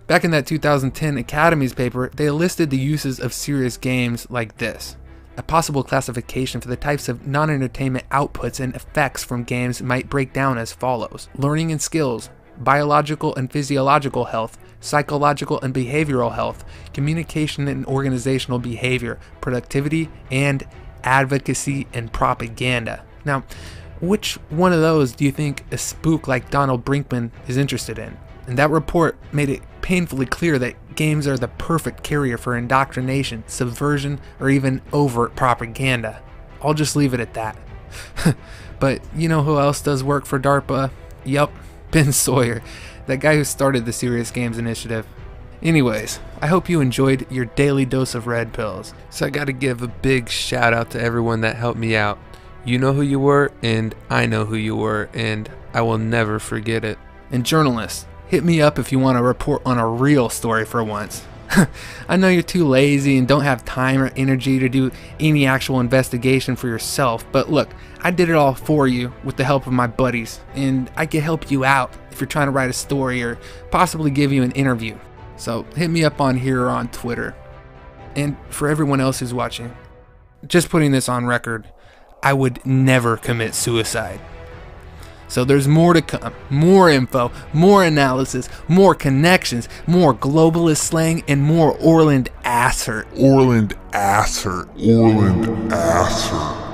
Back in that 2010 Academies paper, they listed the uses of serious games like this: A possible classification for the types of non-entertainment outputs and effects from games might break down as follows: learning and skills, biological and physiological health, psychological and behavioral health, communication and organizational behavior, productivity, and advocacy and propaganda. Now, which one of those do you think a spook like Donald Brinkman is interested in? And that report made it painfully clear that games are the perfect carrier for indoctrination, subversion, or even overt propaganda. I'll just leave it at that. But you know who else does work for DARPA? Yup, Ben Sawyer, that guy who started the Serious Games Initiative. Anyways, I hope you enjoyed your daily dose of red pills. So I gotta give a big shout out to everyone that helped me out. You know who you were, and I know who you were, and I will never forget it. And journalists, hit me up if you want to report on a real story for once. I know you're too lazy and don't have time or energy to do any actual investigation for yourself, but look, I did it all for you with the help of my buddies, and I can help you out if you're trying to write a story or possibly give you an interview. So hit me up on here or on Twitter. And for everyone else who's watching, just putting this on record, I would never commit suicide. So there's more to come, more info, more analysis, more connections, more globalist slang, and more Orland Assert. Orland Assert. Orland Assert.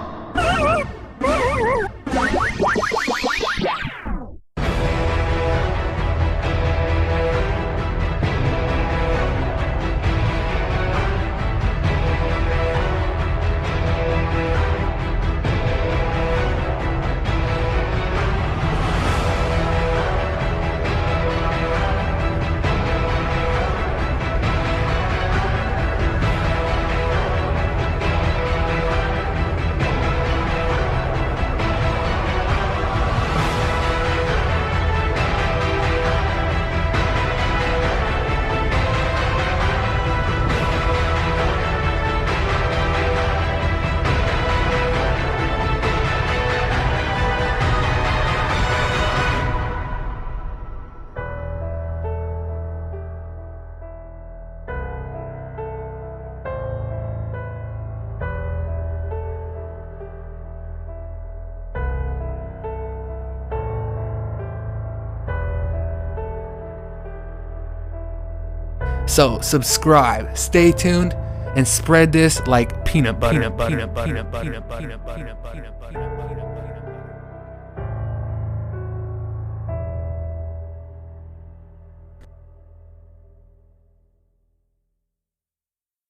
So subscribe, stay tuned, and spread this like peanut butter. Peanut butter. Peanut butter. Peanut butter. Peanut butter. Peanut butter.